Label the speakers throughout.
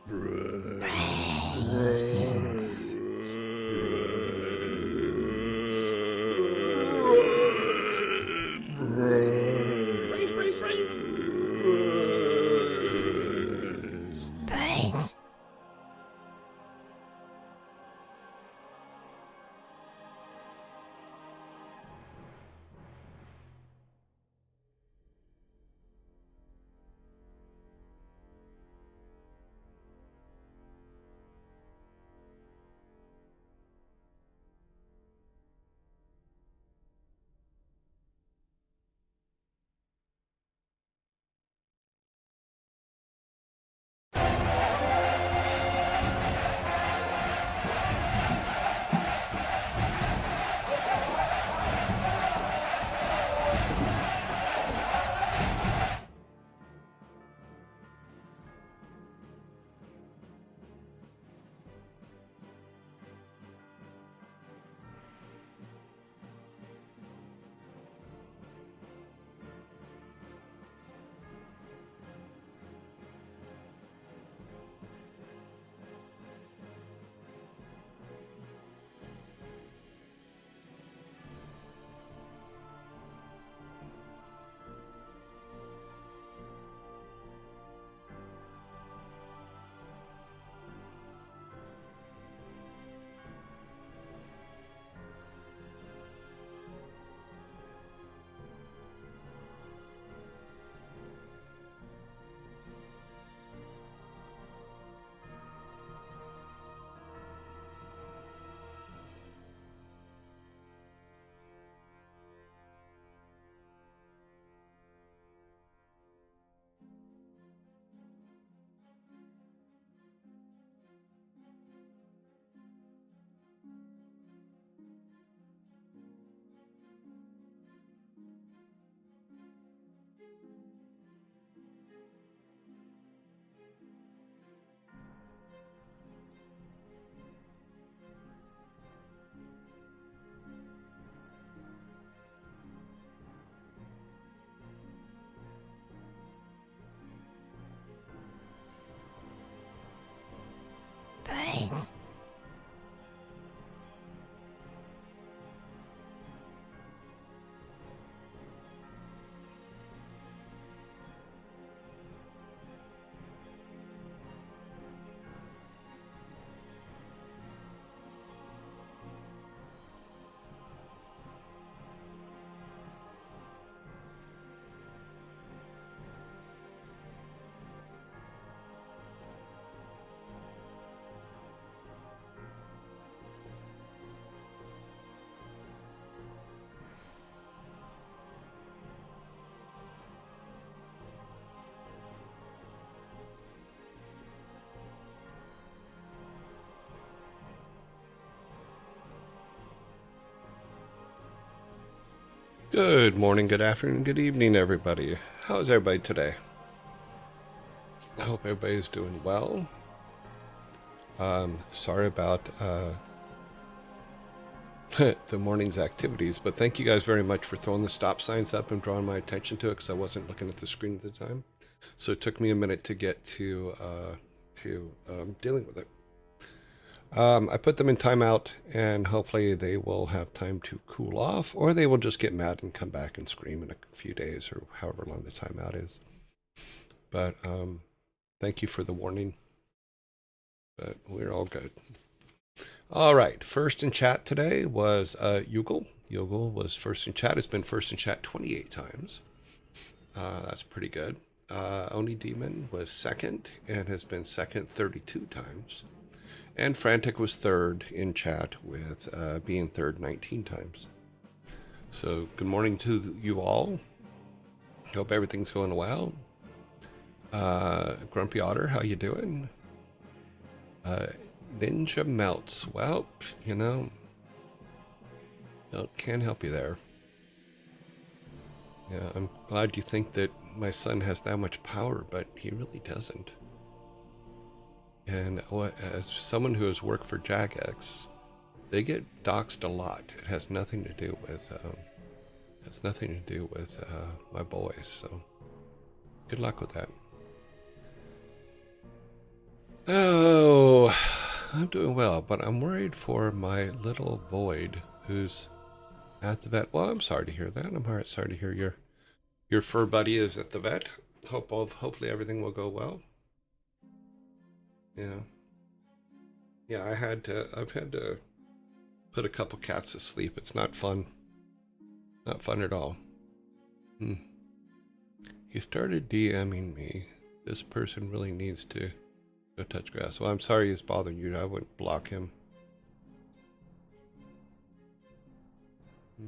Speaker 1: Brains, brains, brains.
Speaker 2: Brains. Brains.
Speaker 3: Good morning, good afternoon, good evening, everybody. How's everybody today? I hope everybody's doing well. Sorry about the morning's activities, but thank you guys very much for throwing the stop signs up and drawing my attention to it because I wasn't looking at the screen at the time. So it took me a minute to get to dealing with it. I put them in timeout, and hopefully they will have time to cool off, or they will just get mad and come back and scream in a few days, or however long the timeout is. But thank you for the warning. But we're all good. All right, first in chat today was Yugal. Yugal was first in chat. It's been first in chat 28 times. That's pretty good. Oni Demon was second and has been second 32 times. And Frantic was third in chat with being third 19 times. So good morning to you all. Hope everything's going well. Grumpy Otter, how you doing? Ninja Melts. Well, you know, can't help you there. Yeah, I'm glad you think that my son has that much power, but he really doesn't. And as someone who has worked for Jagex, they get doxxed a lot. It has nothing to do with my boys. So good luck with that. Oh, I'm doing well, but I'm worried for my little Void who's at the vet. Well, I'm sorry to hear that. Sorry to hear your fur buddy is at the vet. Hopefully everything will go well. Yeah. Yeah, I've had to put a couple cats to sleep. It's not fun. Not fun at all. Hmm. He started DMing me. This person really needs to go touch grass. Well, I'm sorry he's bothering you. I wouldn't block him. Hmm.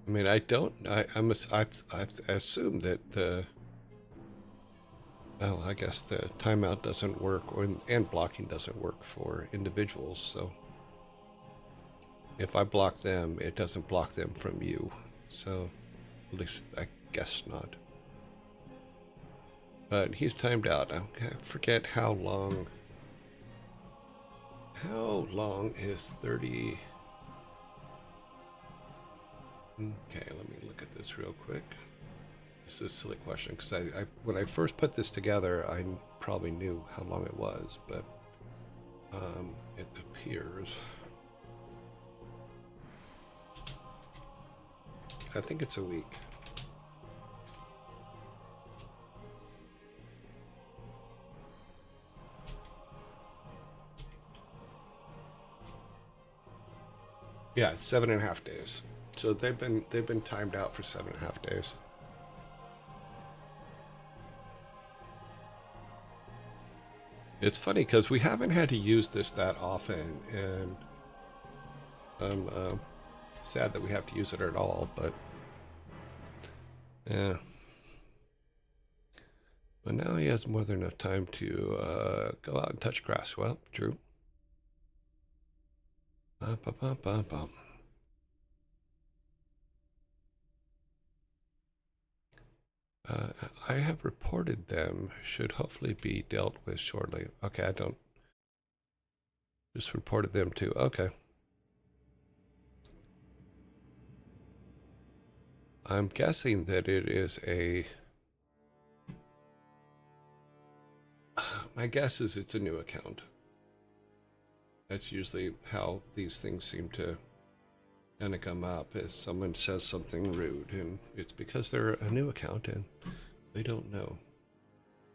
Speaker 3: I mean, I don't. I assume that the. Well, I guess the timeout doesn't work, and blocking doesn't work for individuals. So if I block them, it doesn't block them from you. So at least I guess not. But he's timed out. I forget how long. How long is 30? Okay, let me look at this real quick. This is a silly question because when I first put this together, I probably knew how long it was, but it appears. I think it's a week. Yeah, 7.5 days. So they've been timed out for 7.5 days. It's funny because we haven't had to use this that often, and I'm sad that we have to use it at all. But yeah, but now he has more than enough time to go out and touch grass. Well, true. I have reported them. Should hopefully be dealt with shortly. Okay, I don't. Just reported them too. Okay. I'm guessing that it is a. My guess is it's a new account. That's usually how these things seem to kind of come up, is someone says something rude, and it's because they're a new account and they don't know.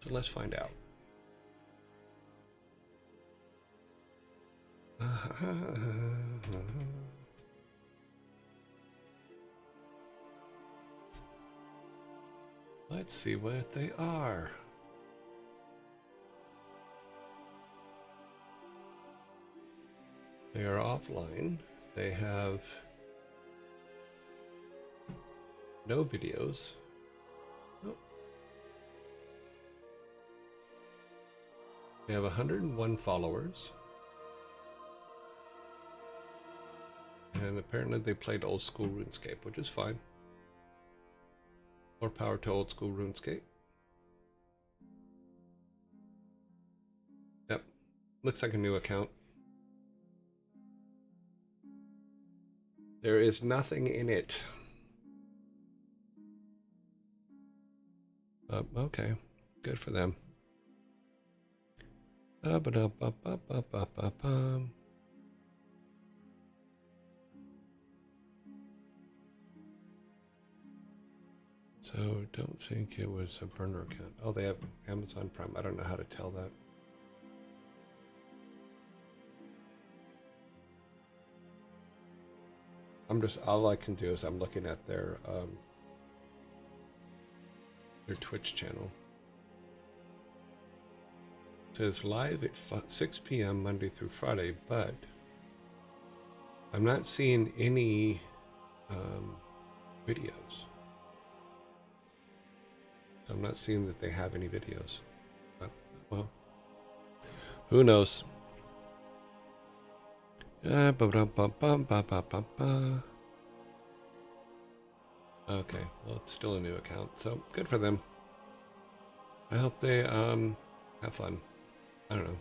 Speaker 3: So let's find out. Let's see what they are. They are offline. They have no videos. Oh. They have 101 followers. And apparently they played old school RuneScape, which is fine. More power to old school RuneScape. Yep. Looks like a new account. There is nothing in it. Okay. Good for them. So don't think it was a burner account. Oh, they have Amazon Prime. I don't know how to tell that. All I can do is I'm looking at their Twitch channel. It says live at 6 p.m. Monday through Friday, but I'm not seeing any videos. I'm not seeing that they have any videos. But, well, who knows? Okay, well, it's still a new account, so good for them. I hope they have fun. I don't know.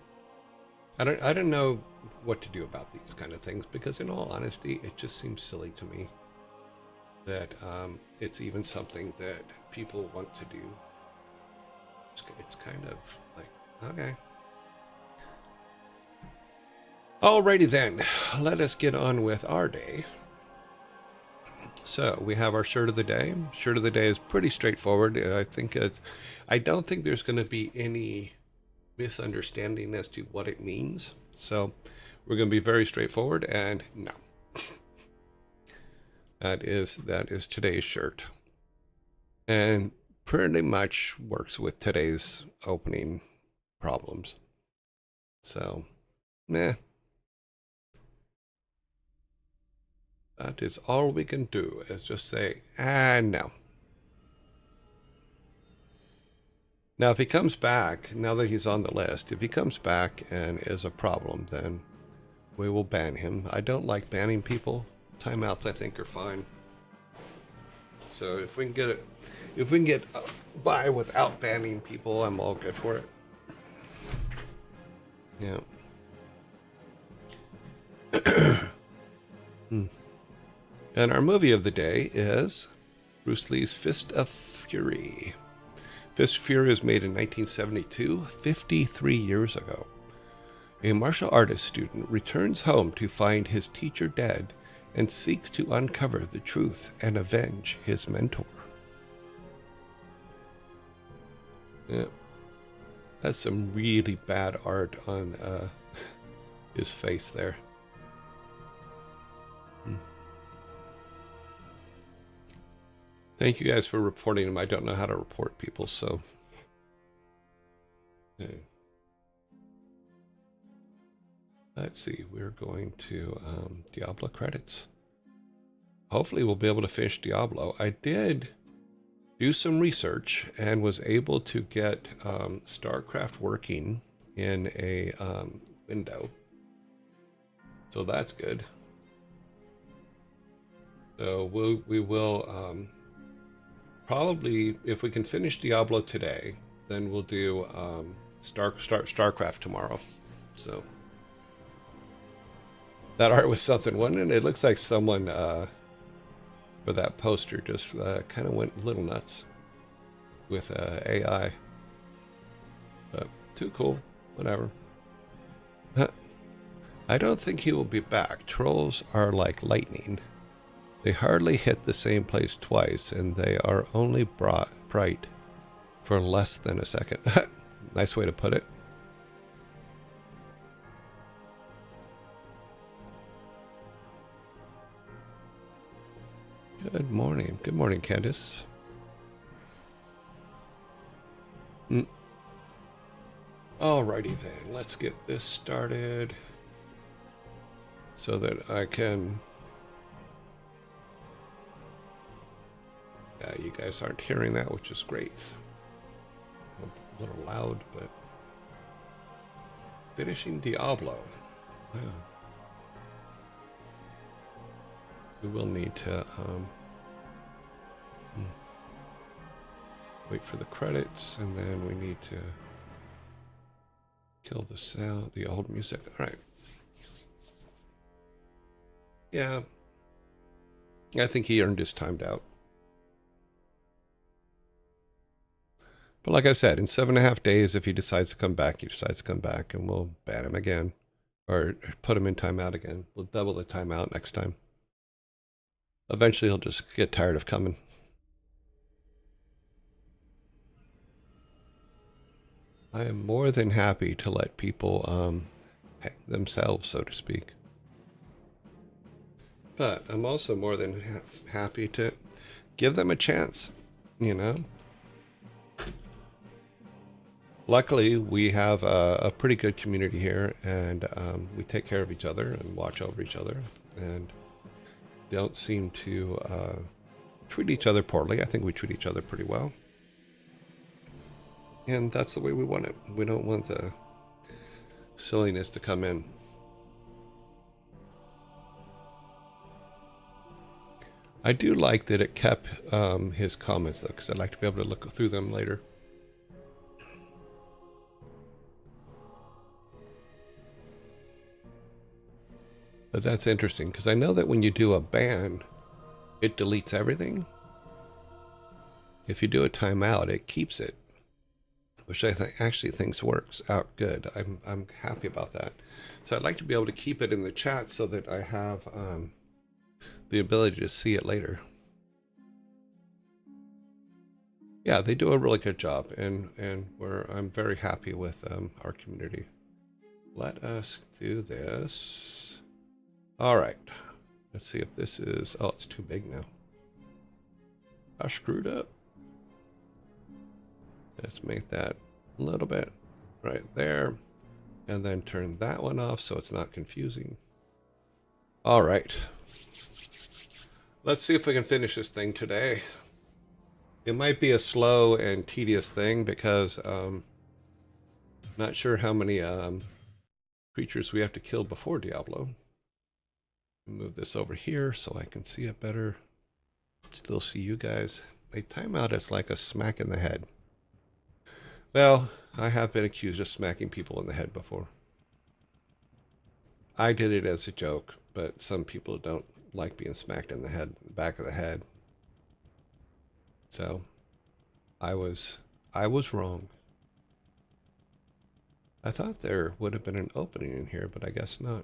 Speaker 3: I don't know what to do about these kind of things because, in all honesty, it just seems silly to me that it's even something that people want to do. It's kind of like, okay. Alrighty then, let us get on with our day. So we have our shirt of the day. Shirt of the day is pretty straightforward. I don't think there's going to be any misunderstanding as to what it means. So we're going to be very straightforward, and no. That is today's shirt. And pretty much works with today's opening problems. So, meh. That is all we can do, is just say, no. Now, if he comes back, now that he's on the list, if he comes back and is a problem, then we will ban him. I don't like banning people. Timeouts, I think, are fine. So if we can get by without banning people, I'm all good for it. Yeah. And our movie of the day is Bruce Lee's Fist of Fury. Fist of Fury was made in 1972, 53 years ago. A martial artist student returns home to find his teacher dead and seeks to uncover the truth and avenge his mentor. Yeah. That's some really bad art on his face there. Thank you guys for reporting him. I don't know how to report people, so. Okay. Let's see. We're going to Diablo credits. Hopefully we'll be able to finish Diablo. I did do some research and was able to get StarCraft working in a window. So that's good. So we will probably, if we can finish Diablo today, then we'll do StarCraft tomorrow. So that art was something, wasn't it? It looks like someone for that poster just kind of went a little nuts with AI. But too cool. Whatever. I don't think he will be back. Trolls are like lightning. They hardly hit the same place twice, and they are only bright for less than a second. Nice way to put it. Good morning. Good morning, Candace. Alrighty then, let's get this started so that I can... Yeah, you guys aren't hearing that, which is great. A little loud, but... Finishing Diablo. Wow. We will need to wait for the credits, and then we need to kill the sound, the old music. All right. Yeah. I think he earned his timed out. But like I said, in 7.5 days, if he decides to come back, he decides to come back, and we'll ban him again. Or put him in timeout again. We'll double the timeout next time. Eventually, he'll just get tired of coming. I am more than happy to let people hang themselves, so to speak. But I'm also more than happy to give them a chance, you know? Luckily, we have a pretty good community here, and we take care of each other and watch over each other, and don't seem to treat each other poorly. I think we treat each other pretty well. And that's the way we want it. We don't want the silliness to come in. I do like that it kept his comments, though, because I'd like to be able to look through them later. But that's interesting, because I know that when you do a ban, it deletes everything. If you do a timeout, it keeps it. which I actually think works out good. I'm happy about that. So I'd like to be able to keep it in the chat so that I have the ability to see it later. Yeah, they do a really good job, and I'm very happy with our community. Let us do this. All right. Let's see if this is. Oh, it's too big now. I screwed up. Let's make that a little bit right there, and then turn that one off so it's not confusing. All right. Let's see if we can finish this thing today. It might be a slow and tedious thing because not sure how many creatures we have to kill before Diablo. Move this over here so I can see it better. Still see you guys. They time out as like a smack in the head. Well, I have been accused of smacking people in the head before. I did it as a joke, but some people don't like being smacked in the head, back of the head. So, I was wrong. I thought there would have been an opening in here, but I guess not.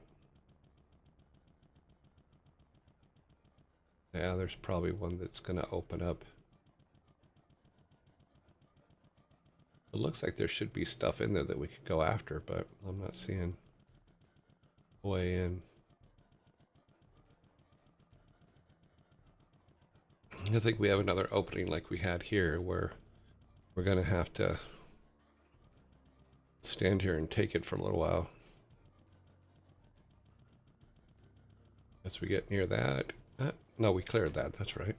Speaker 3: Yeah, there's probably one that's going to open up. It looks like there should be stuff in there that we could go after, but I'm not seeing a way in. I think we have another opening like we had here where we're going to have to stand here and take it for a little while. As we get near that. No, we cleared that. That's right.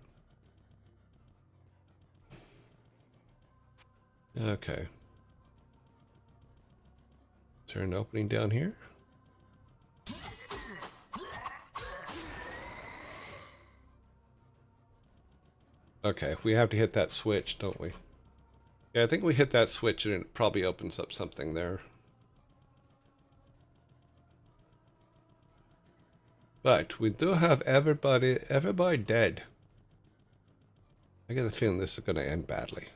Speaker 3: Okay. Is there an opening down here? Okay, we have to hit that switch, don't we? Yeah, I think we hit that switch and it probably opens up something there. But we do have everybody dead. I get the feeling this is going to end badly.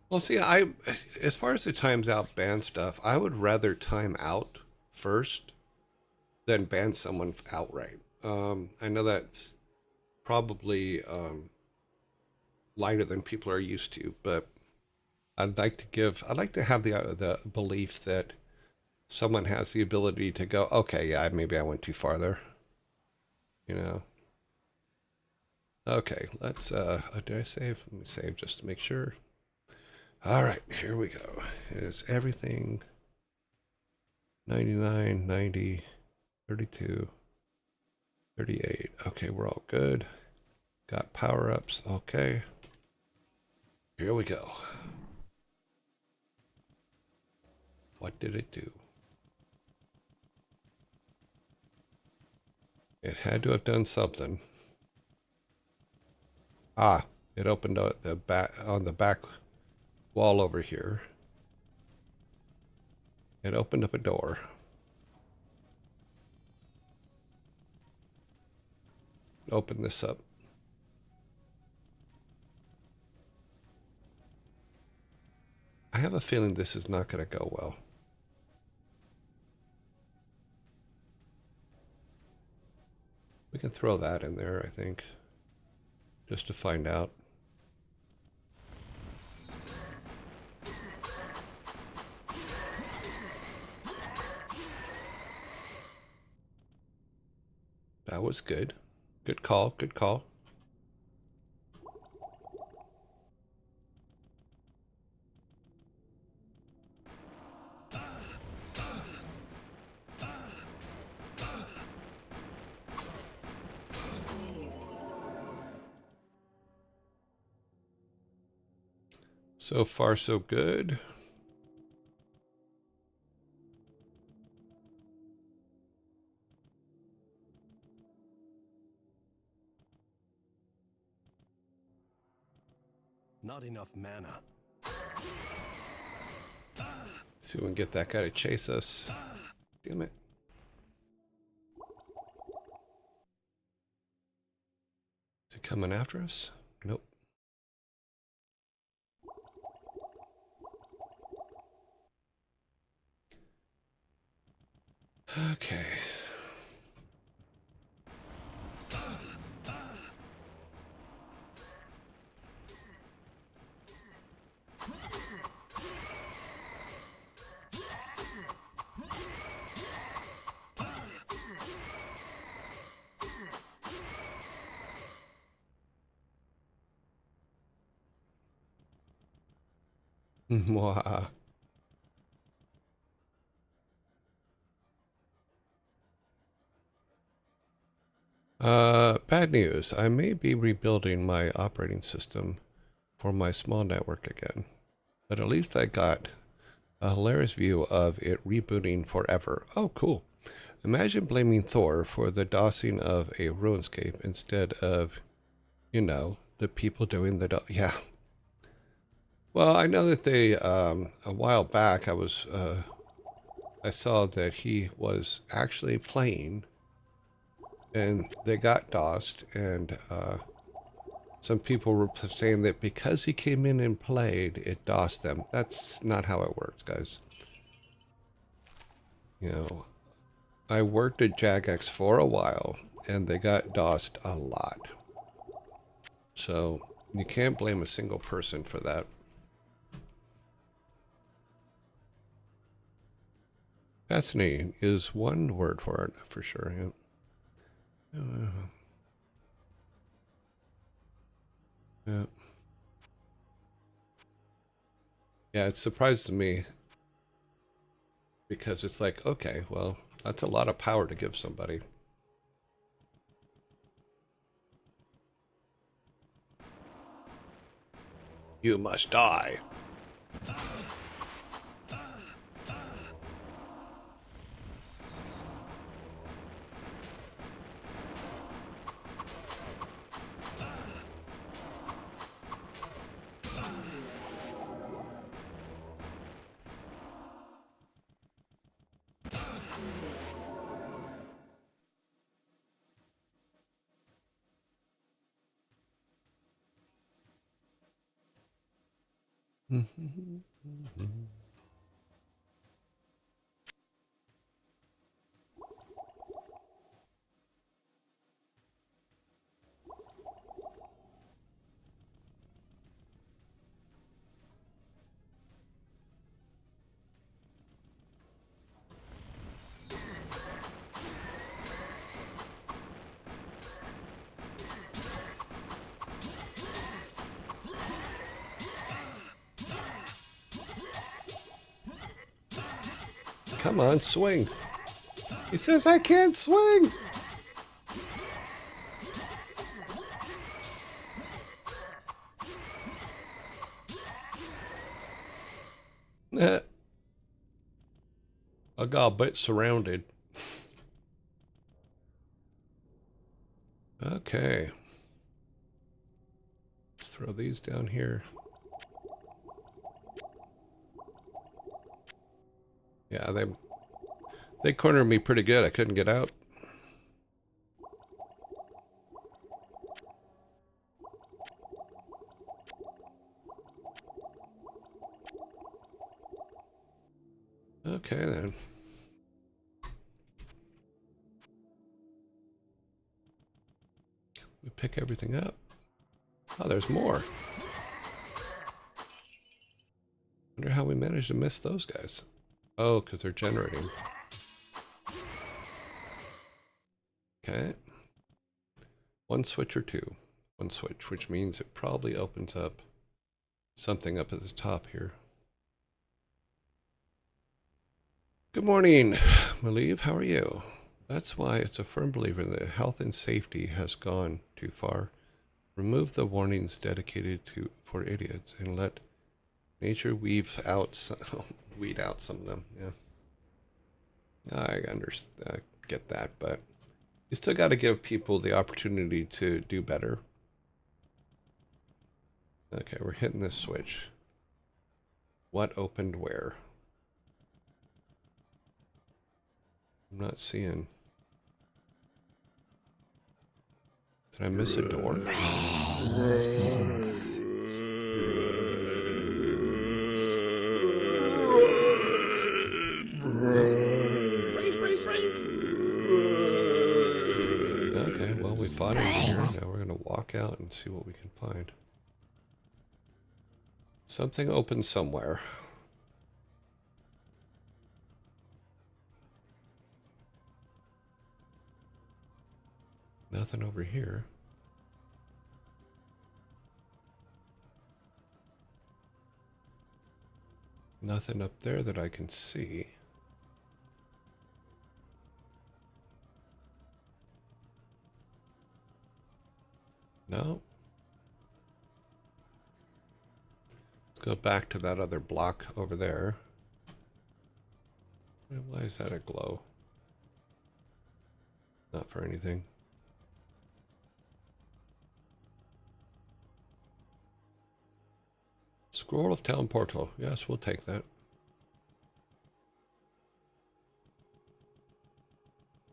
Speaker 3: Well, see, as far as the times out ban stuff, I would rather time out first than ban someone outright. I know that's probably lighter than people are used to, but I'd like to have the belief that someone has the ability to go, okay, yeah, maybe I went too far there. You know. Okay, let's did I save? Let me save just to make sure. All right, here we go. Is everything 99, 90, 32, 38. Okay, we're all good. Got power-ups. Okay. Here we go. What did it do? It had to have done something. Ah, it opened up the back on the back wall over here. It opened up a door. Open this up. I have a feeling this is not going to go well. We can throw that in there, I think, just to find out. That was good. Good call, good call. So far, so good.
Speaker 1: Not enough mana.
Speaker 3: See if we can get that guy to chase us. Damn it. Is it coming after us? Nope. Okay. Mwah. Bad news. I may be rebuilding my operating system for my small network again. But at least I got a hilarious view of it rebooting forever. Oh, cool. Imagine blaming Thor for the DOSing of a RuneScape instead of, you know, the people doing the yeah. Well, I know that they, a while back, I saw that he was actually playing and they got DOSed, and some people were saying that because he came in and played, it DOSed them. That's not how it works, guys. You know, I worked at Jagex for a while, and they got DOSed a lot. So you can't blame a single person for that. Fascinating is one word for it, for sure. Yeah. Yeah. Yeah, it surprises me because it's like, okay, well, that's a lot of power to give somebody. You must die. Come on, swing. He says I can't swing. I got a bit surrounded. Okay. Let's throw these down here. Yeah, they cornered me pretty good. I couldn't get out. Okay, then. We pick everything up. Oh, there's more. Wonder how we managed to miss those guys. Oh, because they're generating. Okay. One switch or two. One switch, which means it probably opens up something up at the top here. Good morning, Malieve. How are you? That's why it's a firm believer that health and safety has gone too far. Remove the warnings dedicated to for idiots and let nature weed out some of them. Yeah, I understand. I get that, but you still got to give people the opportunity to do better. Okay, we're hitting this switch. What opened where? I'm not seeing. Did I miss a door? Okay, well, we fought in here. Now we're going to walk out and see what we can find. Something open somewhere. Nothing over here. Nothing up there that I can see. No. Let's go back to that other block over there. Why is that a glow? Not for anything. Scroll of Town Portal. Yes, we'll take that.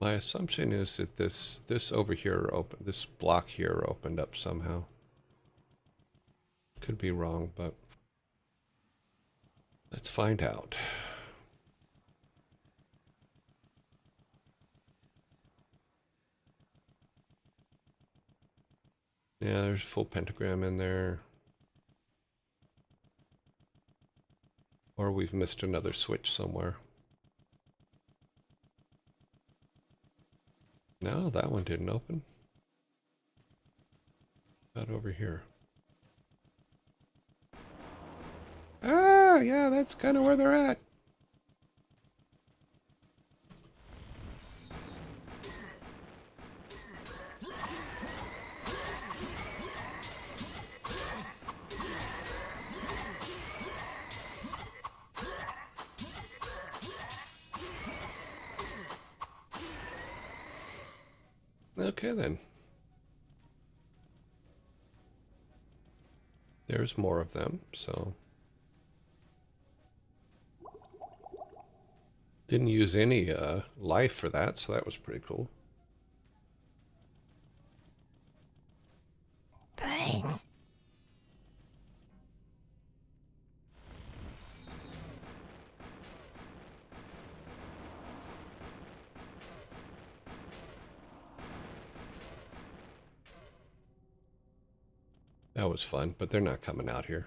Speaker 3: My assumption is that this over here this block here opened up somehow. Could be wrong, but let's find out. Yeah, there's full pentagram in there. Or we've missed another switch somewhere. No, that one didn't open. Not over here. Ah, yeah, that's kind of where they're at. Okay, then. There's more of them, so... Didn't use any life for that, so that was pretty cool.
Speaker 1: Brains.
Speaker 3: That was fun, but they're not coming out here.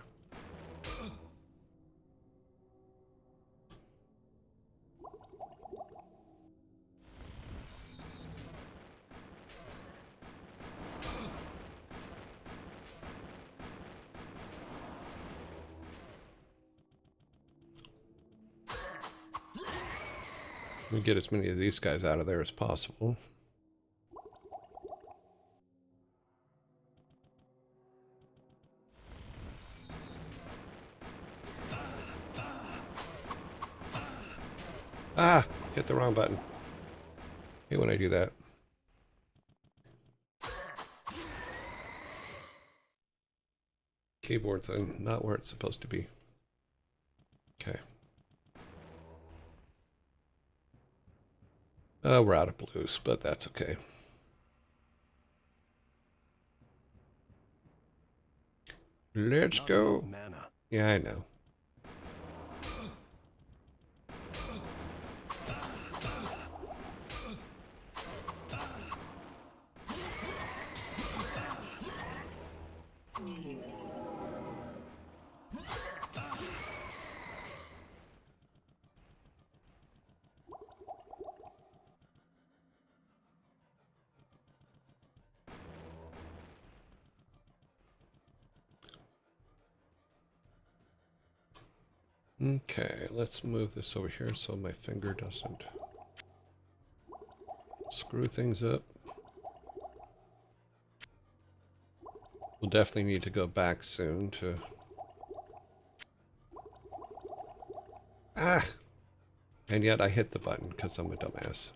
Speaker 3: We get as many of these guys out of there as possible. Ah! Hit the wrong button. Hey, when I do that. Keyboard's not where it's supposed to be. Okay. We're out of blues, but that's okay. Let's go. Yeah, I know. Okay, let's move this over here so my finger doesn't screw things up. We'll definitely need to go back soon to... Ah! And yet I hit the button because I'm a dumbass.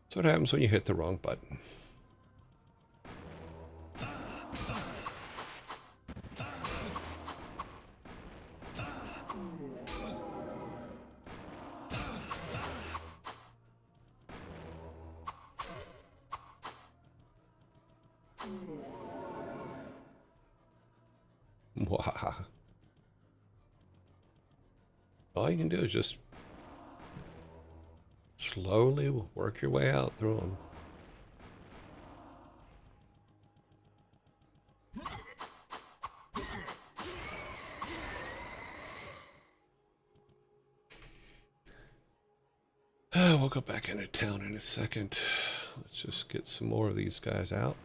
Speaker 3: That's what happens when you hit the wrong button. Mwahaha. All you can do is just slowly work your way out through them. We'll go back into town in a second. Let's just get some more of these guys out.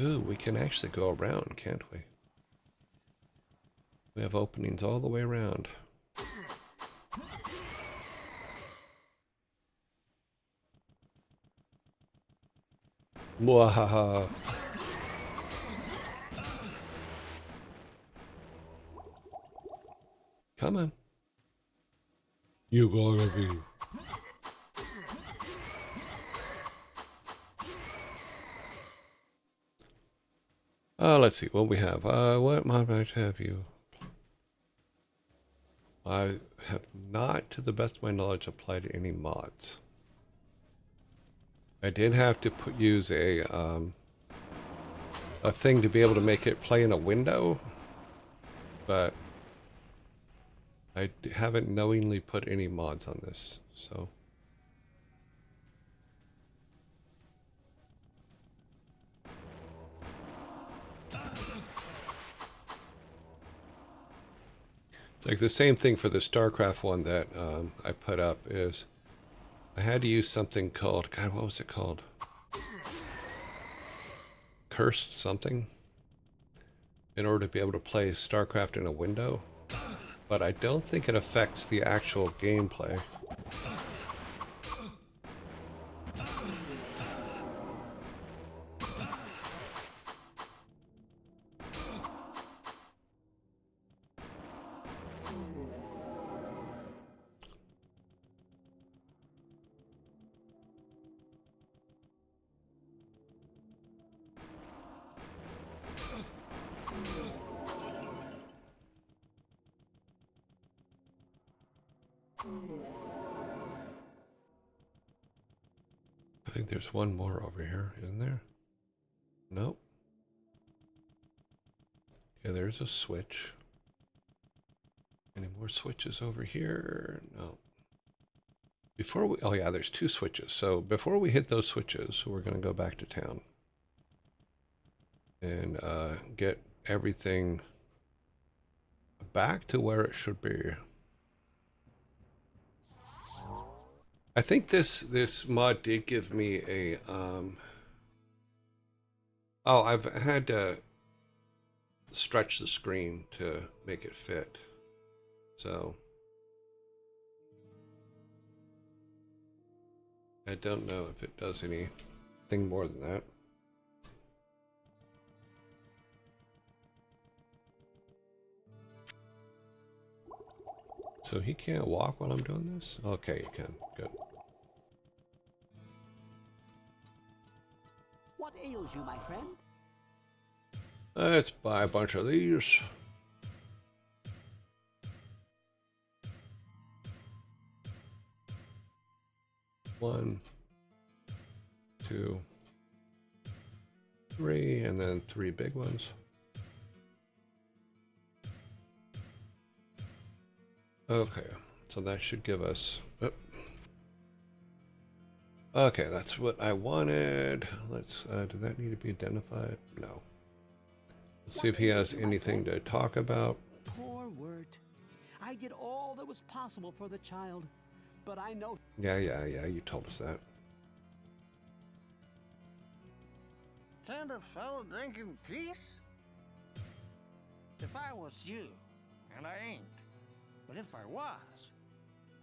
Speaker 3: Ooh, we can actually go around, can't we? We have openings all the way around. Mwahaha. Come on. You gotta be. Let's see what we have. What mod might have you? I have not, to the best of my knowledge, applied any mods. I did have to use a thing to be able to make it play in a window, but I haven't knowingly put any mods on this, so. It's like the same thing for the StarCraft one that I put up is I had to use something called, God, what was it called? Cursed something in order to be able to play StarCraft in a window, but I don't think it affects the actual gameplay. I think there's one more over here, isn't there? Nope. Okay, there's a switch. Any more switches over here? No. Before we, oh yeah, there's 2 switches. So before we hit those switches, we're going to go back to town and get everything back to where it should be. I think this mod did give me a oh, I've had to stretch the screen to make it fit. So I don't know if it does anything more than that. So he can't walk while I'm doing this? Okay, he can. Good.
Speaker 1: What ails you, my friend?
Speaker 3: Let's buy a bunch of these. One, 2, 3, and then 3 big ones. Okay, so that should give us... Oh. Okay, that's what I wanted. Let's, did that need to be identified? No. Let's see if he has anything to talk about.
Speaker 1: Poor Wirt. I did all that was possible for the child, but I know...
Speaker 3: Yeah, you told us that.
Speaker 2: Can't a fellow drink in peace? If I was you, and I ain't, but if I was,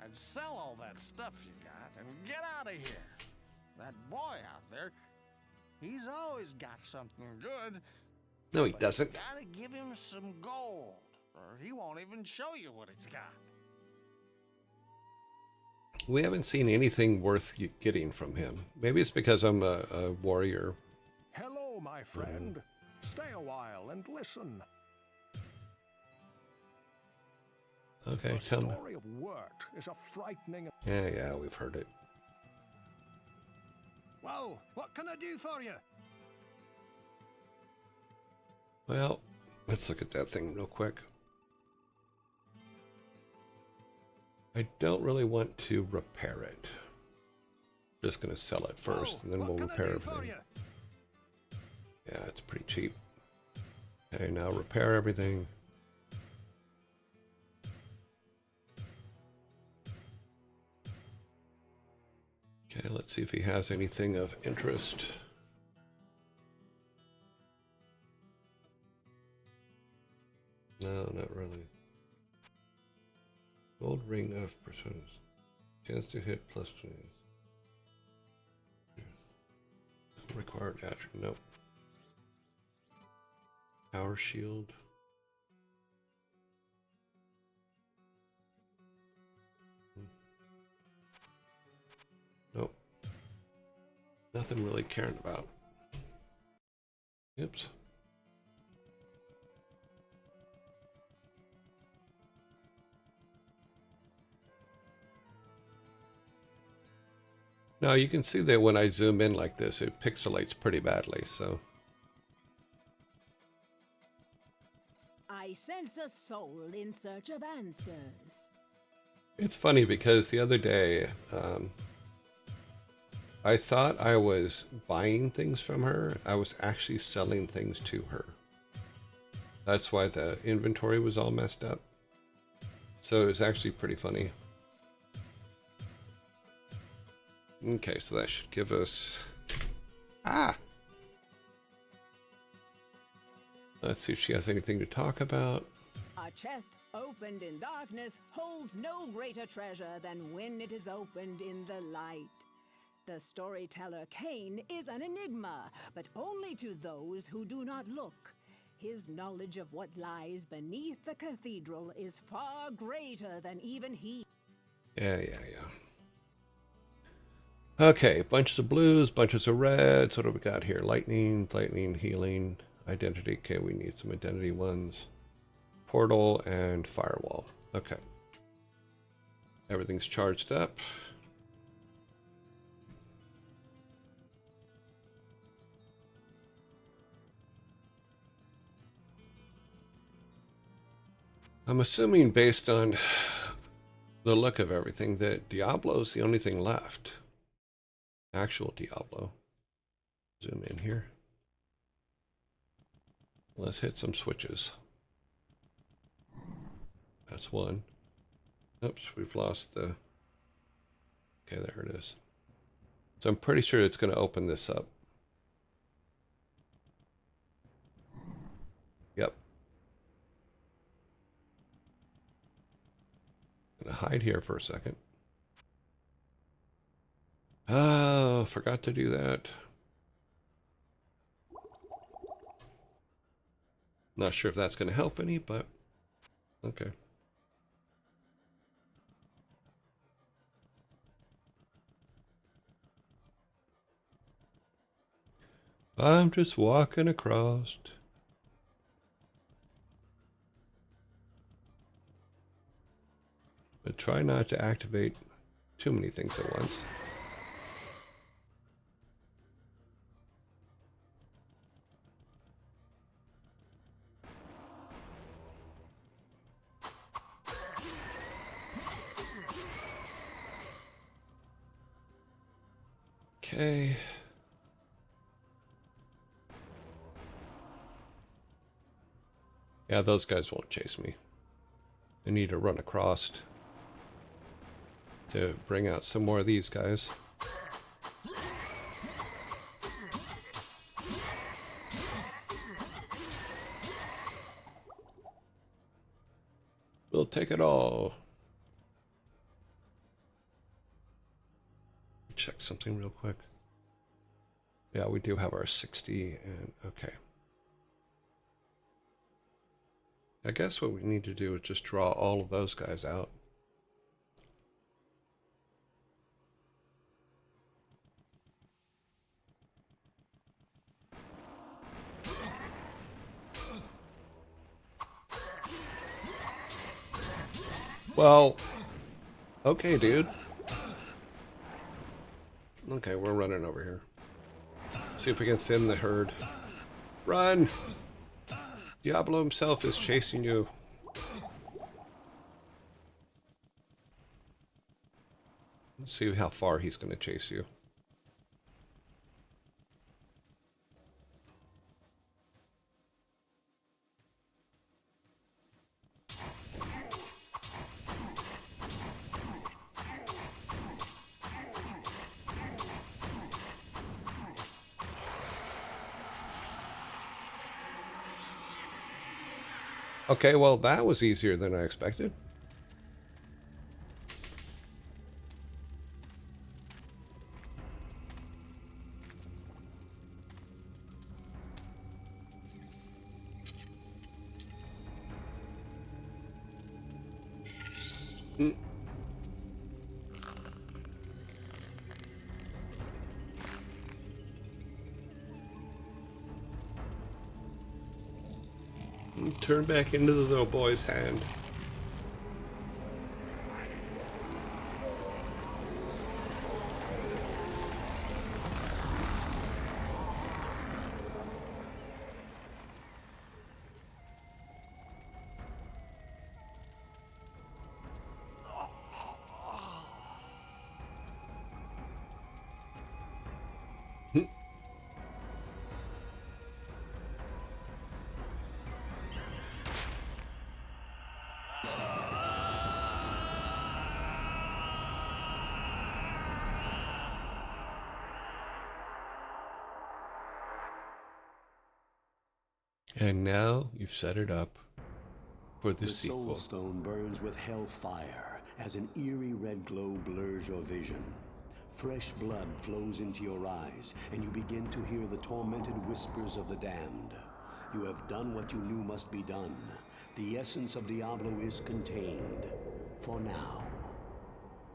Speaker 2: I'd sell all that stuff you got and get out of here. That boy out there, he's always got something good.
Speaker 3: No, he doesn't.
Speaker 2: You gotta give him some gold, or he won't even show you what it's got.
Speaker 3: We haven't seen anything worth getting from him. Maybe it's because I'm a warrior.
Speaker 4: Hello, my friend. Stay a while and listen.
Speaker 3: Okay,
Speaker 4: The
Speaker 3: tell me.
Speaker 4: story of Wirt is a frightening...
Speaker 3: Yeah, we've heard it.
Speaker 4: Well, what can I do for you?
Speaker 3: Well, let's look at that thing real quick. I don't really want to repair it. Just going to sell it first, and then we'll repair everything. Yeah, it's pretty cheap. Okay, now repair everything. Okay, let's see if he has anything of interest. No, not really. Gold ring of percentage. Chance to hit plus 20. Required attribute. Nope. Power shield. Nope. Nothing really caring about. Oops. Now you can see that when I zoom in like this, it pixelates pretty badly, so.
Speaker 5: I sense a soul in search of answers.
Speaker 3: It's funny because the other day, I thought I was buying things from her. I was actually selling things to her. That's why the inventory was all messed up. So it was actually pretty funny. Okay, so that should give us... Ah! Let's see if she has anything to talk about.
Speaker 5: A chest opened in darkness holds no greater treasure than when it is opened in the light. The storyteller Cain is an enigma, but only to those who do not look. His knowledge of what lies beneath the cathedral is far greater than even he.
Speaker 3: Yeah. Okay, bunches of blues, bunches of reds. What do we got here? Lightning, healing, identity. Okay, we need some identity ones. Portal and firewall. Okay. Everything's charged up. I'm assuming based on the look of everything that Diablo's the only thing left. Actual Diablo. Zoom in here. Let's hit some switches. That's one. Oops, we've lost the... Okay, there it is. So I'm pretty sure it's going to open this up. Yep. Gonna hide here for a second. Oh, forgot to do that. Not sure if that's going to help any, but okay. I'm just walking across. But try not to activate too many things at once. Okay. Yeah, those guys won't chase me. I need to run across to bring out some more of these guys. We'll take it all. Check something real quick. Yeah, we do have our 60 and okay. I guess what we need to do is just draw all of those guys out. Well, okay, dude. Okay, we're running over here. see if we can thin the herd. Run! Diablo himself is chasing you. Let's see how far he's going to chase you. Okay, well, that was easier than I expected. Turn back into the little boy's hand. And now you've set it up for the sequel.
Speaker 1: The Soul Stone burns with hellfire as an eerie red glow blurs your vision. Fresh blood flows into your eyes, and you begin to hear the tormented whispers of the damned. You have done what you knew must be done. The essence of Diablo is contained. For now.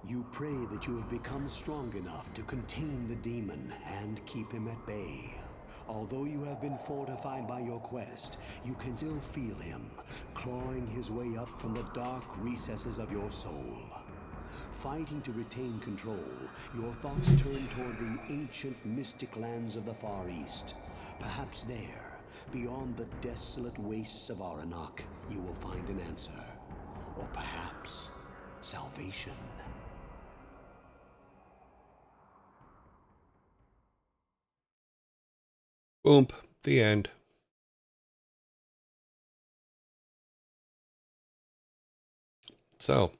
Speaker 1: You pray that you have become strong enough to contain the demon and keep him at bay. Although you have been fortified by your quest, you can still feel him, clawing his way up from the dark recesses of your soul. Fighting to retain control, your thoughts turn toward the ancient mystic lands of the Far East. Perhaps there, beyond the desolate wastes of Aranok, you will find an answer. Or perhaps, salvation.
Speaker 3: Boom. The end. So,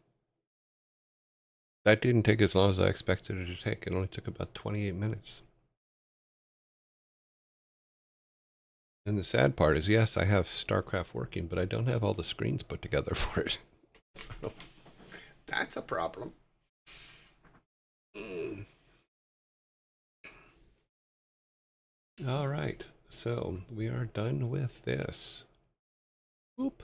Speaker 3: that didn't take as long as I expected it to take. It only took about 28 minutes. And the sad part is, yes, I have StarCraft working, but I don't have all the screens put together for it. So, that's a problem. All right. So, we are done with this. Whoop.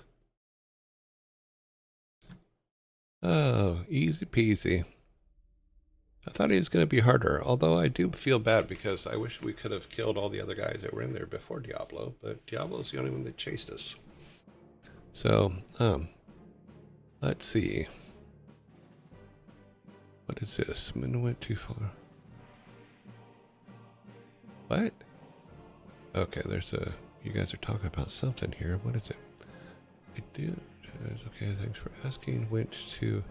Speaker 3: Oh, easy peasy. I thought he was going to be harder, although I do feel bad because I wish we could have killed all the other guys that were in there before Diablo, but Diablo's the only one that chased us. So, let's see. What is this? Min went too far. What? Okay, there's a... You guys are talking about something here. What is it? I do... Okay, thanks for asking. Went to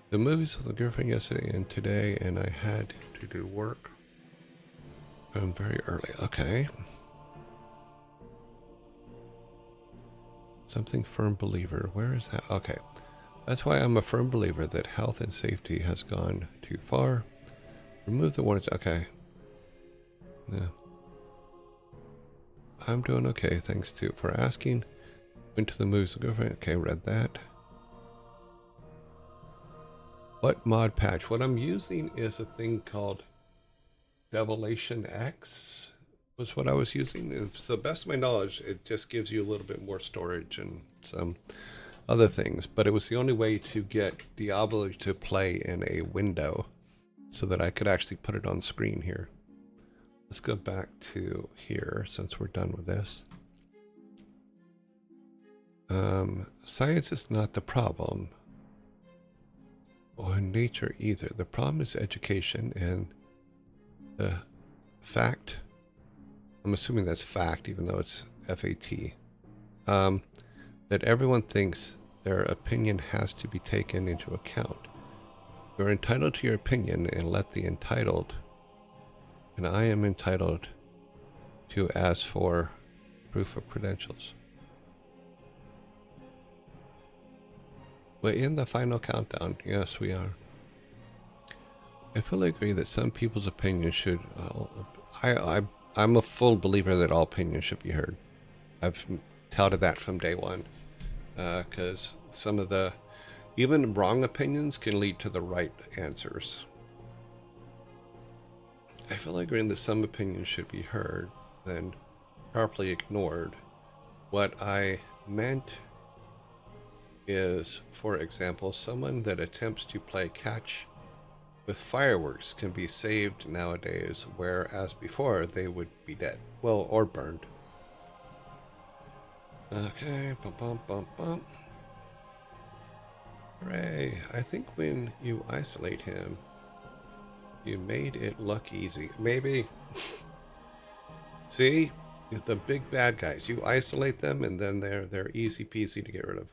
Speaker 3: the movies with the girlfriend yesterday and today, and I had to do work very early. Okay. Something firm believer. Where is that? Okay. That's why I'm a firm believer that health and safety has gone too far. Remove the warnings. Okay. Yeah. I'm doing okay. Thanks for asking. Went to the movies with the girlfriend. Okay, read that. What mod patch? What I'm using is a thing called Devilation X was what I was using. To the best of my knowledge, it just gives you a little bit more storage and some other things, but it was the only way to get Diablo to play in a window so that I could actually put it on screen here. Let's go back to here since we're done with this. Science is not the problem, or nature either. The problem is education and the fact I'm assuming that's fact, even though it's FAT, that everyone thinks their opinion has to be taken into account. You're entitled to your opinion, and let the entitled, and I am entitled to ask for proof of credentials. We're in the final countdown. Yes, we are. I fully agree that some people's opinions should... I'm a full believer that all opinions should be heard. I've touted that from day one. Because some of the... even wrong opinions can lead to the right answers. I fully agree that some opinions should be heard, then properly ignored. What I meant is, for example, someone that attempts to play catch with fireworks can be saved nowadays, whereas before they would be dead. Well, or burned. Okay, bum bum bum bum. Hooray, I think when you isolate him, you made it look easy. Maybe. See? The big bad guys. You isolate them and then they're easy peasy to get rid of.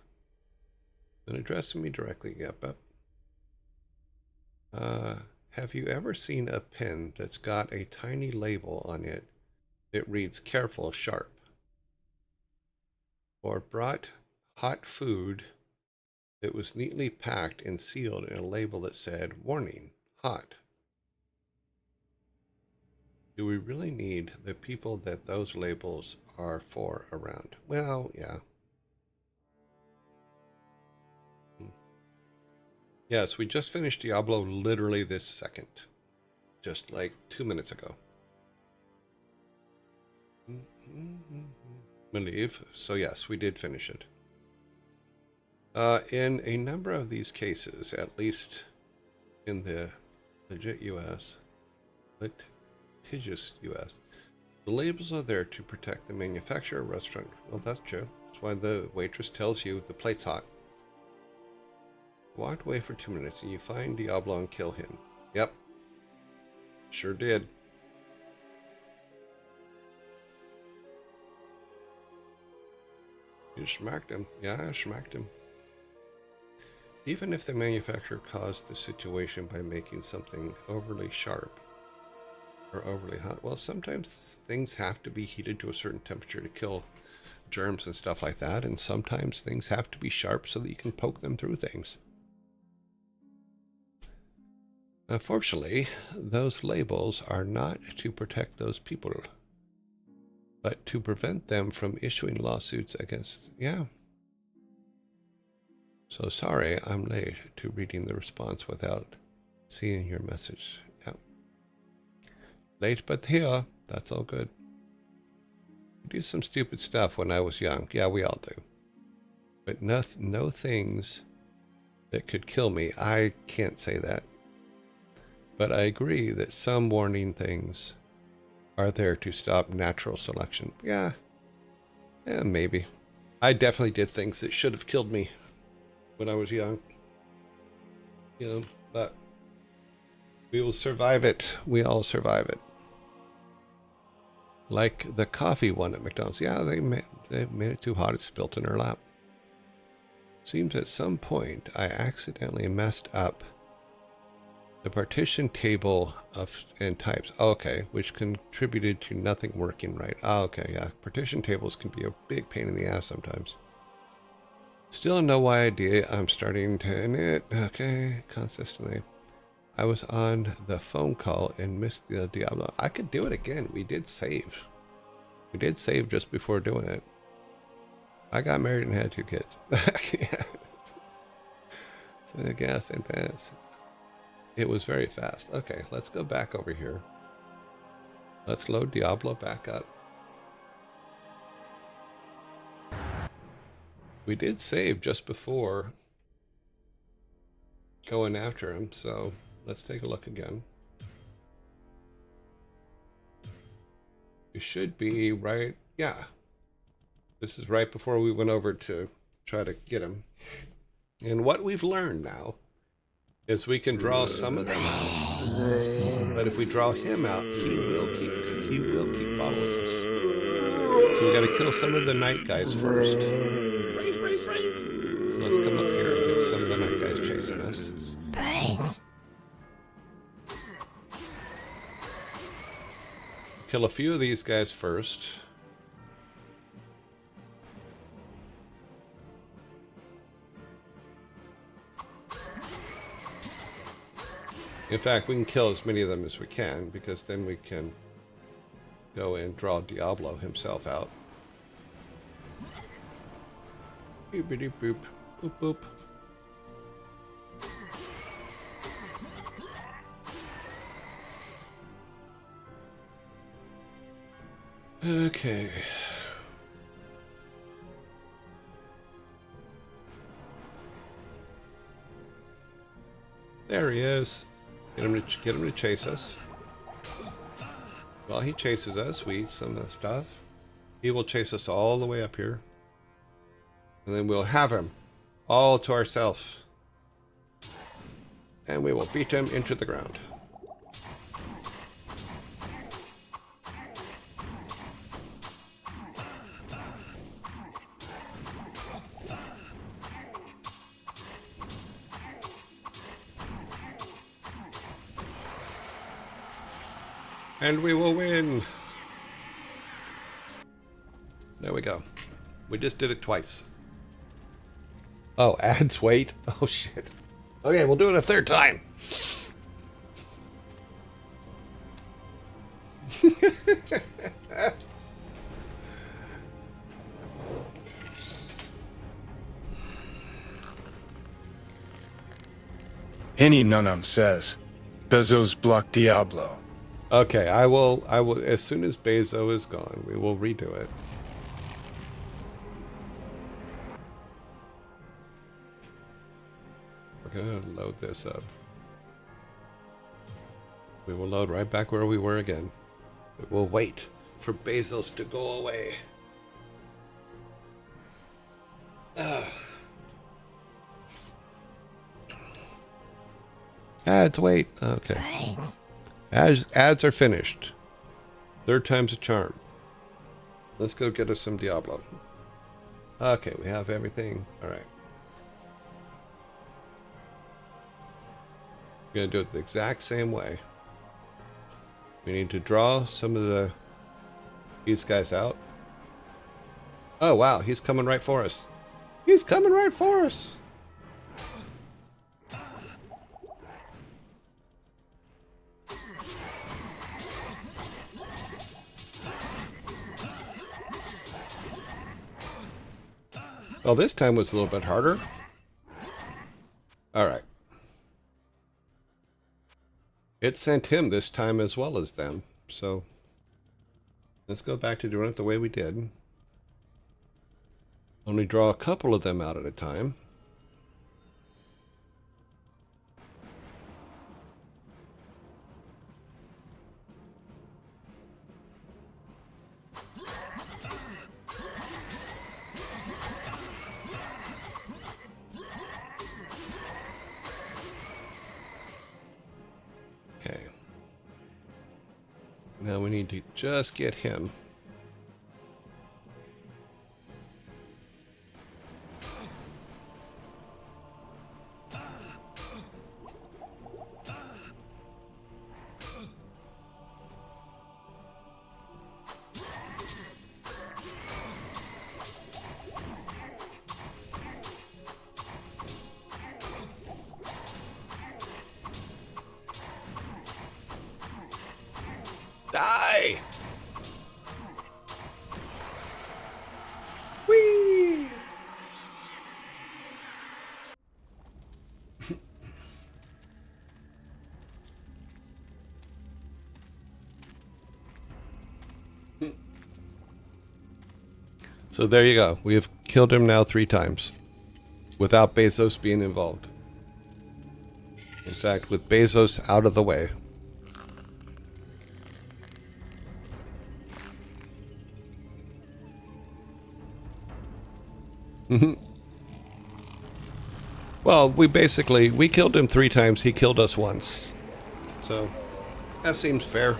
Speaker 3: And addressing me directly, yep. Have you ever seen a pen that's got a tiny label on it that reads careful, sharp? Or brought hot food that was neatly packed and sealed in a label that said, warning, hot? Do we really need the people that those labels are for around? Well, yeah. Yes, we just finished Diablo literally this second. Just like 2 minutes ago. Believe. So yes, we did finish it. In a number of these cases, at least in the legit US, litigious US, the labels are there to protect the manufacturer restaurant. Well, that's true. That's why the waitress tells you the plate's hot. Walked away for 2 minutes and you find Diablo and kill him. Yep. Sure did. You smacked him. Yeah, I smacked him. Even if the manufacturer caused the situation by making something overly sharp or overly hot, well, sometimes things have to be heated to a certain temperature to kill germs and stuff like that, and sometimes things have to be sharp so that you can poke them through things. Unfortunately, those labels are not to protect those people, but to prevent them from issuing lawsuits against... Yeah. So sorry, I'm late to reading the response without seeing your message. Yeah. Late but here. That's all good. I do some stupid stuff when I was young. Yeah, we all do. But no things that could kill me. I can't say that. But I agree that some warning things are there to stop natural selection. Yeah, maybe. I definitely did things that should have killed me when I was young. You know, but we will survive it. We all survive it. Like the coffee one at McDonald's. Yeah, they made it too hot. It spilt in her lap. Seems at some point I accidentally messed up the partition table and types. Okay, which contributed to nothing working right. Okay, yeah. Partition tables can be a big pain in the ass sometimes. Still no idea. I'm starting to init. Okay, consistently. I was on the phone call and missed the Diablo. I could do it again. We did save. We did save just before doing it. I got married and had 2 kids. So gas and pants. It was very fast. Okay, let's go back over here. Let's load Diablo back up. We did save just before going after him, so let's take a look again. We should be right, yeah. This is right before we went over to try to get him. And what we've learned now is we can draw some of them out. But if we draw him out, he will keep following us. So we got to kill some of the night guys first. So let's come up here and get some of the night guys chasing us. Kill a few of these guys first. In fact, we can kill as many of them as we can, because then we can go and draw Diablo himself out. Boop, boop, boop, boop. Okay. There he is. Get him to chase us. While he chases us, we eat some of the stuff. He will chase us all the way up here. And then we'll have him all to ourselves. And we will beat him into the ground. And we will win. There we go. We just did it twice. Oh, adds wait. Oh shit. Okay, we'll do it a third time.
Speaker 6: Any Nunum says, Bezos block Diablo.
Speaker 3: Okay, I will, as soon as Bezo is gone, we will redo it. We're gonna load this up. We will load right back where we were again. We'll wait for Bezos to go away. Ads, wait. Okay. Ads are finished. Third time's a charm. Let's go get us some Diablo. Okay, we have everything. Alright. We're going to do it the exact same way. We need to draw some of these guys out. Oh wow, he's coming right for us. He's coming right for us. Well, this time was a little bit harder. Alright. It sent him this time as well as them. So, let's go back to doing it the way we did. Only draw a couple of them out at a time. Okay. Now we need to just get him. Die! Whee! So there you go. We have killed him now 3 times without Bezos being involved. In fact, with Bezos out of the way. Well, we killed him 3 times, he killed us once. So, that seems fair.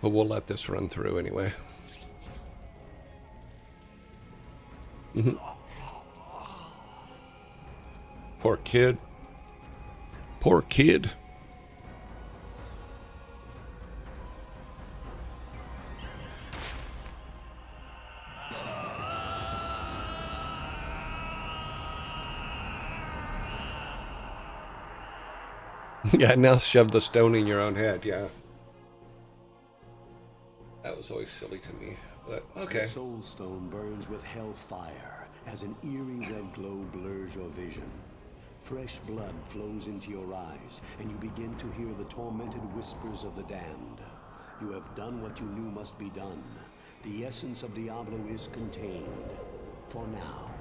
Speaker 3: but we'll let this run through anyway. Poor kid. Poor kid. Yeah, now shove the stone in your own head, yeah. That was always silly to me, but okay.
Speaker 1: The soul stone burns with hell fire as an eerie red glow blurs your vision. Fresh blood flows into your eyes, and you begin to hear the tormented whispers of the damned. You have done what you knew must be done. The essence of Diablo is contained. For now.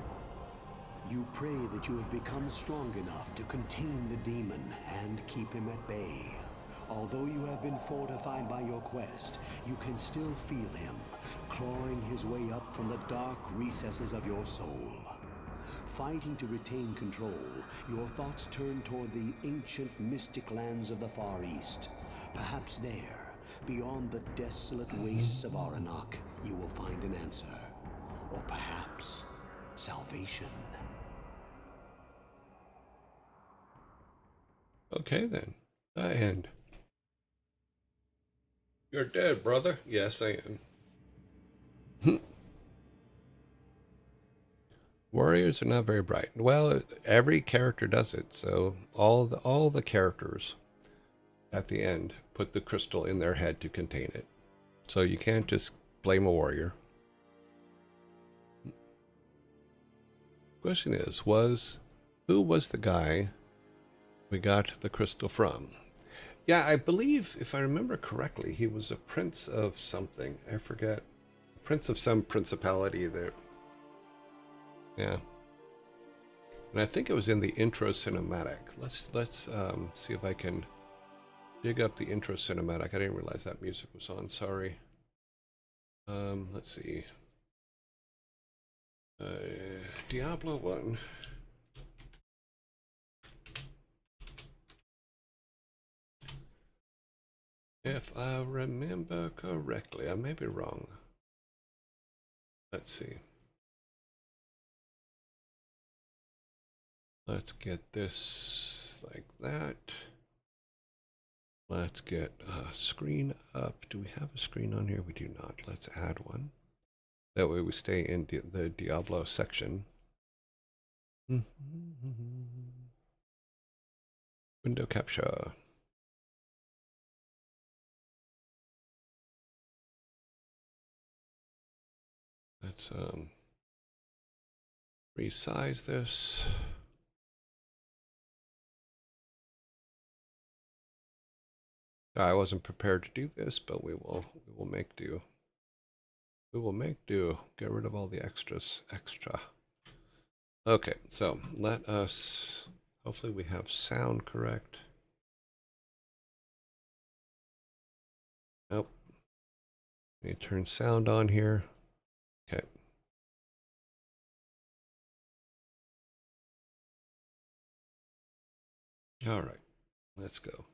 Speaker 1: You pray that you have become strong enough to contain the demon and keep him at bay. Although you have been fortified by your quest, you can still feel him, clawing his way up from the dark recesses of your soul. Fighting to retain control, your thoughts turn toward the ancient mystic lands of the Far East. Perhaps there, beyond the desolate wastes of Aranok, you will find an answer. Or perhaps salvation.
Speaker 3: Okay then. I end. You're dead, brother. Yes, I am. Warriors are not very bright. Well, every character does it. So all the characters at the end put the crystal in their head to contain it. So you can't just blame a warrior. Question is, who was the guy we got the crystal from? Yeah, I believe, if I remember correctly, he was a prince of something. I forget. Prince of some principality there. Yeah. And I think it was in the intro cinematic. Let's see if I can dig up the intro cinematic. I didn't realize that music was on. Sorry. Let's see. Diablo 1. If I remember correctly, I may be wrong. Let's see. Let's get this like that. Let's get a screen up. Do we have a screen on here? We do not. Let's add one. That way we stay in the Diablo section. Window capture. Let's resize this. I wasn't prepared to do this, but we will make do. We will make do. Get rid of all the extras. Okay, so let us, hopefully we have sound correct. Nope. Let me turn sound on here. Okay. All right, let's go.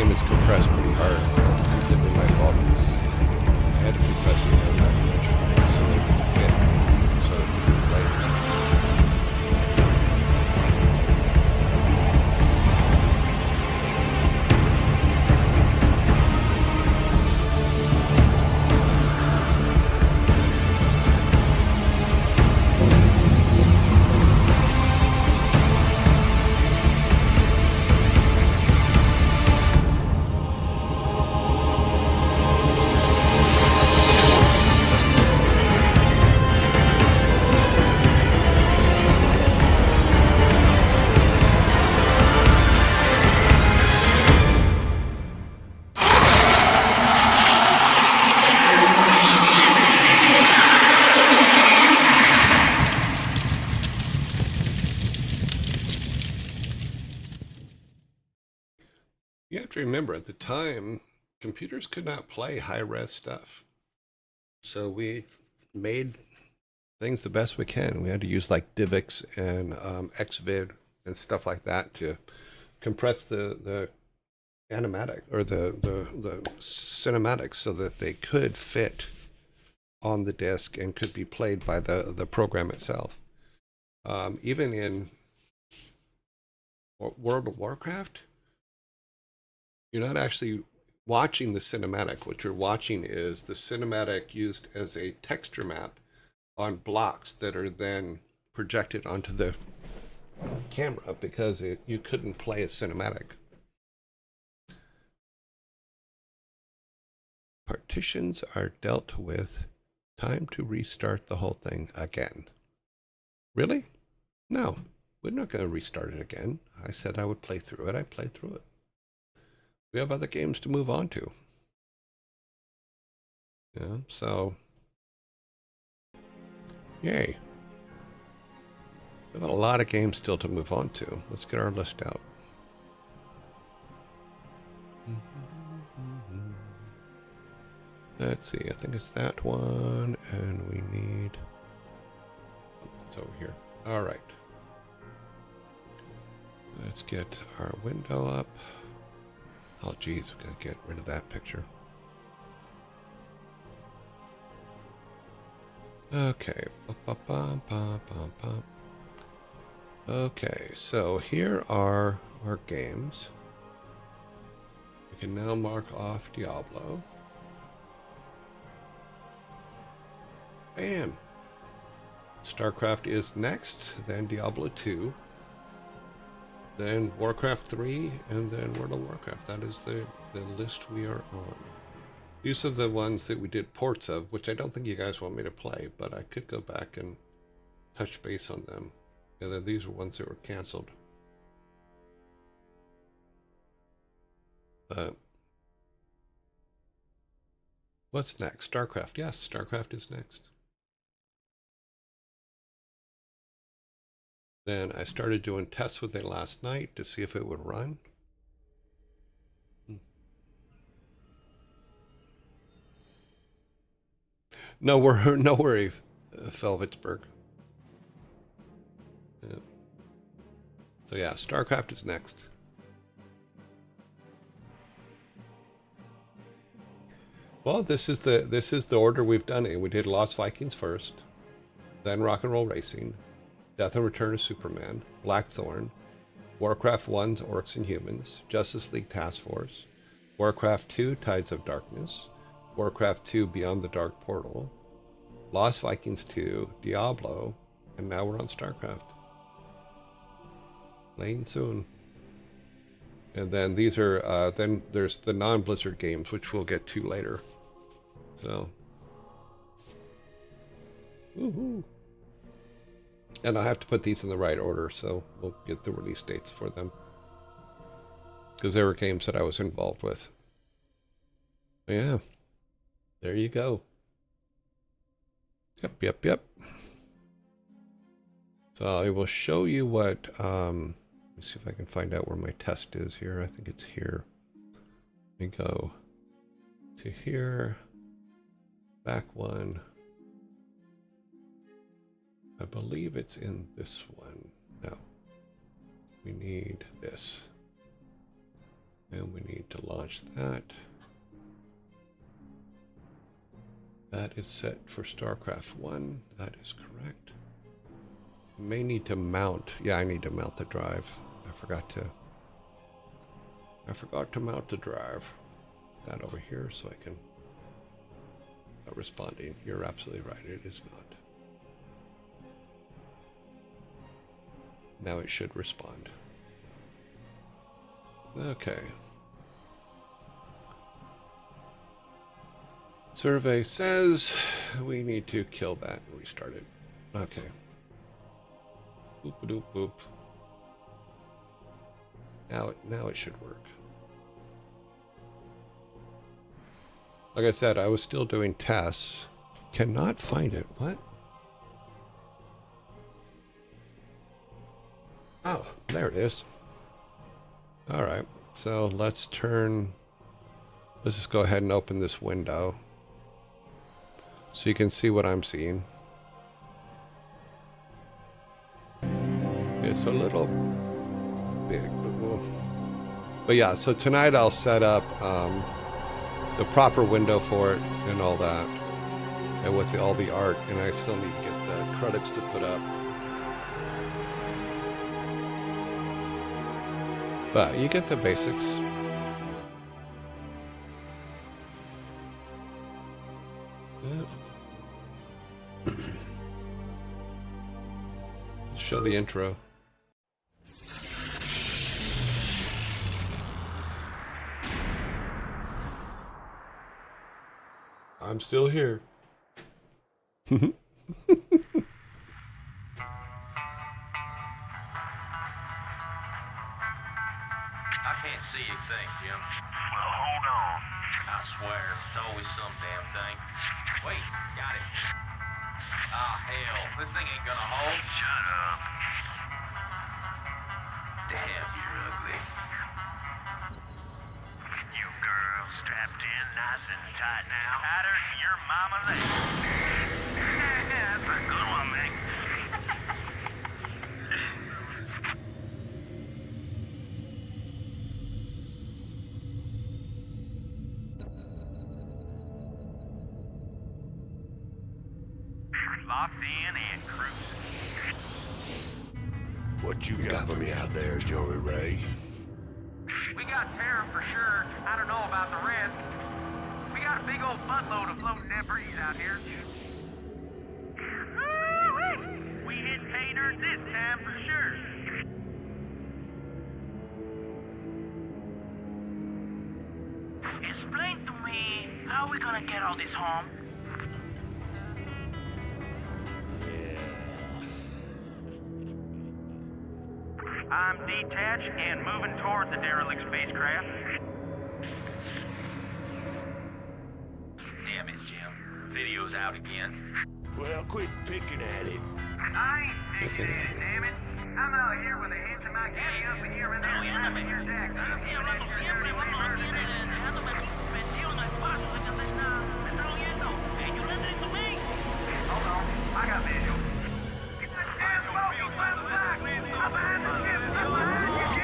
Speaker 3: It's compressed pretty hard. That's completely my fault. I had to compress it down that much so that it would fit, so it could be played. You have to remember, at the time, computers could not play high-res stuff. So we made things the best we can. We had to use like DivX and Xvid and stuff like that to compress the animatic or the cinematics so that they could fit on the disc and could be played by the program itself. Even in World of Warcraft, you're not actually watching the cinematic. What you're watching is the cinematic used as a texture map on blocks that are then projected onto the camera because you couldn't play a cinematic. Partitions are dealt with. Time to restart the whole thing again. Really? No, we're not going to restart it again. I said I would play through it. I played through it. We have other games to move on to. Yeah, so yay. We have a lot of games still to move on to. Let's get our list out. Let's see, I think it's that one, and we need... Oh, it's over here. All right. Let's get our window up. Oh, geez, we're going to get rid of that picture. Okay. Okay, so here are our games. We can now mark off Diablo. Bam! StarCraft is next, then Diablo 2, then Warcraft 3, and then World of Warcraft. That is the list we are on. These are the ones that we did ports of, which I don't think you guys want me to play, but I could go back and touch base on them. And then these are ones that were canceled. What's next? StarCraft. Yes, StarCraft is next. Then I started doing tests with it last night to see if it would run. No worry, Felvitsburg. Yeah. So yeah, StarCraft is next. Well, this is the order we've done it. We did Lost Vikings first, then Rock and Roll Racing, Death and Return of Superman, Blackthorn, Warcraft 1's Orcs and Humans, Justice League Task Force, Warcraft 2 Tides of Darkness, Warcraft 2 Beyond the Dark Portal, Lost Vikings 2, Diablo, and now we're on StarCraft. Playing soon. And then these are, then there's the non-Blizzard games, which we'll get to later. So. Woohoo! And I have to put these in the right order, so we'll get the release dates for them. Because they were games that I was involved with. Yeah. There you go. Yep. So I will show you what, let me see if I can find out where my test is here. I think it's here. Let me go to here. Back one. I believe it's in this one. No. We need this. And we need to launch that. That is set for StarCraft 1. That is correct. May need to mount. Yeah, I need to mount the drive. I forgot to mount the drive. That over here so I can. Not responding. You're absolutely right. It is not. Now it should respond. Okay. Survey says we need to kill that and restart it. Okay. Boop-a-doop boop. Now it should work. Like I said, I was still doing tests. Cannot find it. What? Oh, there it is. All right. So let's just go ahead and open this window so you can see what I'm seeing. It's a little big, but yeah, so tonight I'll set up the proper window for it and all that, and with all the art, and I still need to get the credits to put up. But you get the basics. Show the intro. I'm still here.
Speaker 7: I can't see a thing, Jim. Well, hold on. I swear, it's always some damn thing. Wait, got it. Ah, hell. This thing ain't gonna hold. Shut up. Damn, you're ugly. You girls strapped in nice and tight now. Tighter than your mama leg. That's a good one, Meg. Locked in and cruising.
Speaker 8: What you got for me out there, Joey Ray?
Speaker 7: We got terror for sure. I don't know about the rest. We got a big old buttload of floating debris out here. We hit pay dirt this time for sure. Explain to me, how are we gonna get all this home? I'm detached and moving toward the derelict spacecraft. Damn it, Jim. Video's out again.
Speaker 8: Well, quit picking at it.
Speaker 7: I ain't picking at it, damn it. I'm out here with a hinge of my kitty up in here and there slapping your decks. Hold on, I got visual. Get that damn smoking from the back! I'm behind the ship! I'm behind you, Jim!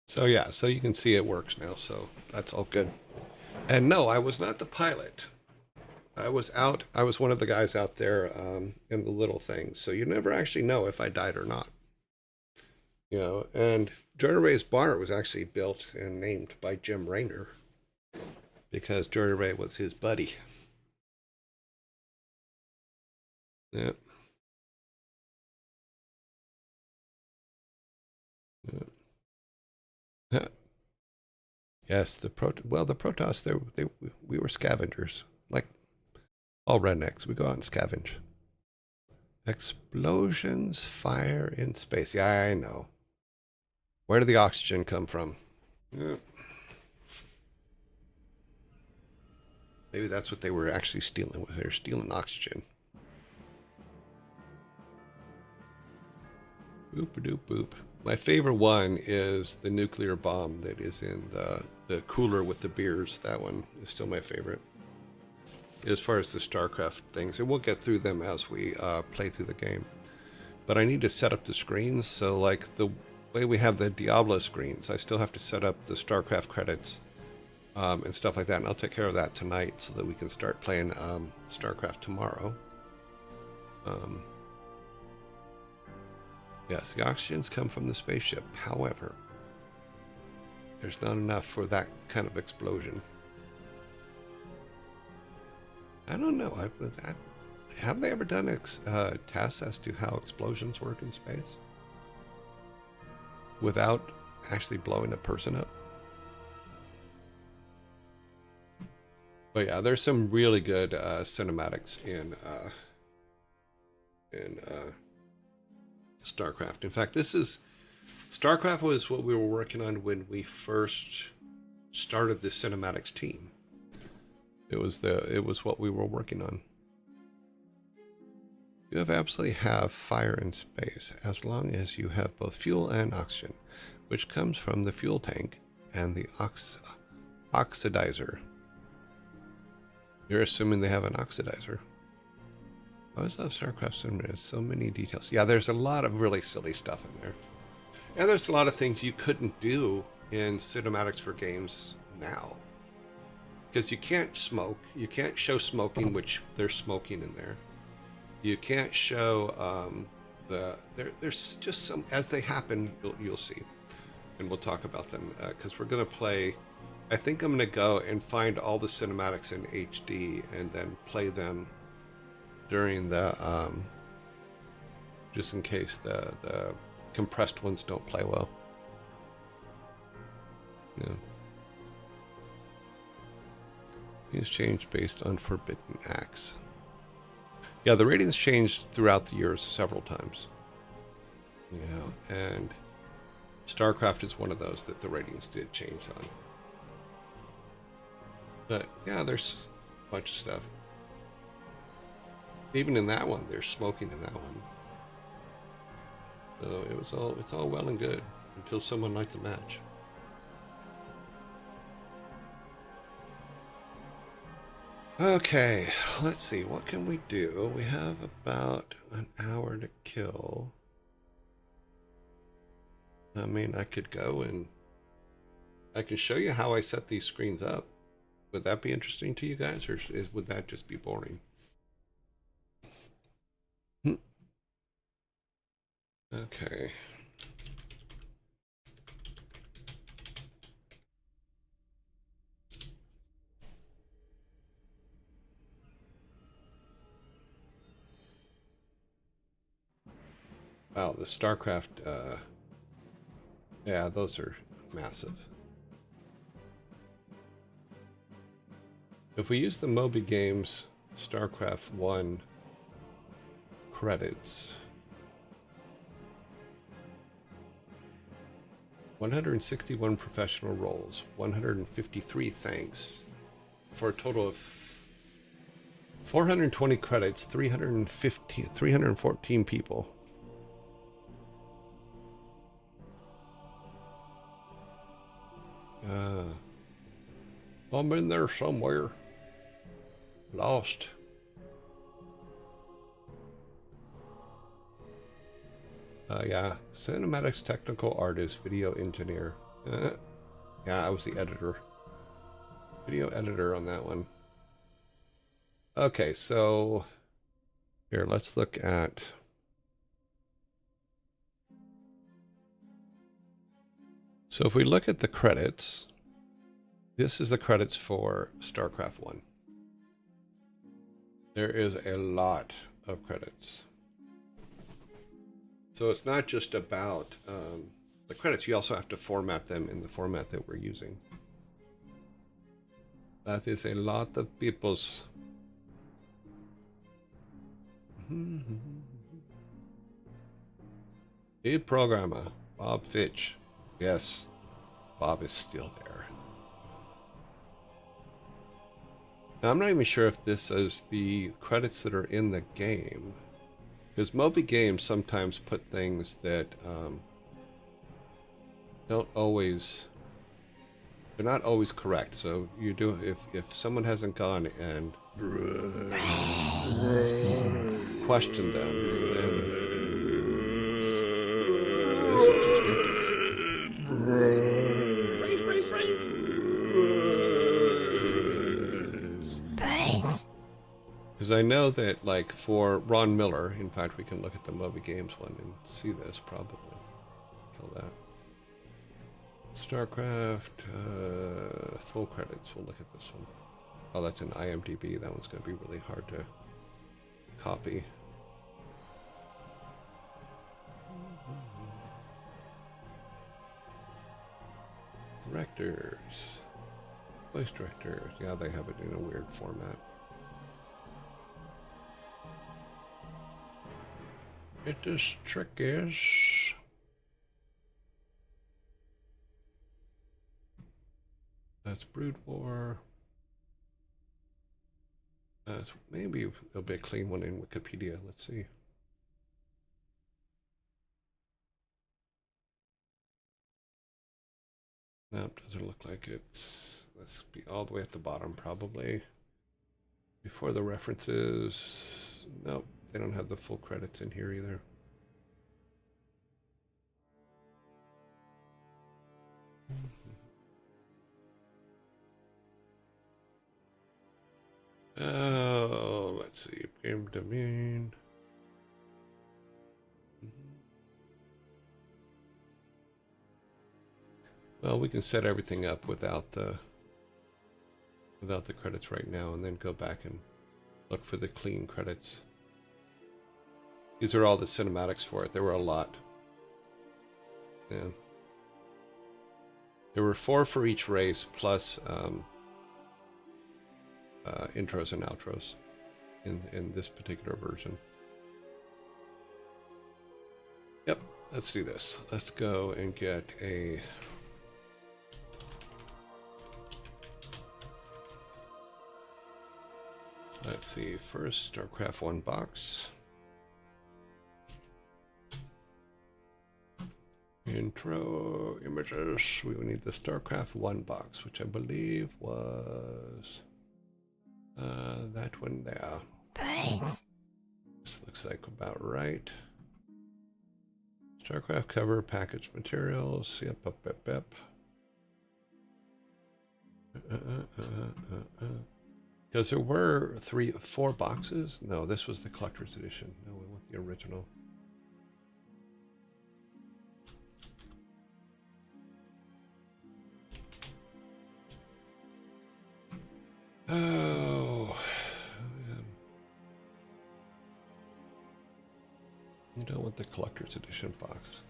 Speaker 3: So yeah, so you can see it works now, so that's all good. And no, I was not the pilot. I was one of the guys out there in the little things, so you never actually know if I died or not. You know, and Jory Ray's bar was actually built and named by Jim Raynor because Jory Ray was his buddy. Yep. Yep. Yes, the Protoss, we were scavengers, like all rednecks. We go out and scavenge. Explosions, fire in space. Yeah, I know. Where did the oxygen come from? Yeah. Maybe that's what they were actually stealing. They were stealing oxygen. Boop-a-doop boop. My favorite one is the nuclear bomb that is in the cooler with the beers. That one is still my favorite. As far as the StarCraft things, and we'll get through them as we play through the game. But I need to set up the screens, so like the way we have the Diablo screens, I still have to set up the StarCraft credits and stuff like that. And I'll take care of that tonight so that we can start playing StarCraft tomorrow. Yes, the oxygens come from the spaceship. However, there's not enough for that kind of explosion. I don't know. Have they ever done tests as to how explosions work in space? without actually blowing a person up. But yeah, there's some really good cinematics in StarCraft. In fact, StarCraft was what we were working on when we first started the cinematics team. It was what we were working on. You absolutely have fire in space as long as you have both fuel and oxygen, which comes from the fuel tank and the oxidizer. You're assuming they have an oxidizer. I always love StarCraft Cinema. There's so many details. Yeah, there's a lot of really silly stuff in there. And there's a lot of things you couldn't do in cinematics for games now. Because you can't smoke. You can't show smoking, which there's smoking in there. You can't show there's just some, as they happen, you'll see. And we'll talk about them because we're going to play. I think I'm going to go and find all the cinematics in HD and then play them during the just in case the compressed ones don't play well. Yeah. These changed based on forbidden acts. Yeah, the ratings changed throughout the years several times. Yeah, and StarCraft is one of those that the ratings did change on. But yeah, there's a bunch of stuff. Even in that one, there's smoking in that one. So it's all well and good until someone lights a match. Okay, let's see, what can we do? We have about an hour to kill. I mean, I could go and I can show you how I set these screens up. Would that be interesting to you guys, or would that just be boring? Okay. Wow, the StarCraft, yeah, those are massive. If we use the Moby Games StarCraft 1 credits, 161 professional roles, 153 thanks, for a total of 420 credits, 314 people. I'm in there somewhere. Lost. Yeah, cinematics technical artist, video engineer. Yeah, I was the editor. Video editor on that one. Okay, so here, let's look at. So if we look at the credits, this is the credits for StarCraft 1. There is a lot of credits. So it's not just about the credits, you also have to format them in the format that we're using. That is a lot of people's. Lead programmer, Bob Fitch. Yes, Bob is still there. Now, I'm not even sure if this is the credits that are in the game. Because Moby Games sometimes put things that don't always, they're not always correct. So you do, if someone hasn't gone and questioned them, then this is just because I know that, like, for Ron Miller, in fact, we can look at the Moby Games one and see this probably. Kill that. StarCraft, full credits. We'll look at this one. Oh, that's in IMDb. That one's going to be really hard to copy. Directors. Voice directors. Yeah, they have it in a weird format. It is tricky. That's Brood War. Maybe there'll be a clean one in Wikipedia. Let's see. Nope, doesn't look like it's. Let's be all the way at the bottom, probably. Before the references. Nope, they don't have the full credits in here either. Oh, let's see. Game domain. Well, we can set everything up without the credits right now, and then go back and look for the clean credits. These are all the cinematics for it. There were a lot. Yeah. There were 4 for each race, plus intros and outros in this particular version. Yep, let's do this. Let's go and get a... Let's see, first StarCraft 1 box. Intro images. We will need the StarCraft 1 box, which I believe was that one there.
Speaker 9: Brains.
Speaker 3: This looks like about right. StarCraft cover, package materials. Yep, yep. Because there were 4 boxes. No, this was the collector's edition. No, we want the original. Oh, you don't want the collector's edition box.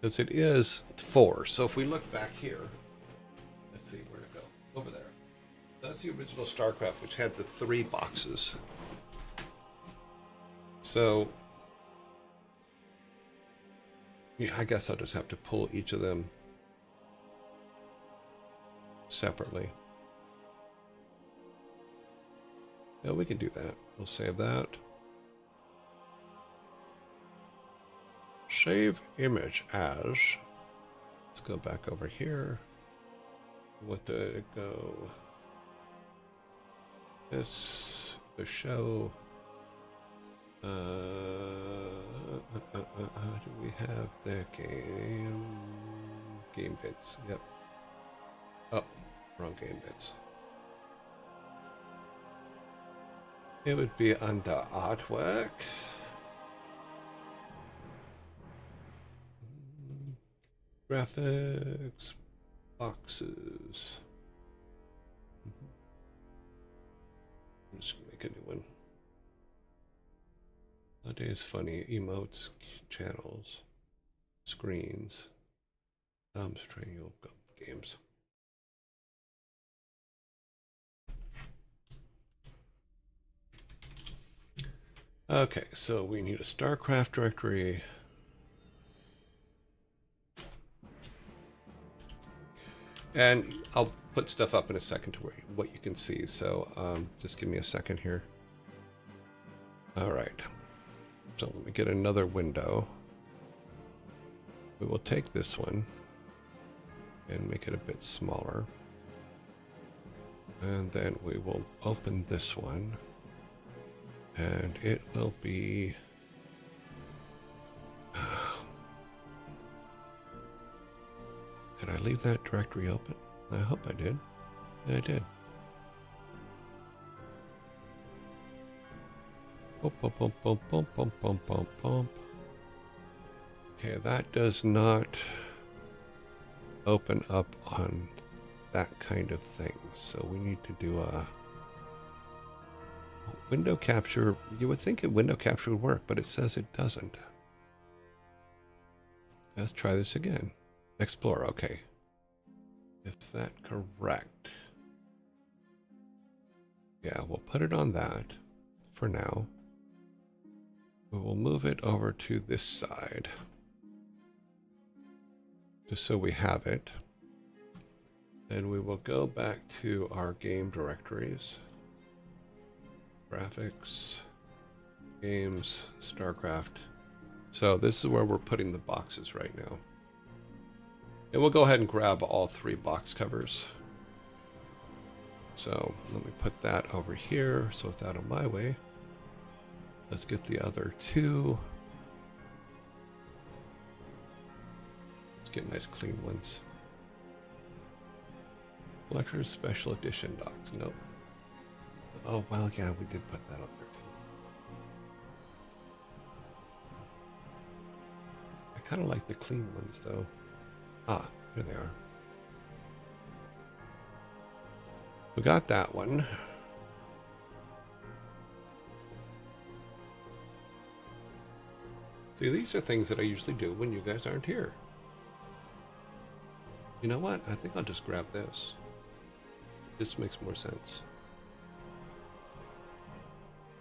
Speaker 3: Because it is 4. So if we look back here, let's see where to go. Over there. That's the original StarCraft, which had the 3 boxes. So, yeah, I guess I'll just have to pull each of them separately. Yeah, we can do that. We'll save that. Save image as. Let's go back over here. What did it go? This, the show. Do we have the game bits? Yep. Oh, wrong game bits. It would be under artwork. Graphics, boxes. Just make a new one. Nowadays, funny emotes, channels, screens, thumbs, triangle, games. Okay, so we need a StarCraft directory. And I'll put stuff up in a second to what you can see. So just give me a second here. All right. So let me get another window. We will take this one and make it a bit smaller. And then we will open this one. And it will be... Did I leave that directory open? I hope I did. Yeah, I did. Okay, that does not open up on that kind of thing. So we need to do a window capture. You would think a window capture would work, but it says it doesn't. Let's try this again. Explore, okay. Is that correct? Yeah, we'll put it on that for now. We will move it over to this side, just so we have it. And we will go back to our game directories. Graphics, games, StarCraft. So this is where we're putting the boxes right now. And we'll go ahead and grab all 3 box covers. So let me put that over here so it's out of my way. Let's get the other 2. Let's get nice clean ones. Collector's Special Edition docs. Nope. Oh, well, yeah, we did put that up there too. I kind of like the clean ones though. Ah, here they are. We got that one. See, these are things that I usually do when you guys aren't here. You know what? I think I'll just grab this. This makes more sense.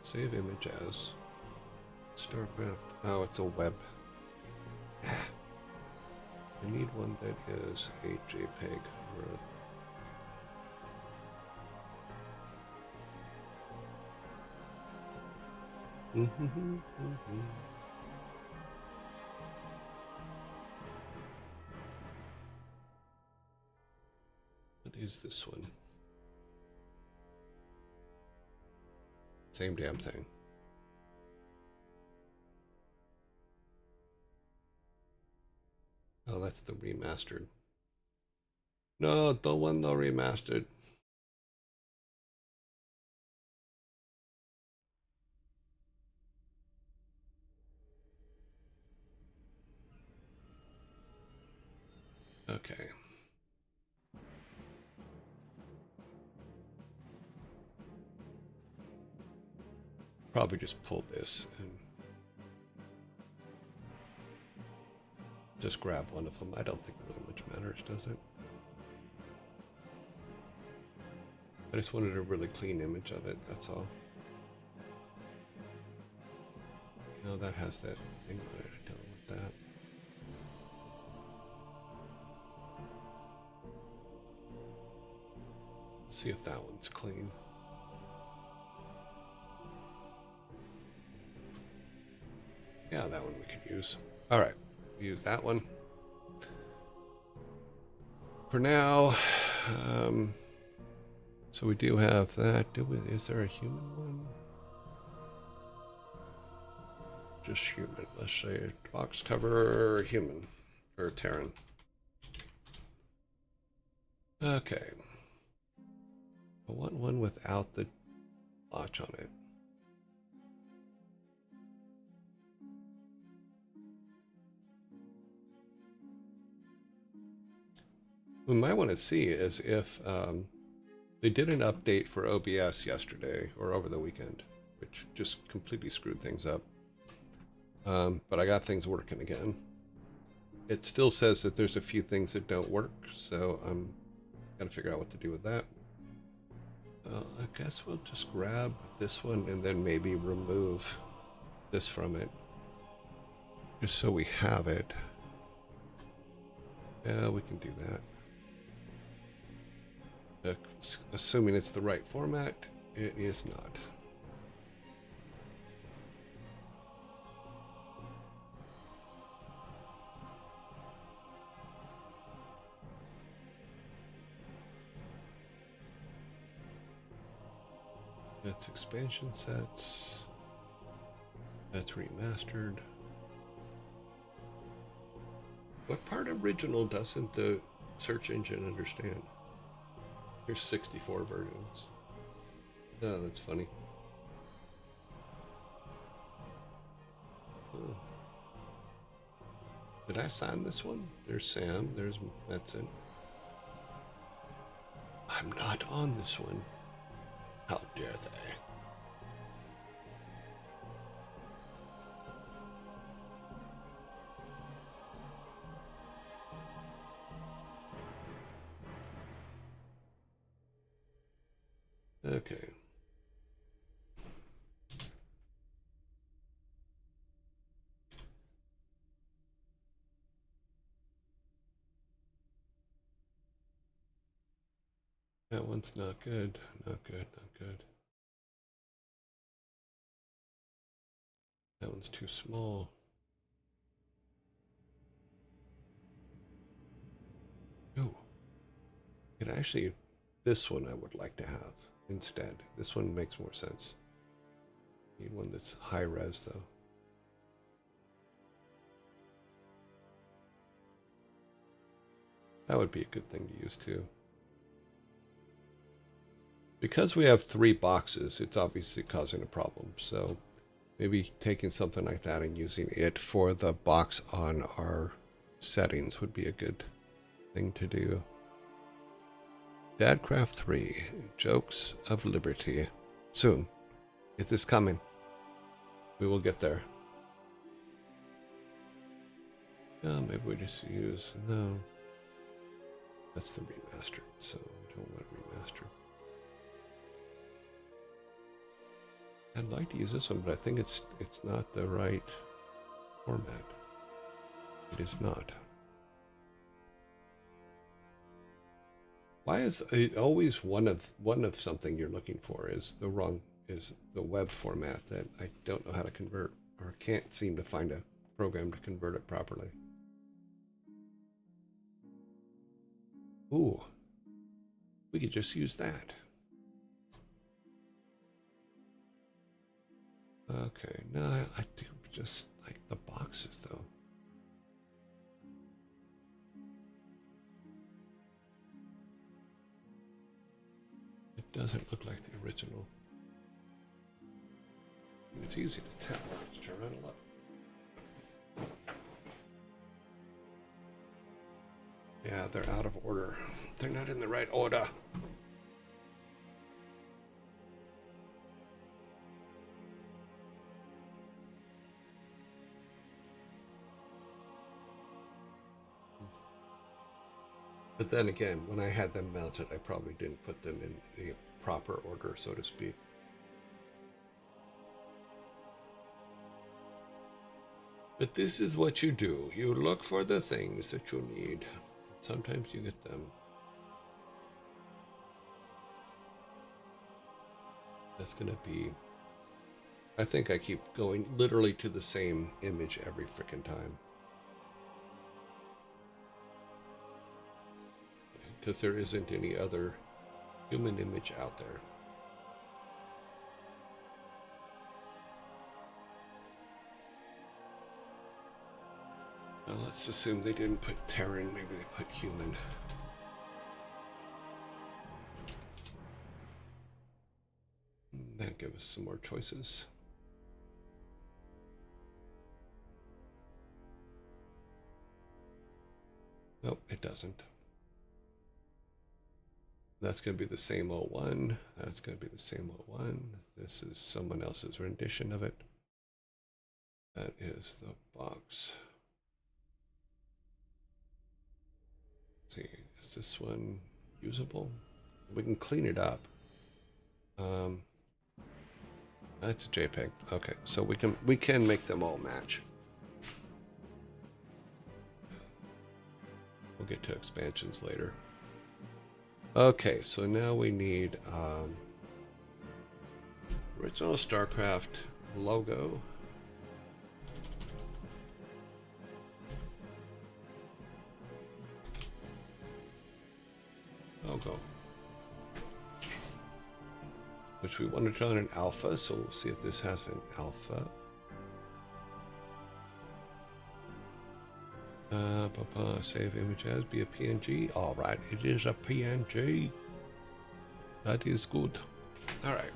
Speaker 3: Save image as StarCraft. Oh, it's a web. I need one that is a JPEG or a... What is this one? Same damn thing. Oh, that's the remastered. No, the one the remastered. Okay. Probably just pull this and just grab one of them. I don't think really much matters, does it? I just wanted a really clean image of it, that's all. No, that has that thing on it. I don't want that. Let's see if that one's clean. Yeah, that one we can use. All right, use that one. For now, so we do have that. Is there a human one? Just human. Let's say box cover human or Terran. Okay. I want one without the blotch on it. We might want to see is if they did an update for OBS yesterday or over the weekend, which just completely screwed things up. But I got things working again. It still says that there's a few things that don't work, so I'm gonna figure out what to do with that. I guess we'll just grab this one and then maybe remove this from it, just so we have it. Yeah, we can do that. Assuming it's the right format, it is not. That's expansion sets. That's remastered. What part original doesn't the search engine understand? Here's 64 versions. Oh, that's funny. Oh. Did I sign this one? There's Sam. There's Metzen. I'm not on this one. How dare they? Okay. That one's not good. Not good. Not good. That one's too small. Ooh. It actually, this one I would like to have instead. This one makes more sense. Need one that's high res though. That would be a good thing to use too. Because we have 3 boxes, it's obviously causing a problem. So maybe taking something like that and using it for the box on our settings would be a good thing to do. Dadcraft 3, Jokes of Liberty. Soon. It is coming. We will get there. Maybe we just use... No. That's the remastered, so we don't want remastered. I'd like to use this one, but I think it's not the right format. It is not. Why is it always one of something you're looking for is the web format that I don't know how to convert, or can't seem to find a program to convert it properly. Ooh, we could just use that. Okay, no, I do just like the boxes though. It doesn't look like the original. It's easy to tell. Let's turn around and look. Yeah, they're out of order. They're not in the right order. But then again, when I had them mounted, I probably didn't put them in the proper order, so to speak. But this is what you do. You look for the things that you need. Sometimes you get them. That's going to be... I think I keep going literally to the same image every frickin' time. Because there isn't any other human image out there. Well, let's assume they didn't put Terran, maybe they put human. That'll give us some more choices. Nope, it doesn't. That's going to be the same 01. That's going to be the same 01. This is someone else's rendition of it. That is the box. Let's see, is this one usable? We can clean it up. That's a JPEG. Okay, so we can make them all match. We'll get to expansions later. Okay, so now we need original StarCraft logo. Logo. Which we wanted on an alpha, so we'll see if this has an alpha. Save image as be a PNG. All right, it is a PNG. That is good. All right.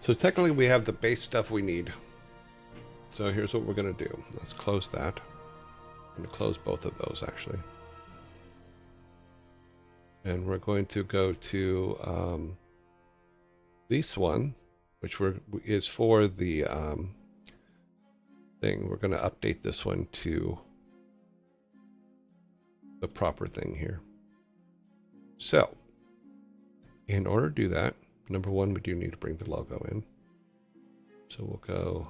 Speaker 3: So technically we have the base stuff we need. So here's what we're going to do. Let's close that. I'm going to close both of those actually. And we're going to go to this one, which is for the thing. We're going to update this one to the proper thing here. So in order to do that, Number one, we do need to bring the logo in. So we'll go,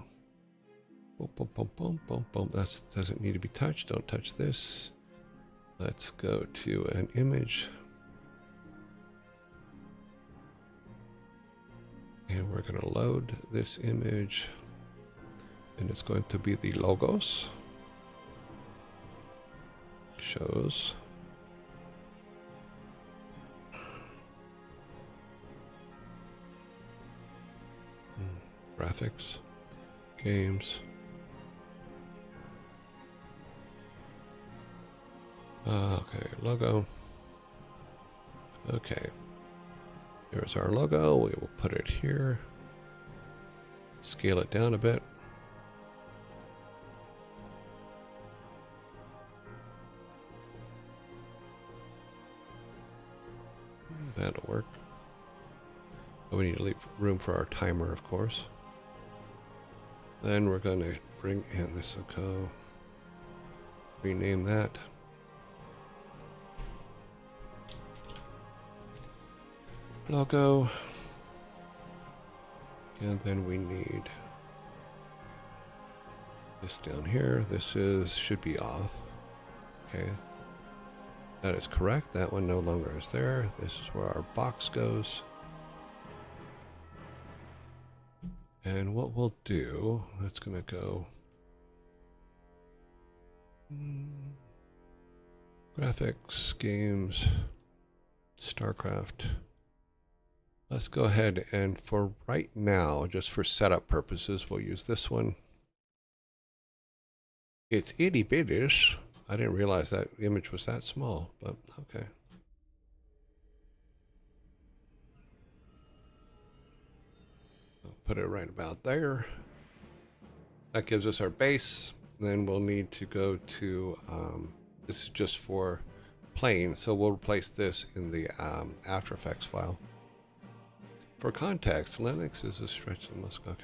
Speaker 3: boom, boom, boom, boom, boom, boom. That doesn't need to be touched. Don't touch this. Let's go to an image. And we're going to load this image. And it's going to be the logos. Shows. Graphics. Games. Okay, logo. Okay. Here's our logo. We will put it here. Scale it down a bit. That'll work. Oh, we need to leave room for our timer, of course. Then we're going to bring in this will go. Rename that. Logo. And then we need this down here. This should be off. Okay. That is correct. That one no longer is there. This is where our box goes. And what we'll do, that's going to go graphics, games, StarCraft. Let's go ahead and for right now, just for setup purposes, we'll use this one. It's itty bitties. I didn't realize that image was that small, but okay. I'll put it right about there. That gives us our base. Then we'll need to go to, this is just for playing, so we'll replace this in the After Effects file. For context, Linux is a stretch that must, okay.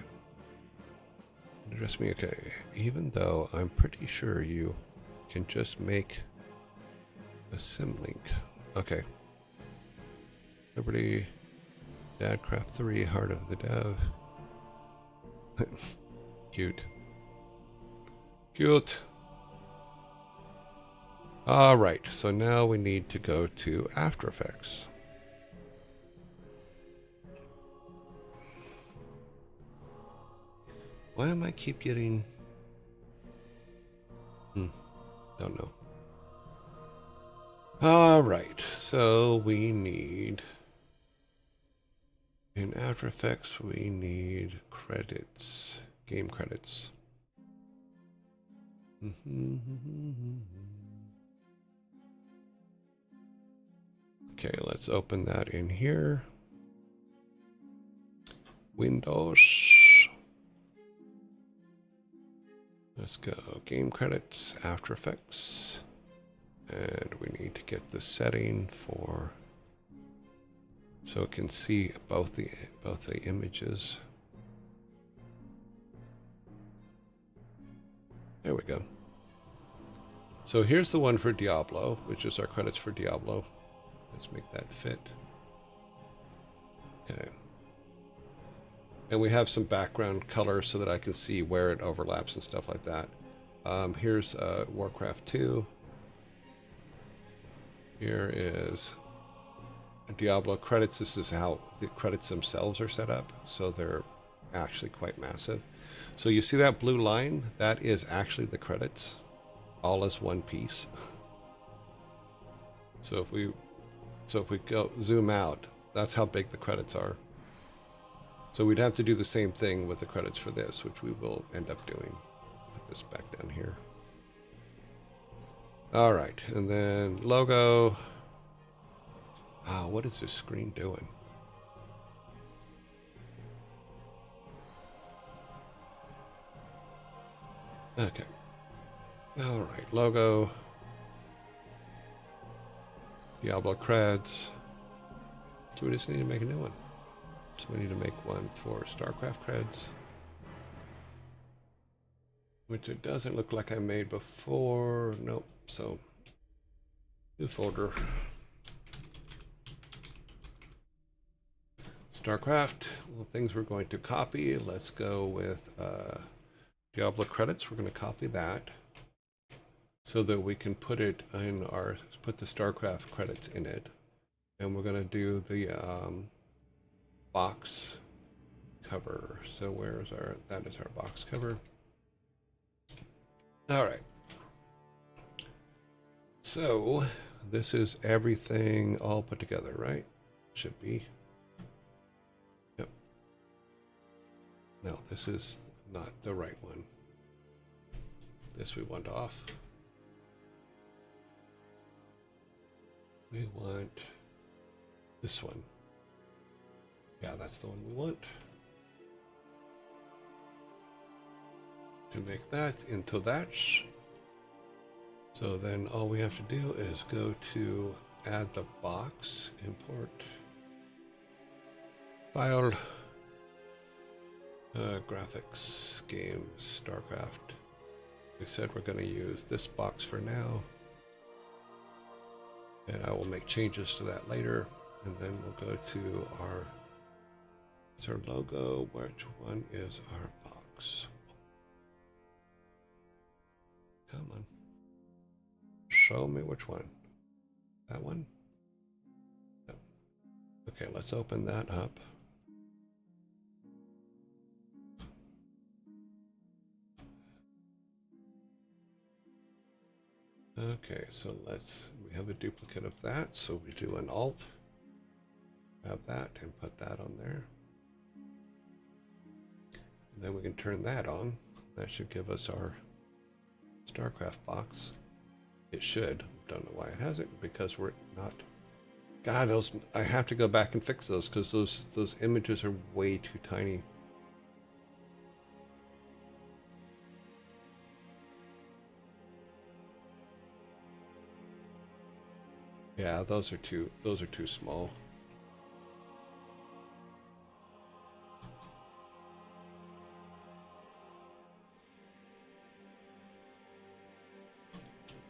Speaker 3: Address me, okay. Even though I'm pretty sure you can just make a symlink. Okay. Liberty, Dadcraft 3, Heart of the Dev. Cute. Cute. All right, so now we need to go to After Effects. Why am I keep getting... Don't know. All right, so we need... In After Effects, we need credits. Game credits. Okay, let's open that in here. Windows. Let's go game credits, After Effects, and we need to get the setting for so it can see both the images. There we go. So here's the one for Diablo, which is our credits for Diablo. Let's make that fit. Okay. And we have some background color so that I can see where it overlaps and stuff like that. Here's Warcraft 2. Here is Diablo credits. This is how the credits themselves are set up. So they're actually quite massive. So you see that blue line? That is actually the credits, all as one piece. So if we go zoom out, that's how big the credits are. So we'd have to do the same thing with the credits for this, which we will end up doing. Put this back down here. All right, and then logo. Ah, what is this screen doing? Okay. All right, logo. Diablo creds. So we just need to make a new one. So we need to make one for StarCraft creds, which it doesn't look like I made before. Nope. So new folder. StarCraft, well, things we're going to copy. Let's go with Diablo credits. We're going to copy that so that we can put it in our, put the StarCraft credits in it. And we're going to do the box cover. So where's our, that is our box cover. All right. So this is everything all put together, right? Should be. Yep. No, this is not the right one. This we want off. We want this one. Yeah, that's the one we want. To make that into that. So then all we have to do is go to add the box, import, file, graphics, games, StarCraft. We said we're going to use this box for now. And I will make changes to that later. And then we'll go to our, it's our logo. Which one is our box? Come on. Show me which one. That one? Yep. Okay, let's open that up. Okay, so we have a duplicate of that, so we do an Alt, grab that and put that on there. And then we can turn that on. That should give us our StarCraft box. It should. Don't know why it hasn't, because we're not. God, those, I have to go back and fix those because those images are way too tiny. Yeah, those are too small.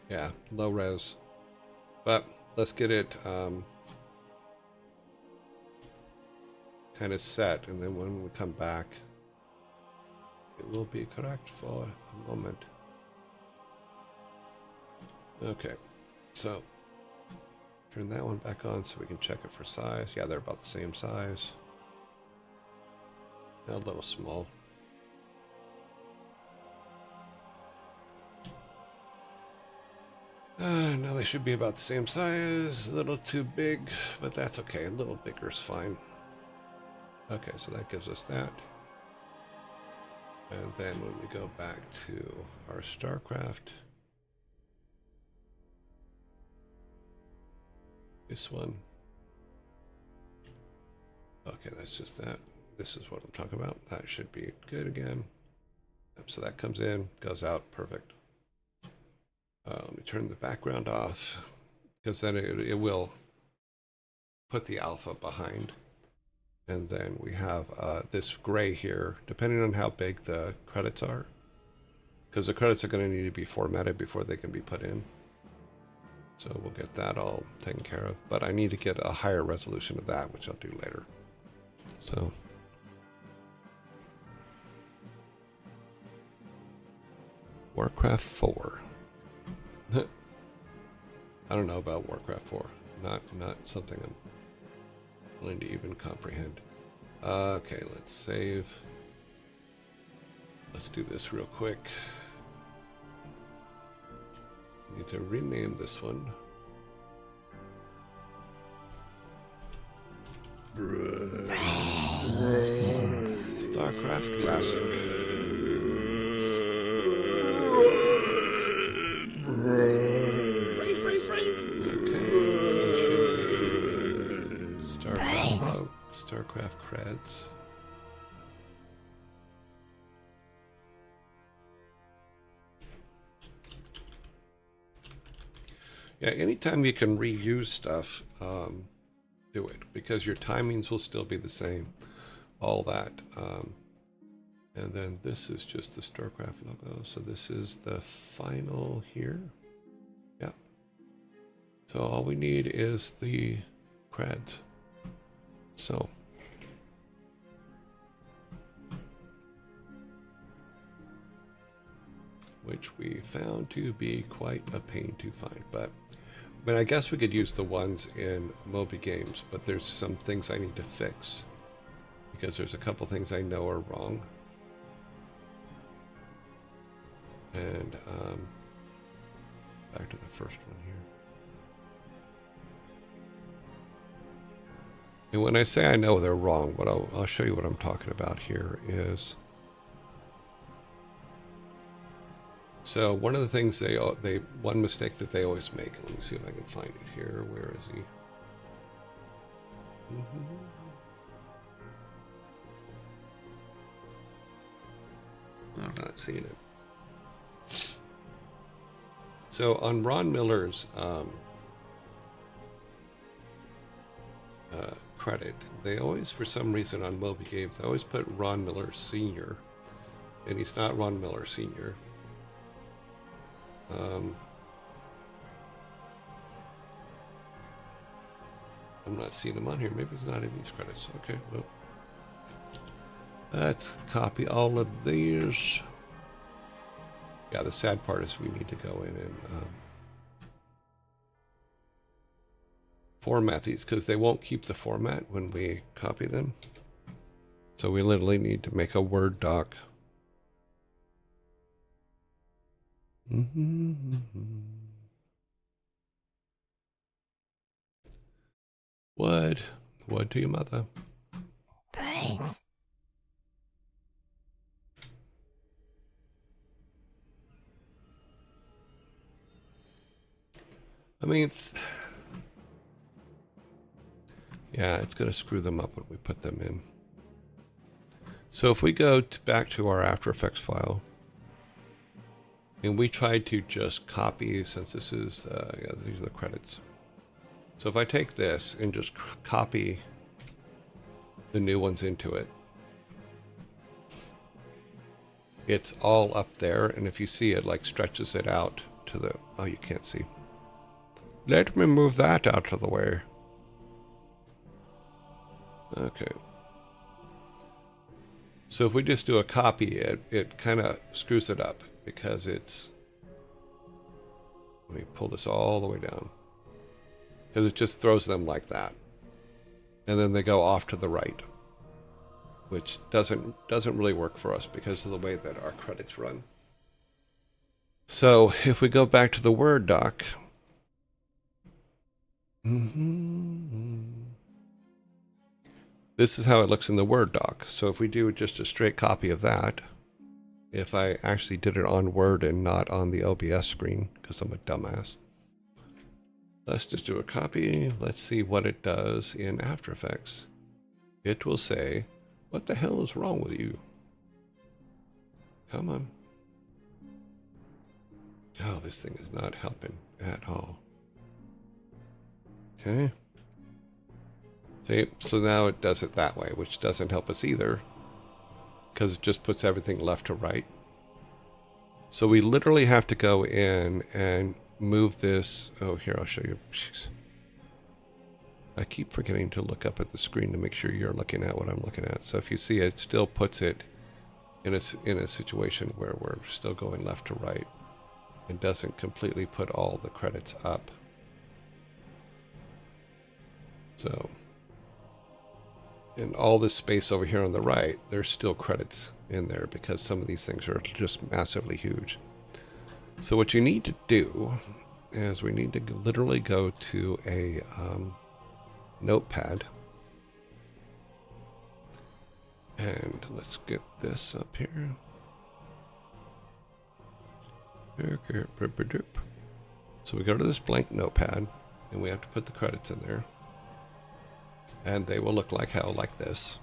Speaker 3: Yeah, low res. But let's get it kind of set, and then when we come back, it will be correct for a moment. Okay, so turn that one back on so we can check it for size. Yeah, they're about the same size. A little small. Now they should be about the same size. A little too big, but that's okay. A little bigger is fine. Okay, so that gives us that. And then when we go back to our StarCraft, this one. Okay, that's just that. This is what I'm talking about. That should be good again. So that comes in, goes out, perfect. Let me turn the background off, because then it will put the alpha behind. And then we have this gray here, depending on how big the credits are, because the credits are going to need to be formatted before they can be put in. So we'll get that all taken care of. But I need to get a higher resolution of that, which I'll do later. So Warcraft 4. I don't know about Warcraft 4. Not something I'm willing to even comprehend. Okay, let's save. Let's do this real quick. Need to rename this one. StarCraft Classic. StarCraft creds. Yeah, anytime you can reuse stuff, do it, because your timings will still be the same. All that. And then this is just the StarCraft logo. So this is the final here. Yeah. So all we need is the creds. So which we found to be quite a pain to find. But I mean, I guess we could use the ones in Moby Games, but there's some things I need to fix because there's a couple things I know are wrong. And back to the first one here. And when I say I know they're wrong, what I'll show you what I'm talking about here is. So one of the things one mistake that they always make. Let me see if I can find it here. Where is he? I'm not seeing it. So on Ron Miller's credit, they always, for some reason on Moby Games, they always put Ron Miller Sr. And he's not Ron Miller Sr. I'm not seeing him on here. Maybe he's not in these credits. Okay, well, let's copy all of these. Yeah, the sad part is we need to go in and format these because they won't keep the format when we copy them. So we literally need to make a Word doc. What to your mother?
Speaker 9: Brains.
Speaker 3: I mean, yeah, it's going to screw them up when we put them in. So if we go back to our After Effects file, and we tried to just copy, since this is, yeah, these are the credits. So if I take this and just copy the new ones into it, it's all up there. And if you see it, like stretches it out to the, oh, you can't see. Let me move that out of the way. Okay. So if we just do a copy, it kind of screws it up because it's, let me pull this all the way down. Because it just throws them like that. And then they go off to the right, which doesn't really work for us because of the way that our credits run. So if we go back to the Word doc, this is how it looks in the Word doc. So if we do just a straight copy of that, if I actually did it on Word and not on the OBS screen, because I'm a dumbass. Let's just do a copy. Let's see what it does in After Effects. It will say, what the hell is wrong with you? Come on. Oh, this thing is not helping at all. Okay. See, so now it does it that way, which doesn't help us either, because it just puts everything left to right. So we literally have to go in and move this. Oh, here, I'll show you. Jeez. I keep forgetting to look up at the screen to make sure you're looking at what I'm looking at. So if you see it still puts it in a situation where we're still going left to right and doesn't completely put all the credits up. So in all this space over here on the right, there's still credits in there because some of these things are just massively huge. So what you need to do is we need to literally go to a notepad. And let's get this up here. So we go to this blank notepad and we have to put the credits in there. And they will look like hell, like this.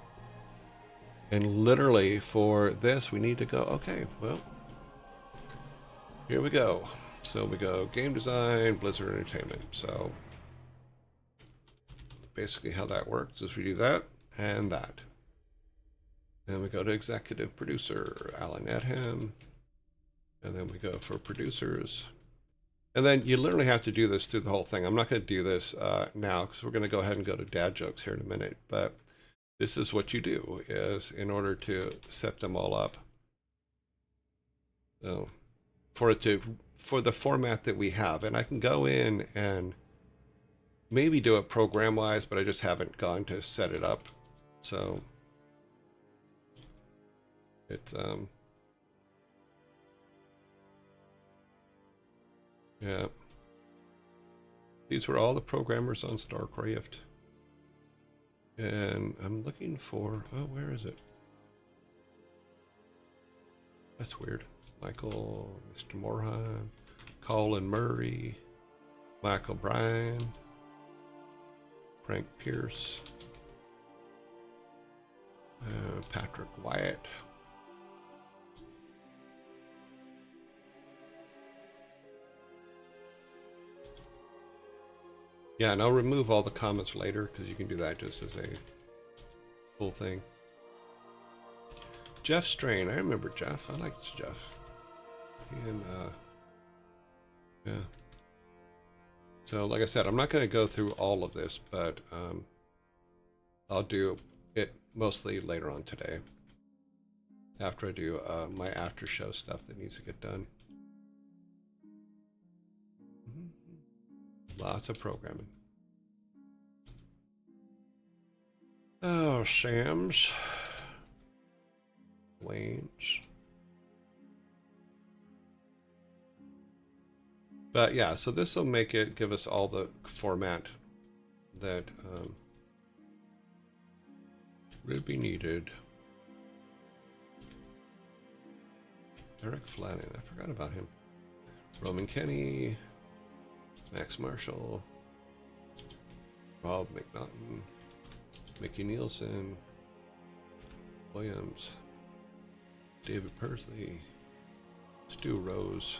Speaker 3: And literally for this, we need to go, okay, well, here we go. So we go game design, Blizzard Entertainment. So basically how that works is we do that and that. Then we go to executive producer, Alan Edham. And then we go for producers. And then you literally have to do this through the whole thing. I'm not going to do this now because we're going to go ahead and go to dad jokes here in a minute. But this is what you do is in order to set them all up. So for the format that we have. And I can go in and maybe do it program wise, but I just haven't gone to set it up. So it's yeah. These were all the programmers on StarCraft. And I'm looking for, oh, where is it? That's weird. Michael, Mr. Morhan, Colin Murray, Michael Bryan, Frank Pierce, Patrick Wyatt. Yeah, and I'll remove all the comments later because you can do that just as a full thing. Jeff Strain, I remember Jeff. I liked Jeff. And yeah. So like I said, I'm not going to go through all of this, but I'll do it mostly later on today after I do my after show stuff that needs to get done. Lots of programming. Oh, Sam's. Wayne's. But yeah, so this will make it give us all the format that would be needed. Eric Flannan, I forgot about him. Roman Kenny, Max Marshall, Rob McNaughton, Mickey Nielsen, Williams, David Persley, Stu Rose,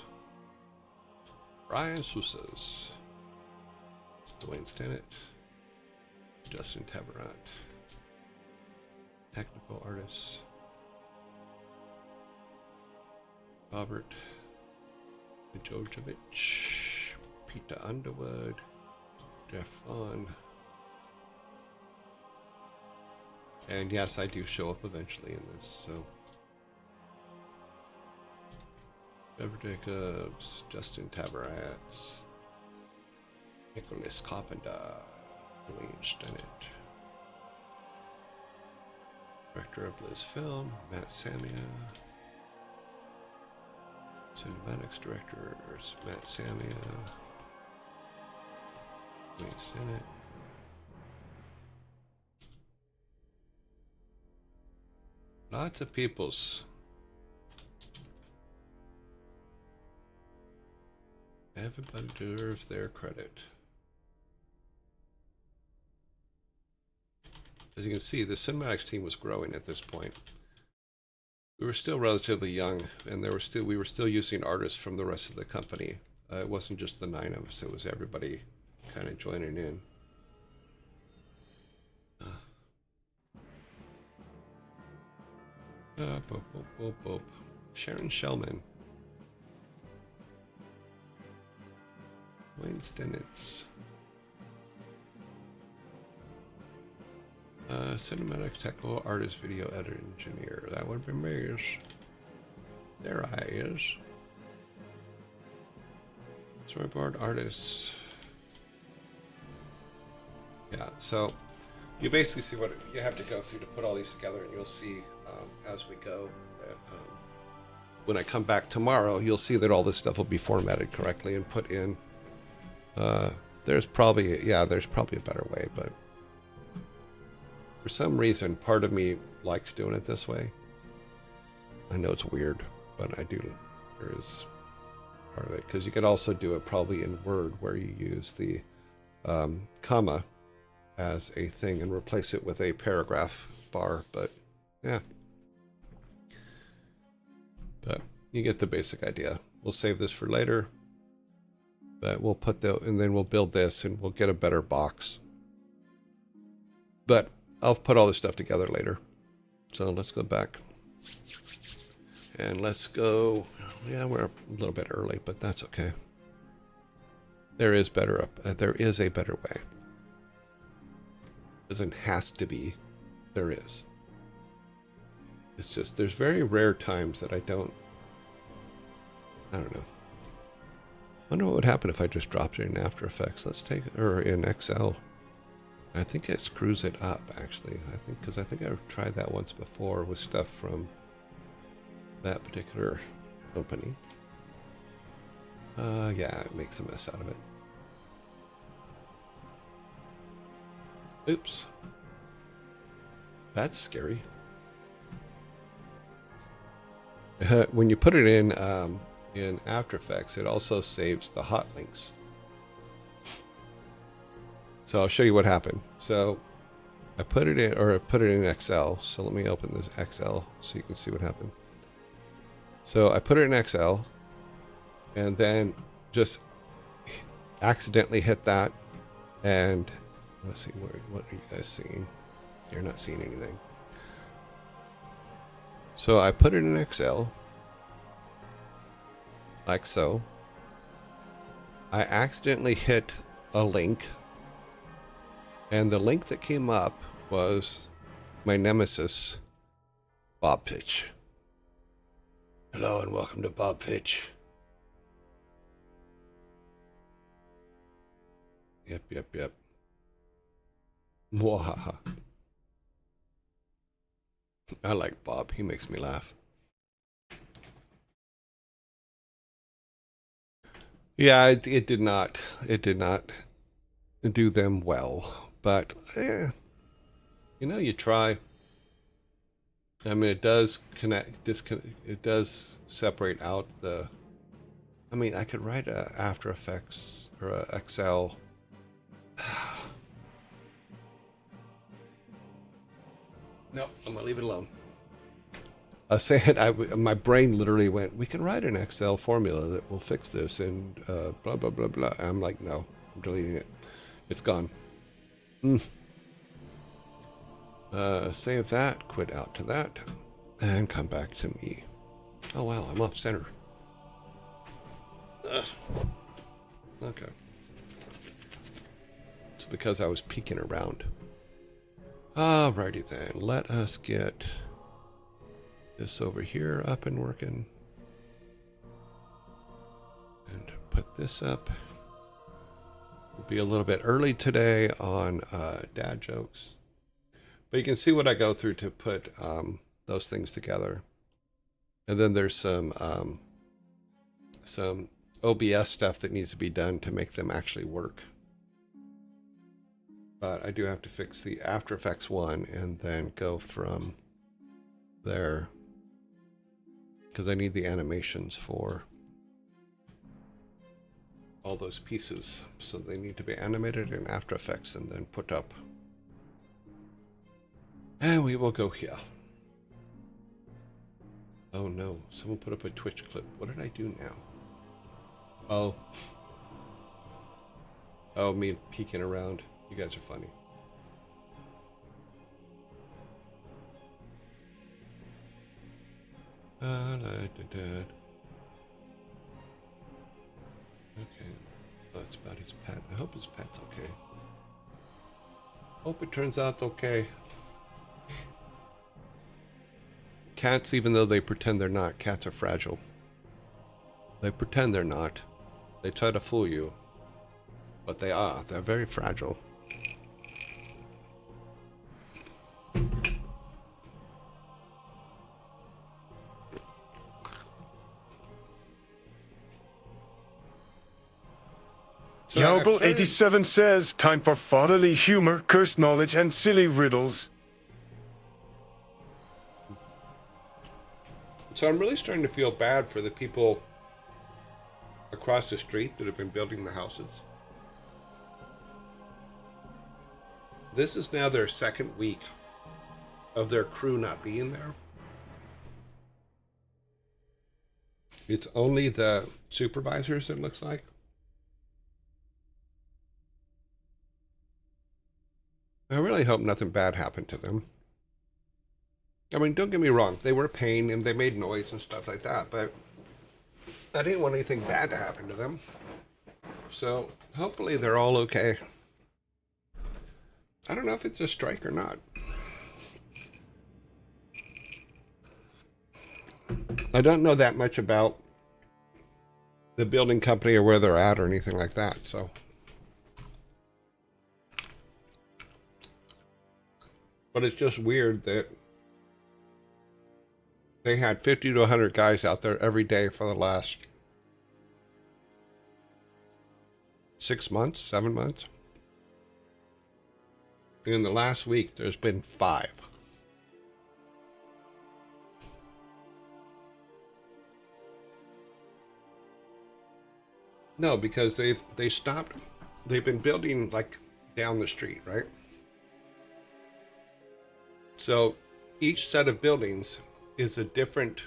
Speaker 3: Brian Sousas, Dwayne Stennett, Justin Tabarat, technical artists, Robert Djordjevic, Peter Underwood, Jeff Vaughn. And yes, I do show up eventually in this, so. Trevor Jacobs, Justin Tabarat, Nicholas Carpenter, Wayne Stennett, Director of Bliss Film, Matt Samia, Cinematics Directors, Matt Samia, Wayne Stennett. Lots of peoples. Everybody deserves their credit. As you can see, the cinematics team was growing at this point. We were still relatively young, and we were still using artists from the rest of the company. It wasn't just the 9 of us; it was everybody kind of joining in. Sharon Shellman. Wayne Stennett. Cinematic technical artist, video editor, engineer. That would be me. There I is. Storyboard artist. Yeah, so you basically see what you have to go through to put all these together, and you'll see as we go that when I come back tomorrow, you'll see that all this stuff will be formatted correctly and put in. There's probably a better way, but for some reason, part of me likes doing it this way. I know it's weird, but I do. There is part of it, because you could also do it probably in Word, where you use the comma as a thing and replace it with a paragraph bar, but yeah. But you get the basic idea. We'll save this for later. But we'll put and then we'll build this, and we'll get a better box. But I'll put all this stuff together later. So let's go back. And let's go, yeah, we're a little bit early, but that's okay. There is a better way. Doesn't has to be, there is. It's just, there's very rare times that I don't know. Wonder what would happen if I just dropped it in After Effects. Let's take it, or in XL. I think it screws it up, actually. Because I think I've tried that once before with stuff from that particular company. Yeah, it makes a mess out of it. Oops. That's scary. When you put it in After Effects, it also saves the hot links. So I'll show you what happened. So I put it in XL. So let me open this XL so you can see what happened. So I put it in XL and then just accidentally hit that. And let's see, what are you guys seeing? You're not seeing anything. So I put it in XL, like so. I accidentally hit a link, and the link that came up was my nemesis, Bob Fitch.
Speaker 1: Hello and welcome to Bob Fitch.
Speaker 3: Yep. Mwahaha. I like Bob. He makes me laugh. Yeah, it did not do them well, but you try. I mean, it does it does separate out the. I mean, I could write a After Effects or a XL. No, I'm gonna leave it alone. I was saying, my brain literally went, we can write an Excel formula that will fix this, and blah, blah, blah, blah. I'm like, no, I'm deleting it. It's gone. Save that, quit out to that, and come back to me. Oh, wow, I'm off center. Okay. It's because I was peeking around. Alrighty then, let us get this over here up and working. And put this up. We'll be a little bit early today on dad jokes. But you can see what I go through to put those things together. And then there's some OBS stuff that needs to be done to make them actually work. But I do have to fix the After Effects one and then go from there. Because I need the animations for all those pieces. So they need to be animated in After Effects and then put up. And we will go here. Oh no, someone put up a Twitch clip. What did I do now? Oh, me peeking around. You guys are funny. Okay. Oh, it's about his pet. I hope his pet's okay. Hope it turns out okay. Cats, even though they pretend they're not, cats are fragile. They pretend they're not. They try to fool you. But they are. They're very fragile.
Speaker 6: Diablo 87 says, time for fatherly humor, cursed knowledge, and silly riddles.
Speaker 3: So I'm really starting to feel bad for the people across the street that have been building the houses. This is now their second week of their crew not being there. It's only the supervisors, it looks like. I really hope nothing bad happened to them. I mean, don't get me wrong. They were a pain and they made noise and stuff like that, but I didn't want anything bad to happen to them. So hopefully they're all okay. I don't know if it's a strike or not. I don't know that much about the building company or where they're at or anything like that. So, but it's just weird that they had 50 to 100 guys out there every day for the last 6 months, 7 months. In the last week, there's been 5. No, because they stopped. They've been building like down the street, right? So each set of buildings is a different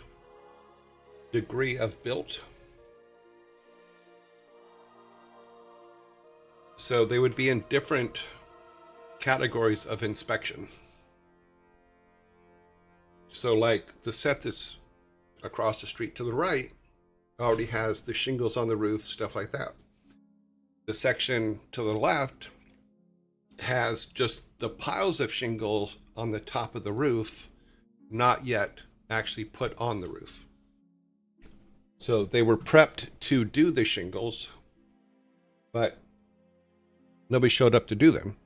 Speaker 3: degree of built. So they would be in different categories of inspection. So like the set that's across the street to the right already has the shingles on the roof, stuff like that. The section to the left has just the piles of shingles on the top of the roof, not yet actually put on the roof. So they were prepped to do the shingles, but nobody showed up to do them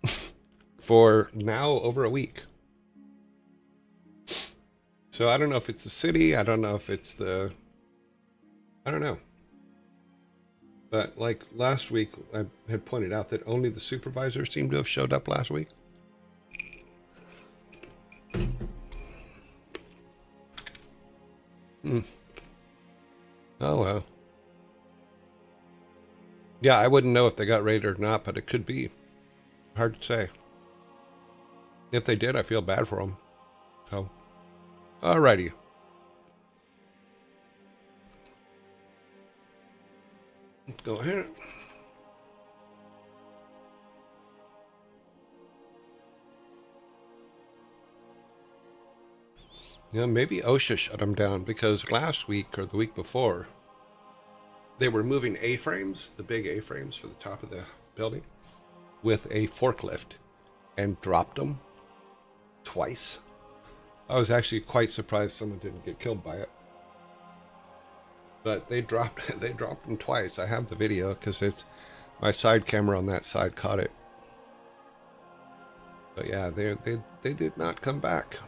Speaker 3: for now over a week. So I don't know if it's the city, I don't know if it's I don't know. But like last week, I had pointed out that only the supervisor seemed to have showed up last week. Oh well. Yeah, I wouldn't know if they got raided or not, but it could be. Hard to say. If they did, I feel bad for them. So, alrighty. Let's go ahead. Yeah, maybe OSHA shut them down because last week or the week before, they were moving A-frames, the big A-frames for the top of the building, with a forklift and dropped them twice. I was actually quite surprised someone didn't get killed by it. But they dropped them twice. I have the video because it's my side camera on that side caught it. But yeah, they did not come back.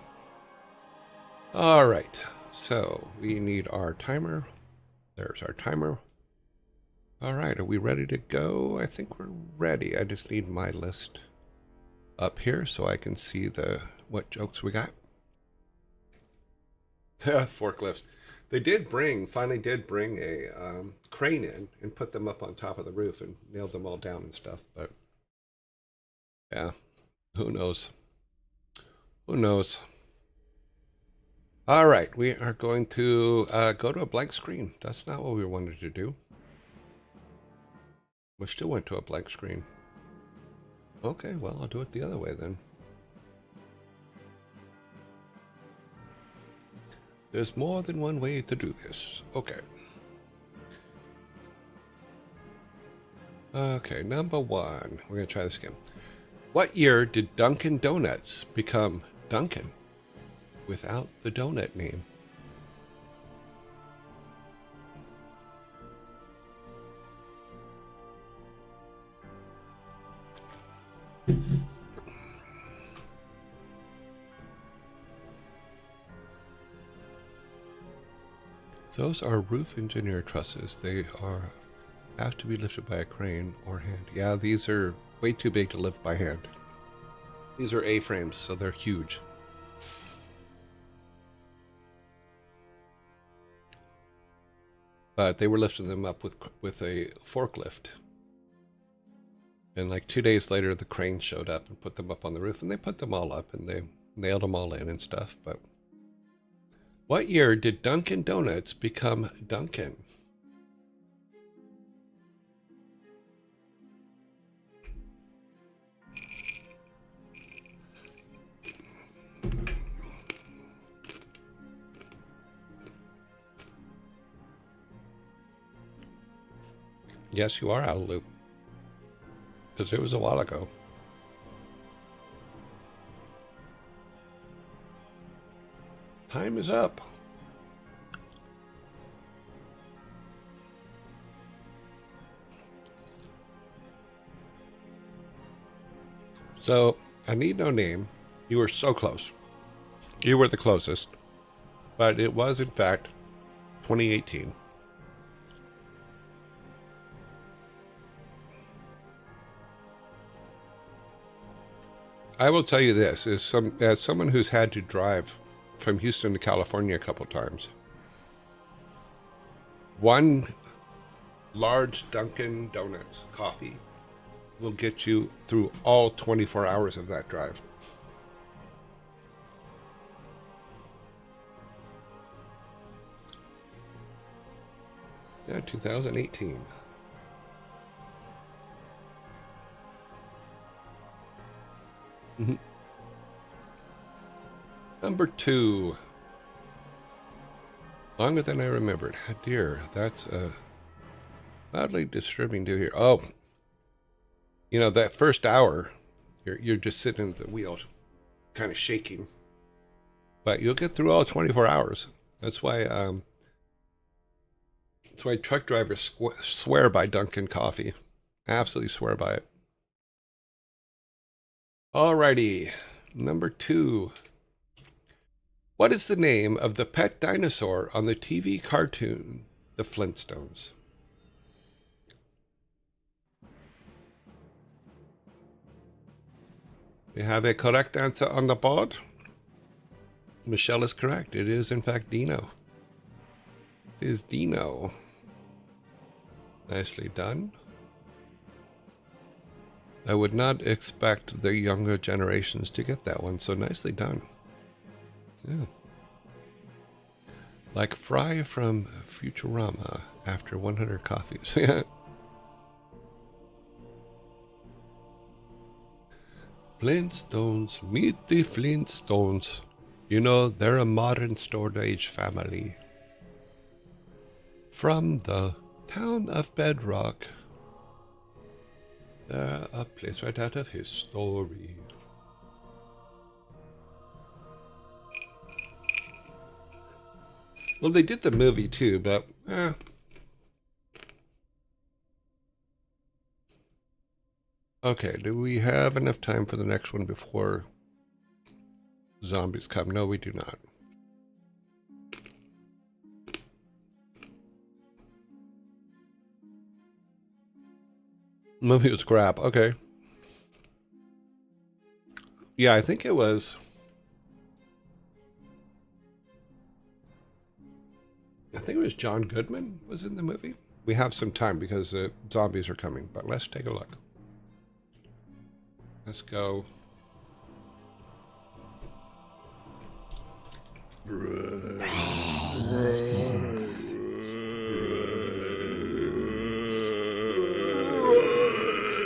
Speaker 3: All right, so we need our timer. There's our timer. All right, are we ready to go? I think we're ready. I just need my list up here so I can see what jokes we got. Forklifts. They finally did bring a crane in and put them up on top of the roof and nailed them all down and stuff. But yeah, who knows? Who knows? All right, we are going to go to a blank screen. That's not what we wanted to do. We still went to a blank screen. Okay, well, I'll do it the other way then. There's more than one way to do this. Okay. Okay, number 1. We're going to try this again. What year did Dunkin' Donuts become Dunkin' without the donut name? Those are roof engineer trusses. They have to be lifted by a crane or hand. Yeah, these are way too big to lift by hand. These are A-frames, so they're huge. But they were lifting them up with a forklift. And like 2 days later, the crane showed up and put them up on the roof, and they put them all up and they nailed them all in and stuff. But what year did Dunkin' Donuts become Dunkin'? Yes, you are out of loop. Because it was a while ago. Time is up. So, I Need No Name, you were so close. You were the closest. But it was, in fact, 2018. I will tell you this, as someone who's had to drive from Houston to California a couple times, one large Dunkin' Donuts coffee will get you through all 24 hours of that drive. Yeah, 2018. Number 2. Longer than I remembered. Dear, that's oddly disturbing to hear. Oh, you know, that first hour, you're just sitting at the wheel, kind of shaking. But you'll get through all 24 hours. That's why truck drivers swear by Dunkin' Coffee. Absolutely swear by it. Alrighty, number 2. What is the name of the pet dinosaur on the TV cartoon, The Flintstones? We have a correct answer on the board. Michelle is correct. It is, in fact, Dino. It is Dino. Nicely done. I would not expect the younger generations to get that one, so nicely done. Yeah. Like Fry from Futurama after 100 coffees. Yeah. Flintstones, meet the Flintstones. You know, they're a modern Stone Age family. From the town of Bedrock. They're a place right out of history. Well, they did the movie too, but Okay, do we have enough time for the next one before zombies come? No, we do not. Movie was crap. Okay. Yeah, I think it was. I think it was John Goodman was in the movie. We have some time because zombies are coming, but let's take a look. Let's go.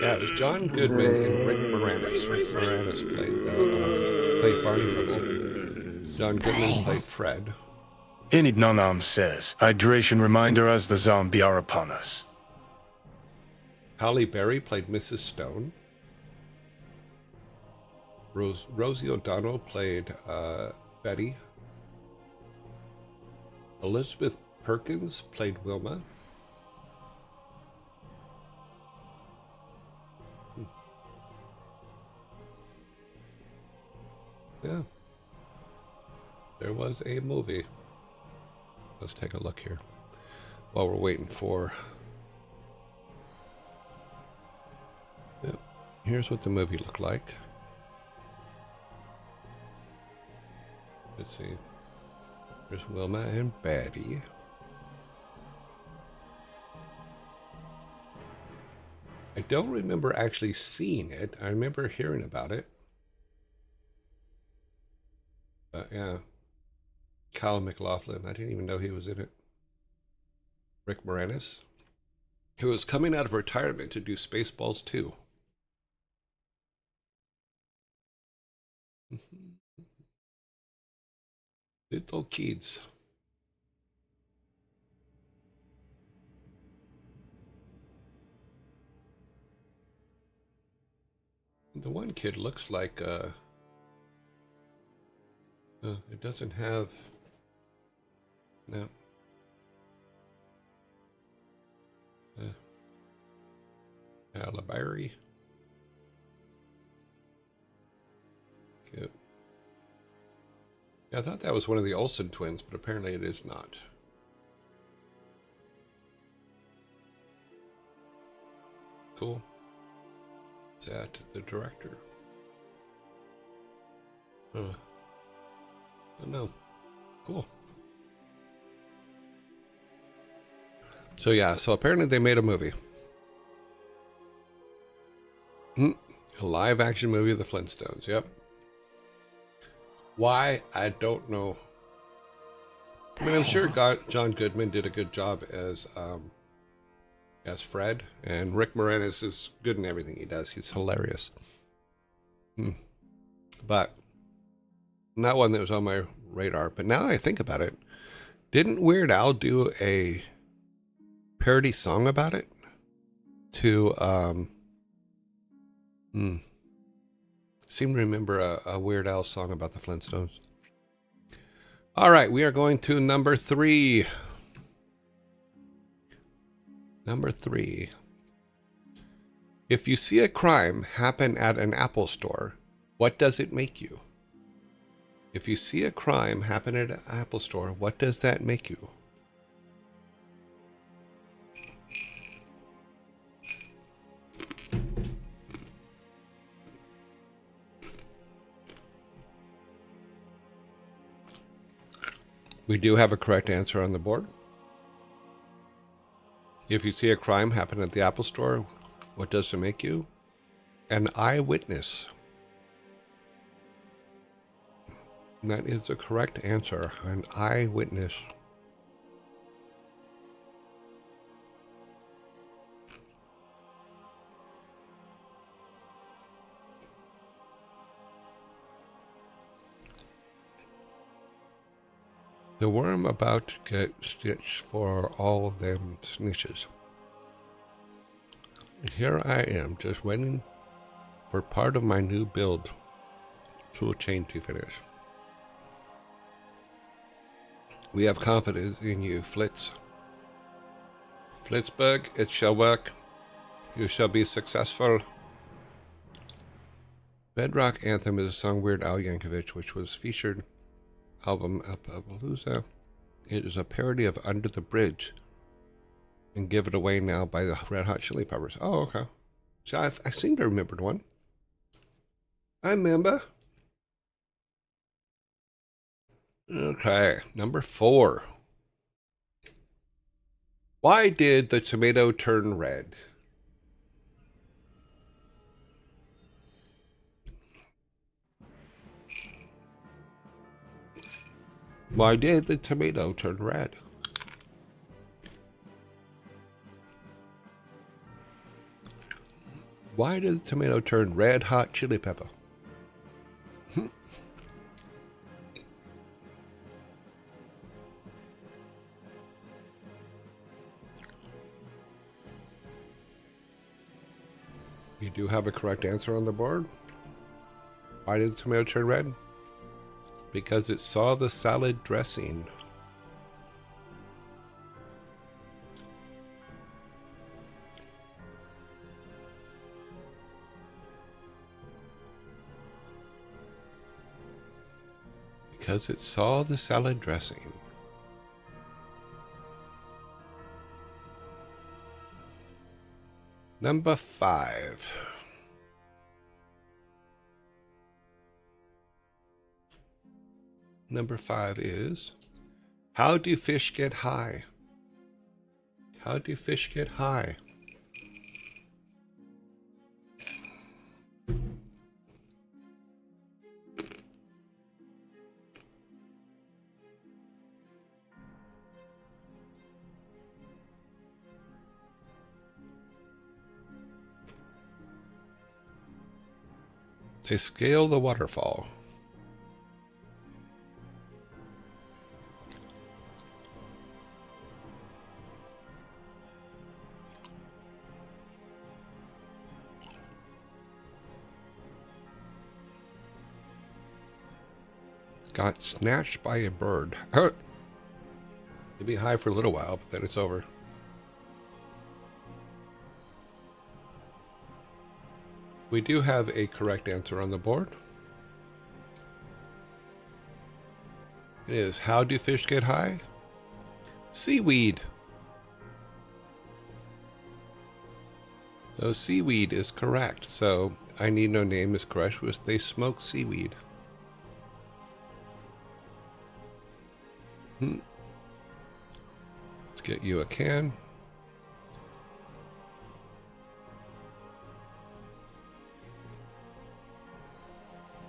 Speaker 3: Yeah, it was John Goodman and Rick Moranis. Rick Moranis played Barney Rubble. John Goodman played Fred.
Speaker 6: Enid Nonam says, hydration reminder as the zombie are upon us.
Speaker 3: Halle Berry played Mrs. Stone. Rosie O'Donnell played Betty. Elizabeth Perkins played Wilma. Yeah. There was a movie. Let's take a look here while we're waiting for... Yep. Here's what the movie looked like. Let's see. There's Wilma and Betty. I don't remember actually seeing it. I remember hearing about it. Yeah. Kyle MacLachlan. I didn't even know he was in it. Rick Moranis, who was coming out of retirement to do Spaceballs 2. Little kids. The one kid looks like it doesn't have no. Halle Berry. Yep. Yeah, I thought that was one of the Olsen twins, but apparently it is not. Cool. Is that the director? Huh. I don't know. Cool. So yeah, so apparently they made a movie. A live action movie of the Flintstones, yep. Why? I don't know. I mean, I'm sure John Goodman did a good job as Fred, and Rick Moranis is good in everything he does. He's hilarious. But not one that was on my radar. But now I think about it, didn't Weird Al do a parody song about it? To seem to remember a Weird Al song about the Flintstones. All right, we are going to number 3. Number 3. If you see a crime happen at an Apple store, what does it make you? If you see a crime happen at an Apple store, what does that make you? We do have a correct answer on the board. If you see a crime happen at the Apple store, what does it make you? An eyewitness. And that is the correct answer, an eyewitness. The worm about to get stitched for all of them snitches. Here I am, just waiting for part of my new build tool chain to finish. We have confidence in you, Flitz. Flitzberg, it shall work. You shall be successful. Bedrock Anthem is a song Weird Al Yankovic, which was featured album Appaloosa. It is a parody of Under the Bridge and Give It Away Now by the Red Hot Chili Peppers. Oh, okay. So I seem to remember one. I remember. Okay, number 4. Why did the tomato turn red? Why did the tomato turn red? Why did the tomato turn red hot chili pepper? You do have a correct answer on the board. Why did the tomato turn red? Because it saw the salad dressing. Because it saw the salad dressing. Number 5. Number 5 is, how do fish get high? How do fish get high? They scale the waterfall. Got snatched by a bird. It'd be high for a little while, but then it's over. We do have a correct answer on the board. is how do fish get high? Seaweed. So seaweed is correct. So I need no name is correct, was they smoke seaweed. Let's get you a can.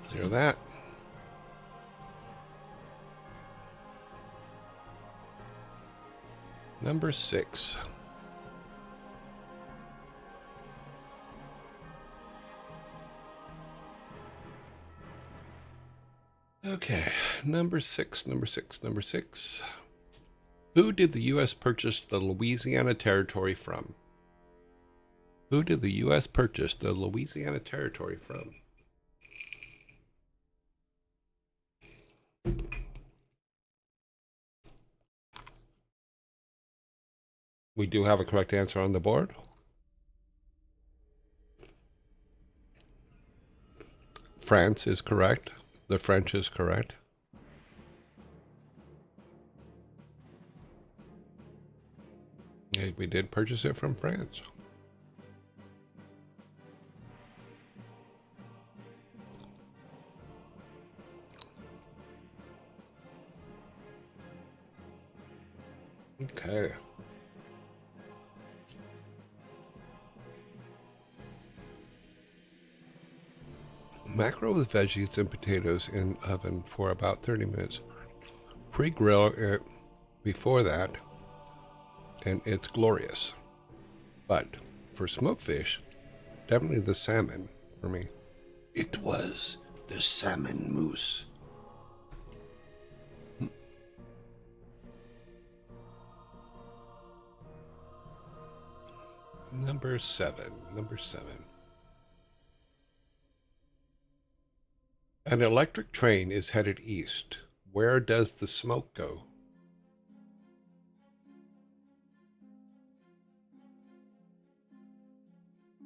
Speaker 3: Clear that. Number 6. Okay, number six. Who did the U.S. purchase the Louisiana Territory from? Who did the U.S. purchase the Louisiana Territory from? We do have a correct answer on the board. France is correct. The French is correct. We did purchase it from France. Okay. Mackerel with veggies and potatoes in oven for about 30 minutes. Pre-grill it before that, and it's glorious. But for smoked fish, definitely the salmon for me.
Speaker 1: It was the salmon mousse.
Speaker 3: Number 7. An electric train is headed east. Where does the smoke go?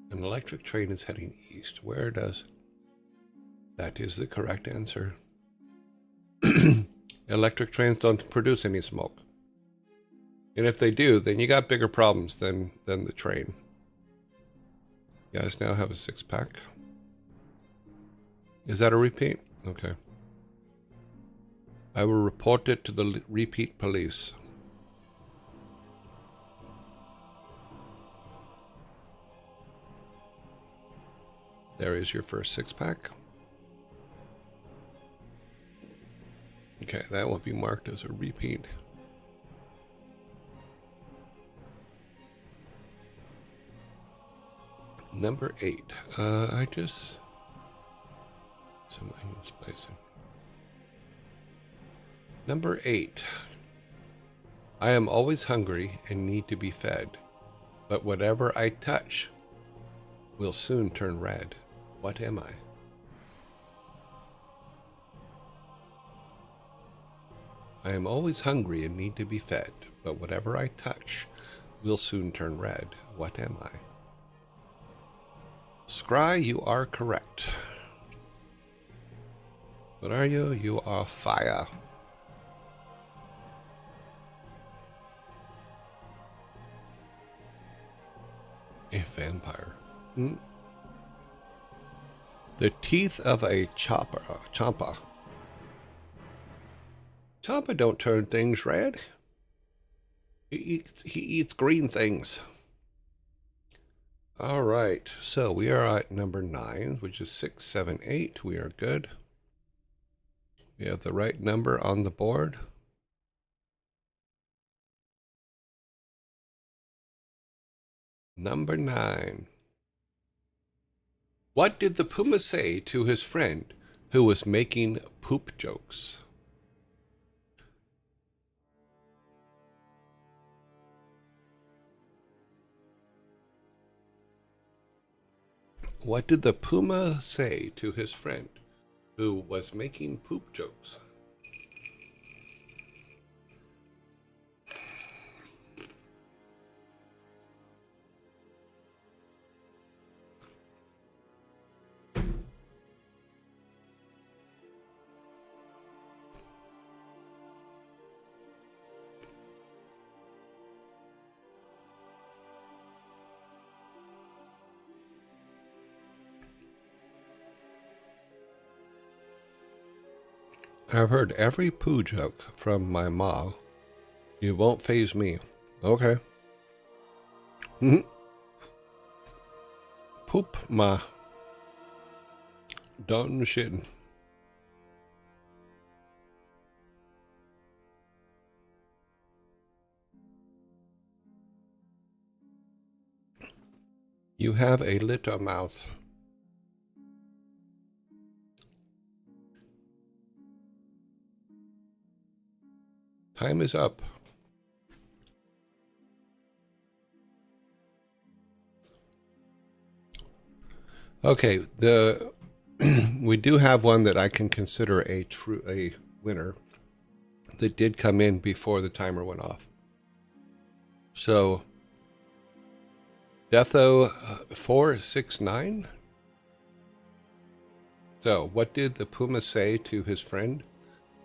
Speaker 3: An electric train is heading east. Where does... That is the correct answer. Electric trains don't produce any smoke. And if they do, then you got bigger problems than the train. You guys now have a 6-pack. Is that a repeat? Okay. I will report it to the repeat police. There is your first 6-pack. Okay, that will be marked as a repeat. Number 8. I just... Some onion spicing. Number 8. I am always hungry and need to be fed, but whatever I touch will soon turn red. What am I? I am always hungry and need to be fed, but whatever I touch will soon turn red. What am I? Scry, you are correct. What are you? You are fire. A vampire. The teeth of a champa. Champa don't turn things red. He eats green things. All right, so we are at number 9, which is 6, 7, 8. We are good. We have the right number on the board. Number 9. What did the puma say to his friend who was making poop jokes? What did the puma say to his friend who was making poop jokes? I've heard every poo joke from my ma. You won't faze me. Okay. Poop ma. Done shitting. You have a little mouth. Time is up. Okay, we do have one that I can consider a winner that did come in before the timer went off. So Deatho 469. So what did the puma say to his friend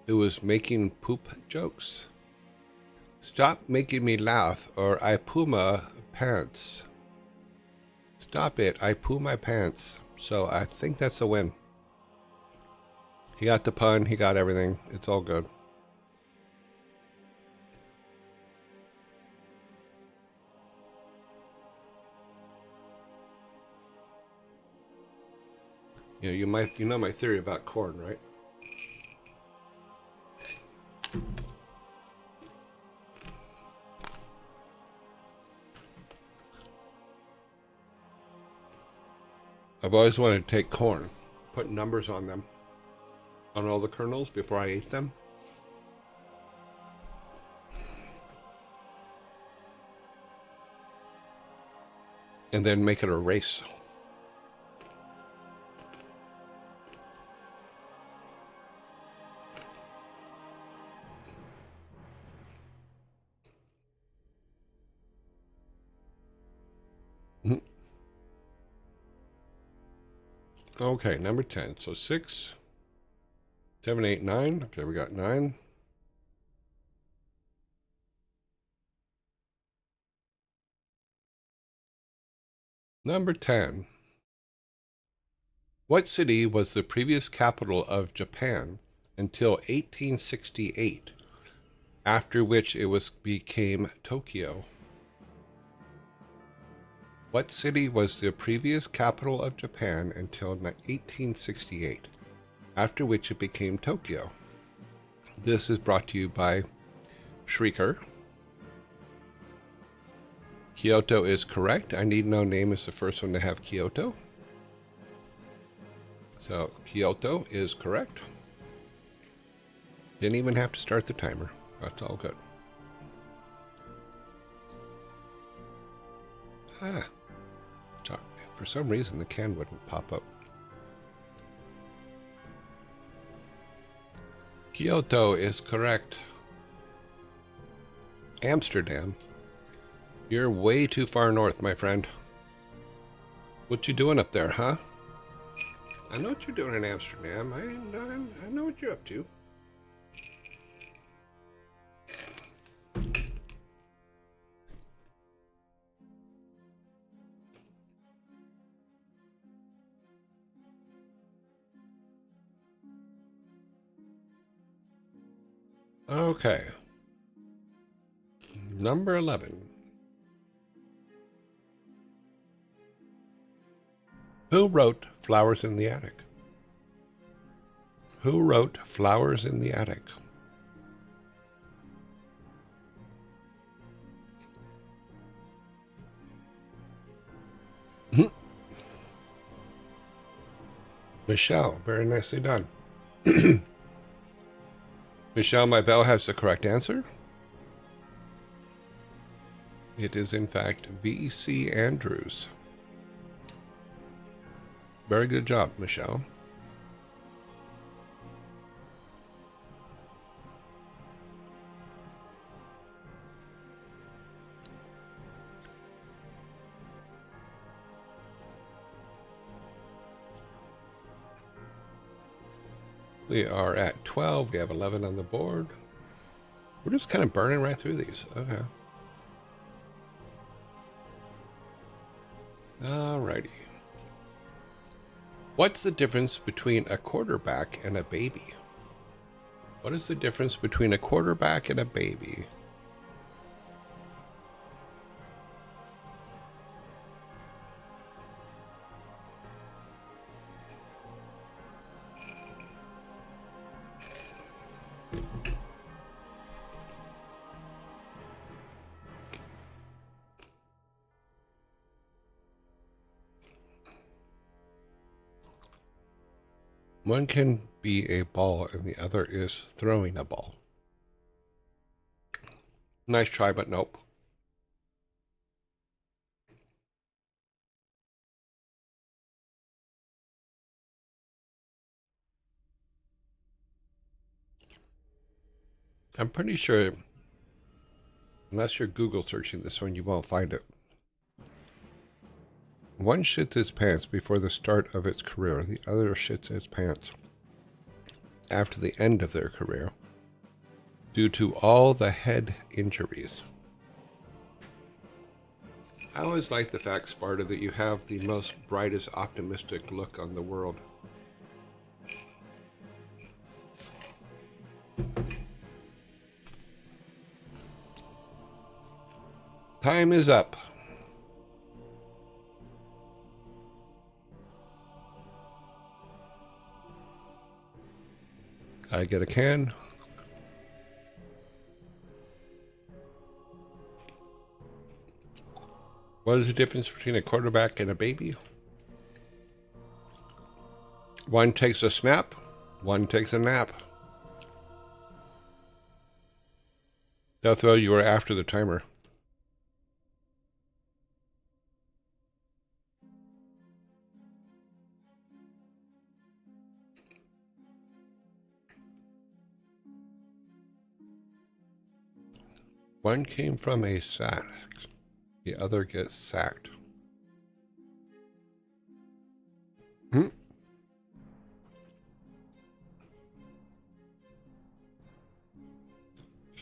Speaker 3: who was making poop jokes? Stop making me laugh or I puma pants. Stop it, I poo my pants. So I think that's a win. He got the pun, he got everything. It's all good. Yeah, you know my theory about corn, right? I've always wanted to take corn, put numbers on them, on all the kernels before I ate them. And then make it a race. Okay, number 10. So 6, 7, 8, 9. Okay, we got 9. Number 10. What city was the previous capital of Japan until 1868, after which it became Tokyo? What city was the previous capital of Japan until 1868, after which it became Tokyo? This is brought to you by Shrieker. Kyoto is correct. I Need No Name is the first one to have Kyoto. So Kyoto is correct. Didn't even have to start the timer. That's all good. For some reason the can wouldn't pop up. Kyoto is correct. Amsterdam. You're way too far north, my friend. What you doing up there, huh? I know what you're doing in Amsterdam. I know what you're up to. Okay. Number 11. Who wrote Flowers in the Attic? Who wrote Flowers in the Attic? Michelle, very nicely done. Michelle, my bell has the correct answer. It is, in fact, V.C. Andrews. Very good job, Michelle. We are at 12. We have 11 on the board. We're just kind of burning right through these. Okay. Alrighty. What's the difference between a quarterback and a baby? What is the difference between a quarterback and a baby? One can be a ball and the other is throwing a ball. Nice try, but nope. I'm pretty sure, unless you're Google searching this one, you won't find it. One shits its pants before the start of its career. The other shits its pants after the end of their career due to all the head injuries. I always like the fact, Sparta, that you have the most brightest, optimistic look on the world. Time is up. I get a can. What is the difference between a quarterback and a baby? One takes a snap, one takes a nap. They'll throw you after the timer. One came from a sack. The other gets sacked.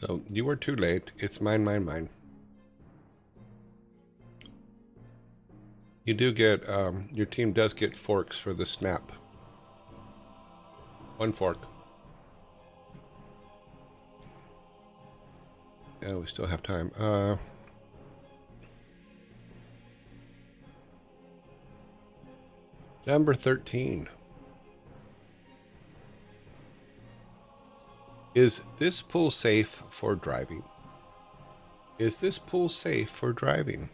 Speaker 3: So you were too late. It's mine, mine, mine. You do get, your team does get forks for the snap. One fork. Yeah, we still have time. Number 13. Is this pool safe for driving? Is this pool safe for driving?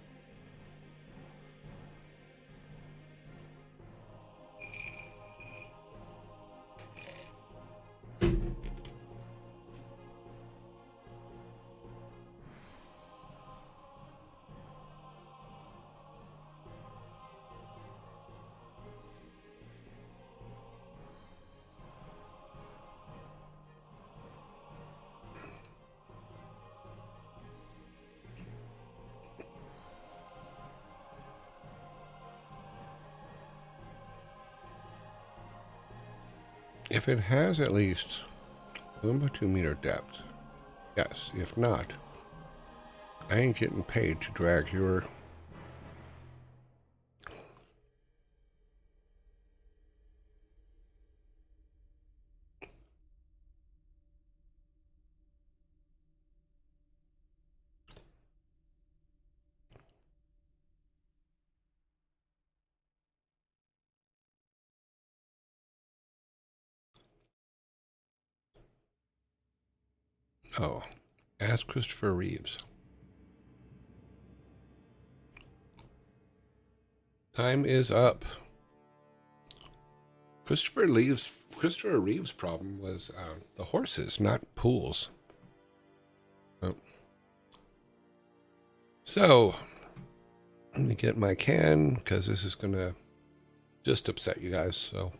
Speaker 3: If it has at least 1.2 meter depth, yes. If not, I ain't getting paid to drag your... Oh, ask Christopher Reeves. Time is up. Christopher Reeves' problem was the horses, not pools. Oh. So, let me get my can, because this is going to just upset you guys, so.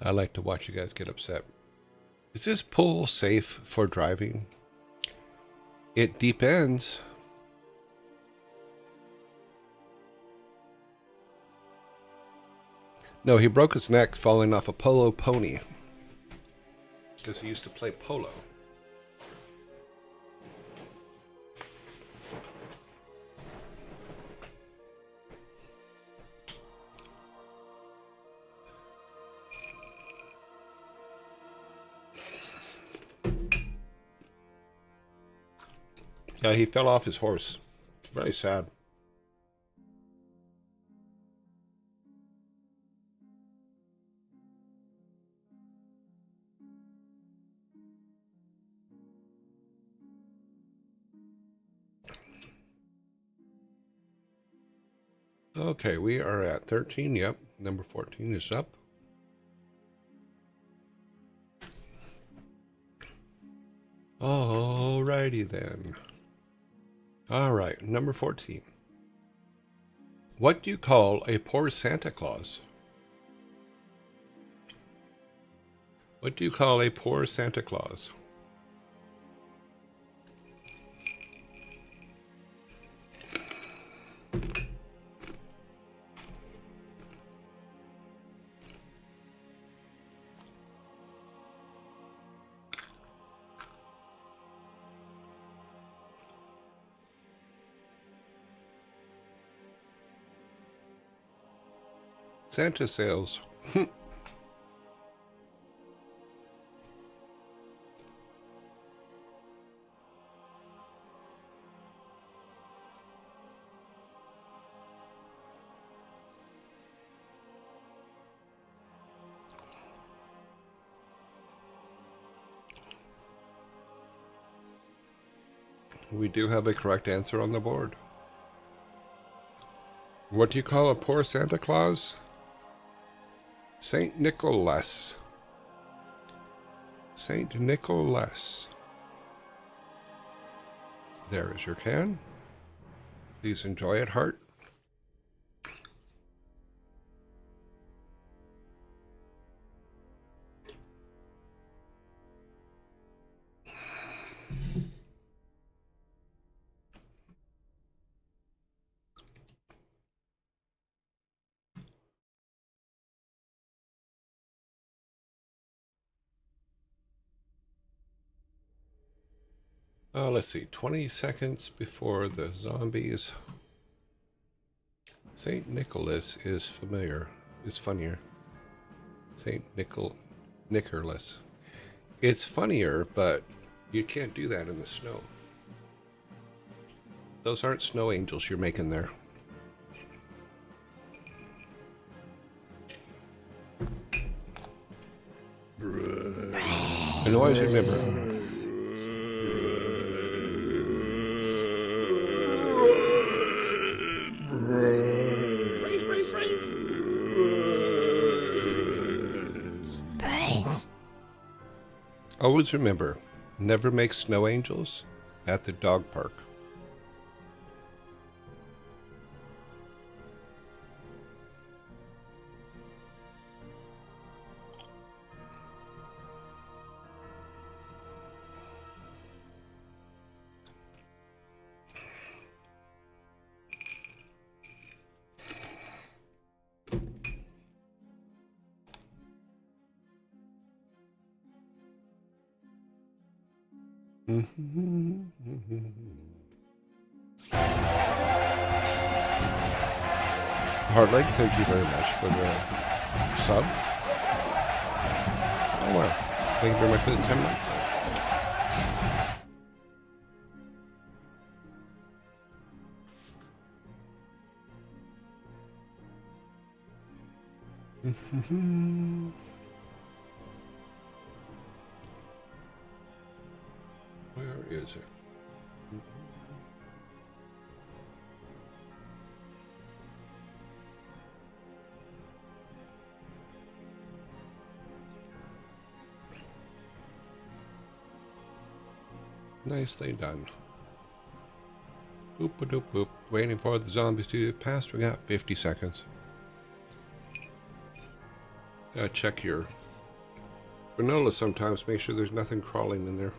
Speaker 3: I like to watch you guys get upset. Is this pool safe for driving? It depends. No, he broke his neck falling off a polo pony. Because he used to play polo. Yeah, he fell off his horse. It's very sad. Okay, we are at 13. Yep, number 14 is up. Alrighty then. Alright, number 14. What do you call a poor Santa Claus? What do you call a poor Santa Claus? Santa sales. We do have a correct answer on the board. What do you call a poor Santa Claus? Saint Nicholas. Saint Nicholas. There is your can. Please enjoy it, heart. Let's see, 20 seconds before the zombies. Saint Nicholas is familiar. It's funnier. Saint Nicholas. It's funnier, but you can't do that in the snow. Those aren't snow angels you're making there. And always remember, always remember, never make snow angels at the dog park. Hardleg, thank you very much for the sub. Oh wow. Thank you very much for the 10 months. Where is it? Nicely done. Boop a doop boop. Waiting for the zombies to pass. We got 50 seconds. Check your granola sometimes. Make sure there's nothing crawling in there.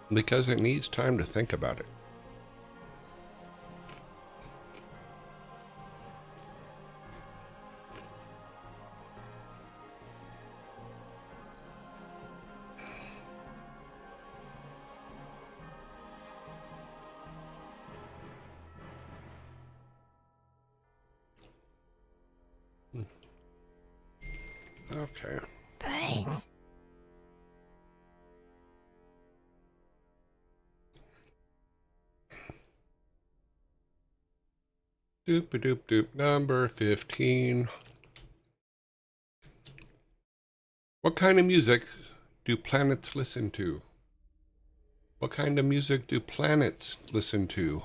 Speaker 3: Because it needs time to think about it. Okay.
Speaker 9: Brains.
Speaker 3: Doop-a-doop-doop. Number 15. What kind of music do planets listen to? What kind of music do planets listen to?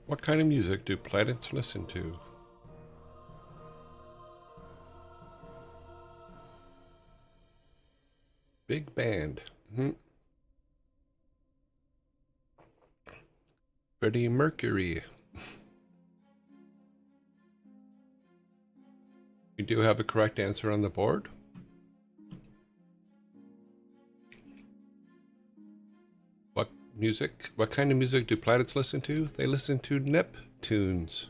Speaker 3: What kind of music do planets listen to? Big band. Freddie Mercury. We do have a correct answer on the board. What kind of music do planets listen to? They listen to Neptunes.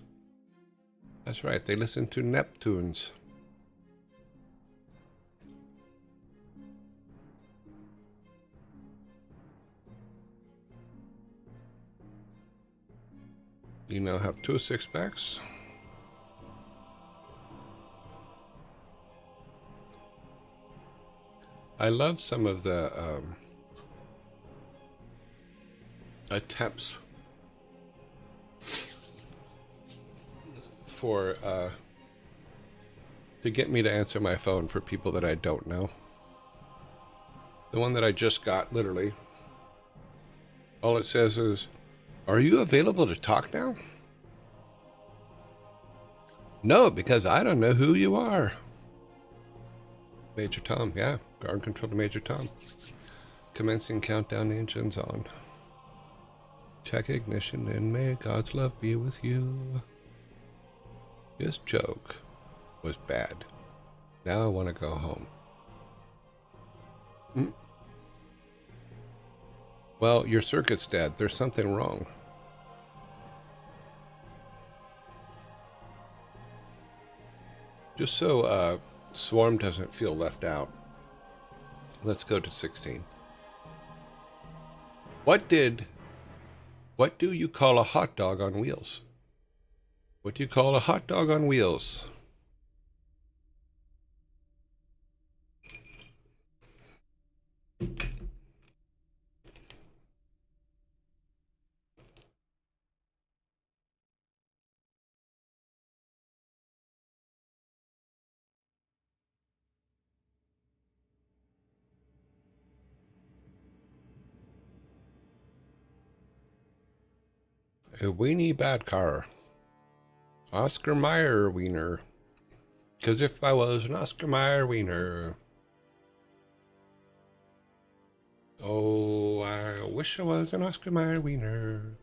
Speaker 3: That's right, they listen to Neptunes. You now have 2 6-packs. I love some of the attempts for to get me to answer my phone for people that I don't know. The one that I just got, literally, all it says is, "Are you available to talk now?" No, because I don't know who you are. Major Tom, yeah. Ground control to Major Tom. Commencing countdown, engines on. Check ignition and may God's love be with you. This joke was bad. Now I want to go home. Well, your circuit's dead. There's something wrong. Just so Swarm doesn't feel left out, let's go to 16. What do you call a hot dog on wheels? What do you call a hot dog on wheels? A weenie bad car. Oscar Mayer wiener. Because if I was an Oscar Mayer wiener. Oh, I wish I was an Oscar Mayer wiener.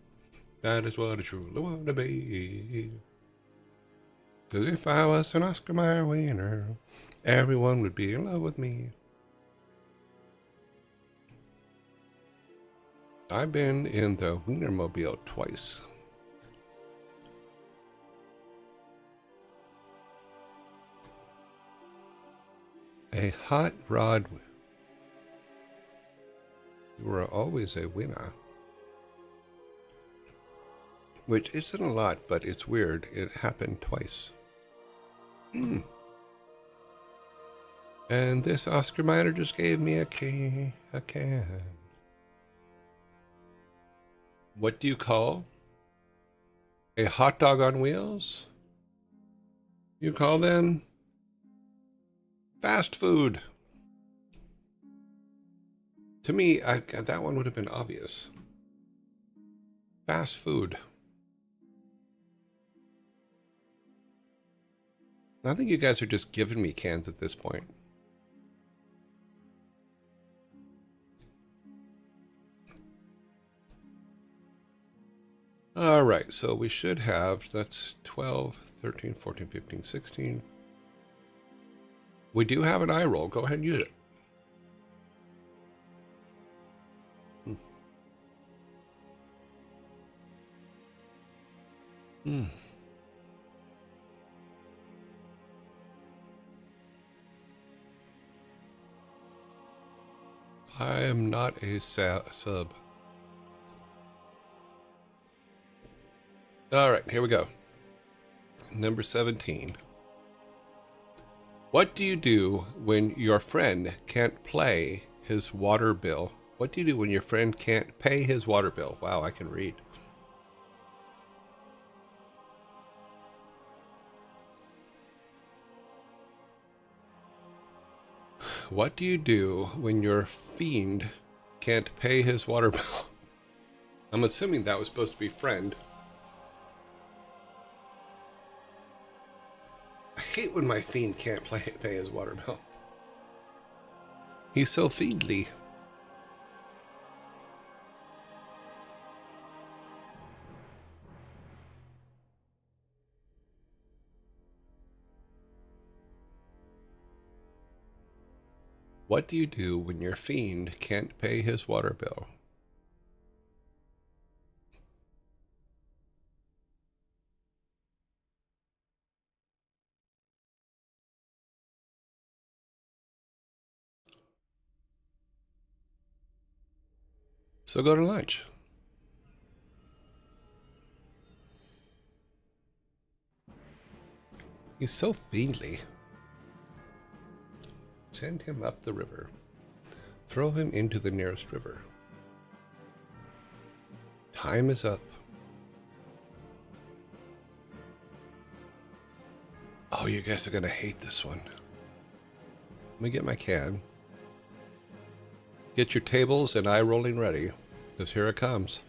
Speaker 3: That is what I truly want to be. Because if I was an Oscar Mayer wiener, everyone would be in love with me. I've been in the Wienermobile twice. A hot rod. You were always a winner. Which isn't a lot, but it's weird. It happened twice. And this Oscar Mayer just gave me a can. What do you call a hot dog on wheels? You call them fast food. To me, that one would have been obvious. Fast food. I think you guys are just giving me cans at this point. All right, so we should have, that's 12, 13, 14, 15, 16. We do have an eye roll. Go ahead and use it. I am not a sub. All right, here we go. Number 17. What do you do when your friend can't play his water bill? What do you do when your friend can't pay his water bill? Wow, I can read. What do you do when your fiend can't pay his water bill? I'm assuming that was supposed to be friend. I hate when my fiend can't pay his water bill. He's so fiendly. What do you do when your fiend can't pay his water bill? So go to lunch. He's so fiendly. Send him up the river. Throw him into the nearest river. Time is up. Oh, you guys are going to hate this one. Let me get my can. Get your tables and eye rolling ready, because here it comes.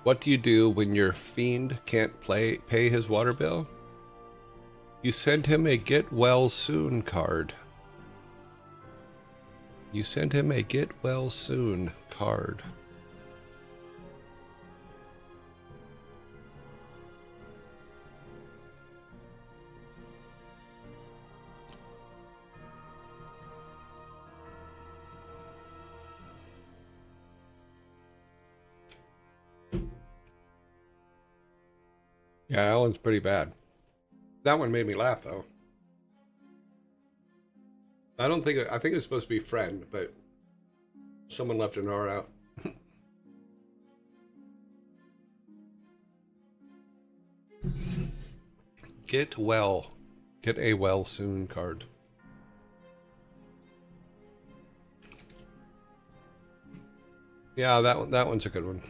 Speaker 3: What do you do when your fiend can't pay his water bill? You send him a get well soon card. You send him a get well soon card. Yeah, that one's pretty bad. That one made me laugh, though. I think it was supposed to be friend, but someone left an R out. Get well. Get a well soon card. Yeah, that one's a good one.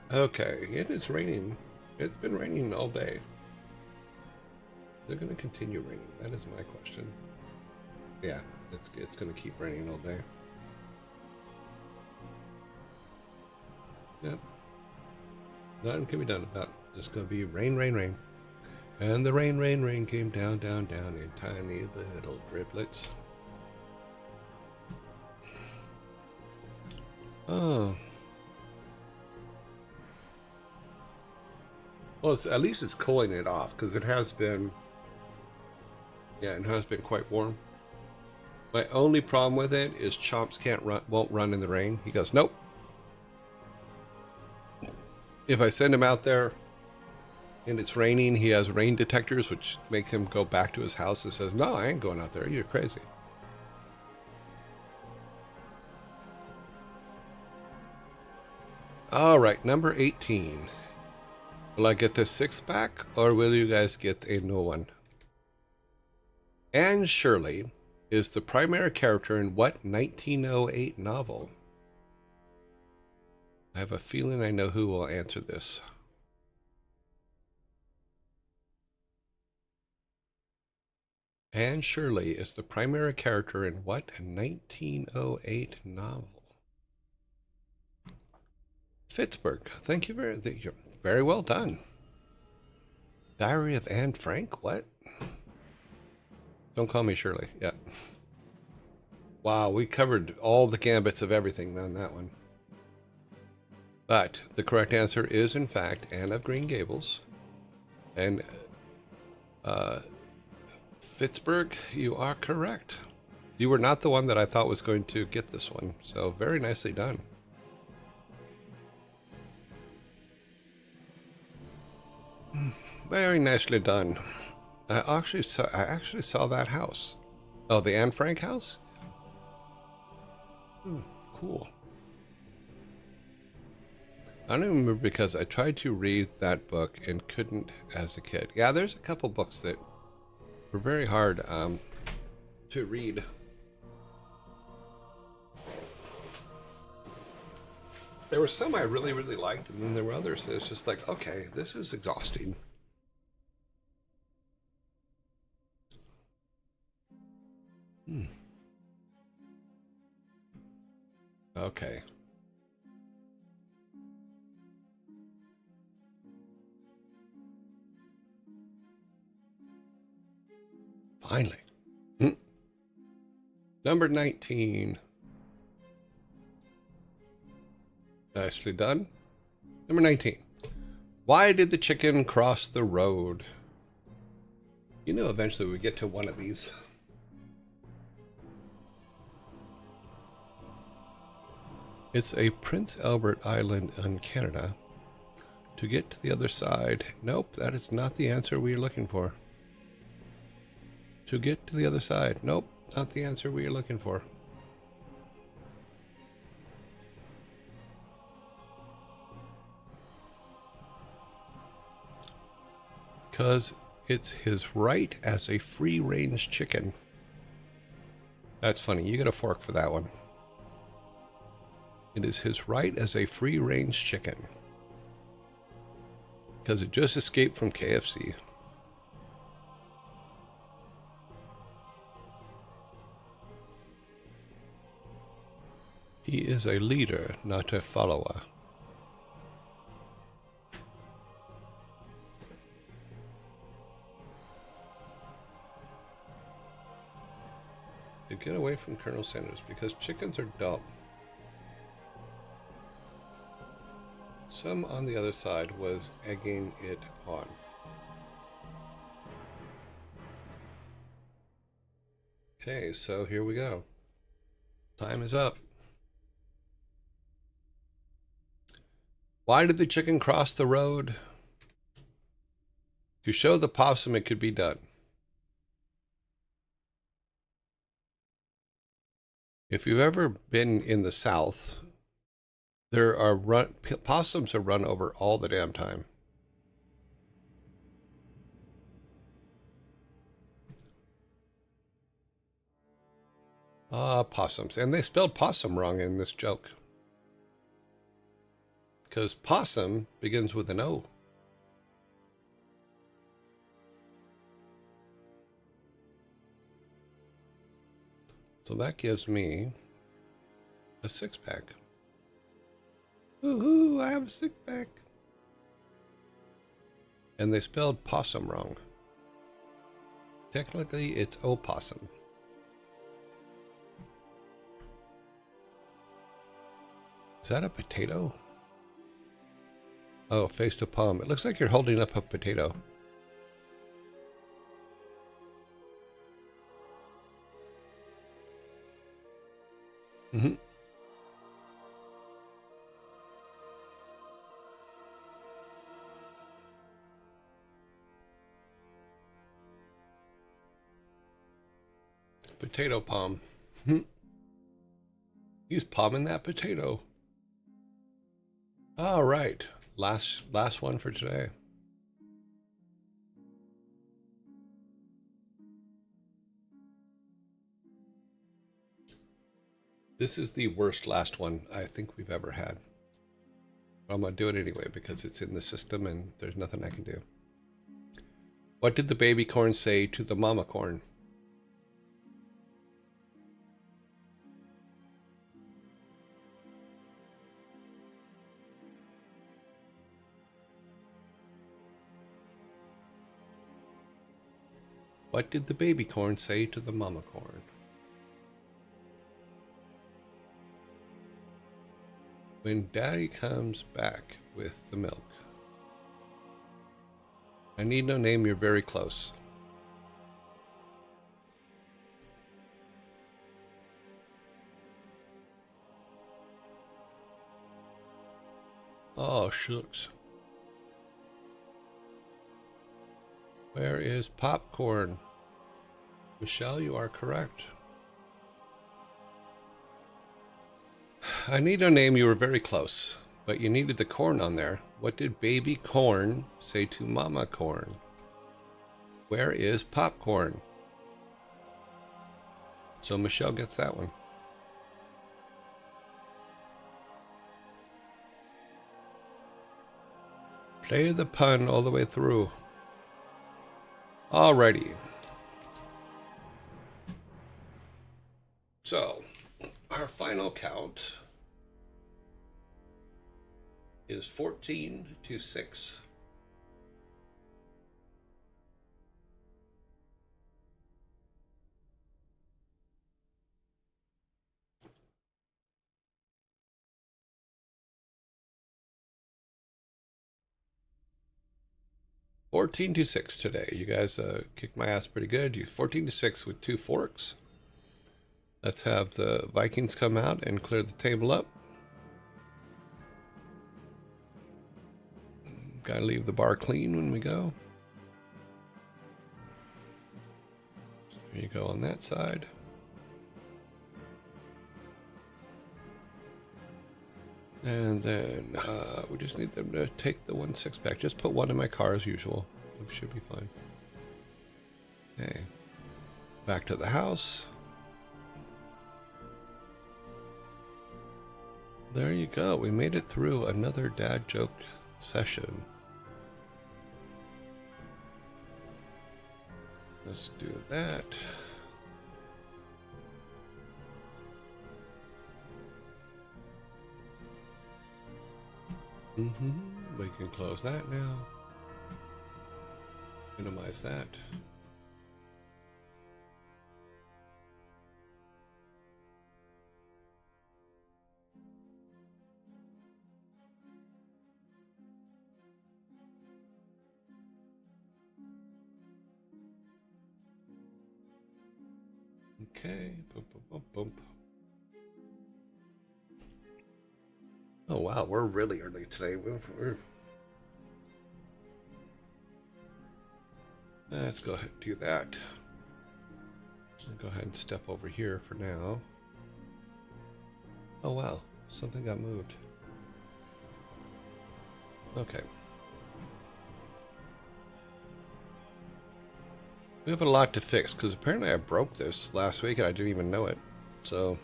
Speaker 3: Okay, it is raining. It's been raining all day. Is it going to continue raining? That is my question. Yeah, it's going to keep raining all day. Yep. Nothing can be done about it. Just going to be rain, rain, rain. And the rain, rain, rain came down, down, down in tiny little driblets. Oh. Well, at least it's cooling it off, because it has been... Yeah, it has been quite warm. My only problem with it is Chomps won't run in the rain. He goes, nope. If I send him out there and it's raining, he has rain detectors, which make him go back to his house and says, no, I ain't going out there. You're crazy. All right, number 18. Will I get the 6 back, or will you guys get a new one? Anne Shirley is the primary character in what 1908 novel? I have a feeling I know who will answer this. Anne Shirley is the primary character in what 1908 novel? Pittsburgh. Thank you you're very well done. Diary of Anne Frank? What? Don't call me Shirley. Yeah. Wow, we covered all the gambits of everything on that one. But the correct answer is, in fact, Anne of Green Gables. And Pittsburgh, you are correct. You were not the one that I thought was going to get this one, so very nicely done. Very nicely done. I actually saw that house. Oh, the Anne Frank house? Cool. I don't even remember because I tried to read that book and couldn't as a kid. Yeah, there's a couple books that were very hard to read. There were some I really, really liked, and then there were others that it's just like, okay, this is exhausting. Okay. Finally. Number 19. Nicely done. Number 19. Why did the chicken cross the road? You know, eventually we get to one of these. It's a Prince Albert Island in Canada. To get to the other side. Nope, that is not the answer we are looking for. To get to the other side. Nope, not the answer we are looking for. Because it's his right as a free-range chicken. That's funny. You get a fork for that one. It is his right as a free-range chicken. Because it just escaped from KFC. He is a leader, not a follower. To get away from Colonel Sanders because chickens are dumb. Some on the other side was egging it on. Okay, so here we go. Time is up. Why did the chicken cross the road? To show the possum it could be done. If you've ever been in the South, there are possums are run over all the damn time. Possums. And they spelled possum wrong in this joke. Because possum begins with an O. So that gives me a six-pack. Woohoo, I have a six-pack. And they spelled possum wrong. Technically, it's opossum. Is that a potato? Oh, face to palm. It looks like you're holding up a potato. Mm-hmm. Potato palm. He's palming that potato. All right. Last one for today. This is the worst last one I think we've ever had. But I'm going to do it anyway because it's in the system and there's nothing I can do. What did the baby corn say to the mama corn? What did the baby corn say to the mama corn? When Daddy comes back with the milk. I need no name, you're very close. Oh, shucks. Where is popcorn? Michelle, you are correct. I need no name, you were very close, but you needed the corn on there. What did baby corn say to mama corn? Where is popcorn? So Michelle gets that one. Play the pun all the way through. Alrighty. So, our final count is 14-6. today. You guys kicked my ass pretty good. You 14-6 with 2 forks. Let's have the Vikings come out and clear the table up. Gotta leave the bar clean when we go. There you go on that side. And then we just need them to take the 1 6-pack. Just put one in my car as usual. It should be fine. Okay. Back to the house. There you go. We made it through another dad joke session. Let's do that. We can close that now. Minimize that. Okay. Boom, boom, boom, boom. Oh wow, we're really early today. Let's go ahead and do that. I'll go ahead and step over here for now. Oh wow, something got moved. Okay. We have a lot to fix because apparently I broke this last week and I didn't even know it. So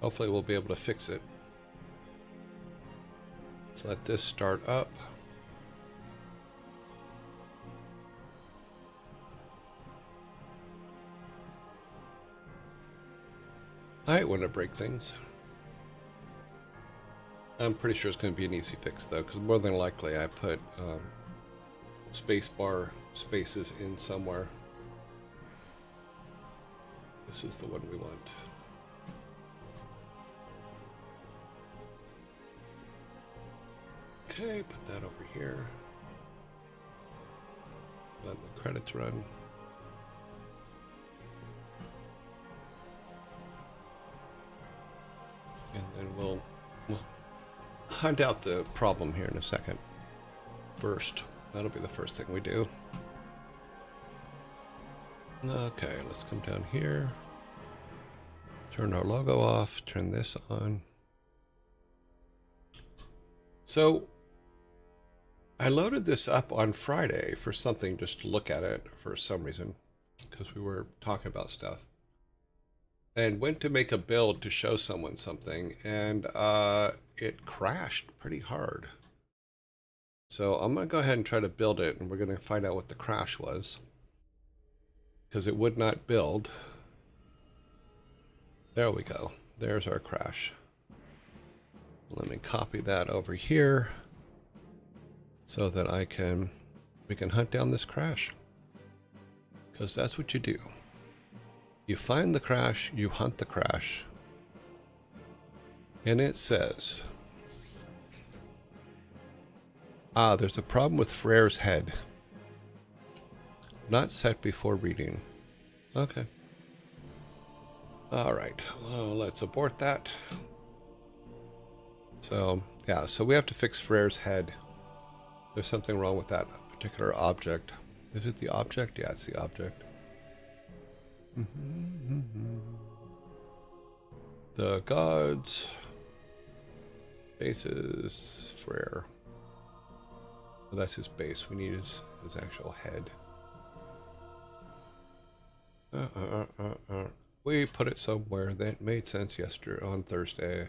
Speaker 3: hopefully we'll be able to fix it. Let's let this start up. I hate when I break things. I'm pretty sure it's going to be an easy fix though, because more than likely I put space bar spaces in somewhere. This is the one we want. Okay, put that over here. Let the credits run. And then we'll hunt out the problem here in a second. First, that'll be the first thing we do. Okay, let's come down here. Turn our logo off, turn this on. So, I loaded this up on Friday for something, just to look at it for some reason, because we were talking about stuff. And went to make a build to show someone something, and it crashed pretty hard. So I'm going to go ahead and try to build it, and we're going to find out what the crash was. Because it would not build. There we go. There's our crash. Let me copy that over here so that we can hunt down this crash. Because that's what you do. You find the crash, you hunt the crash. And it says, there's a problem with Frere's head. Not set before reading. Okay. Alright, well, let's abort that. So, yeah, so we have to fix Frere's head. There's something wrong with that particular object. Is it the object? Yeah, it's the object. The gods. Bases. Frere. Well, that's his base. We need his actual head. We put it somewhere that made sense yesterday on Thursday,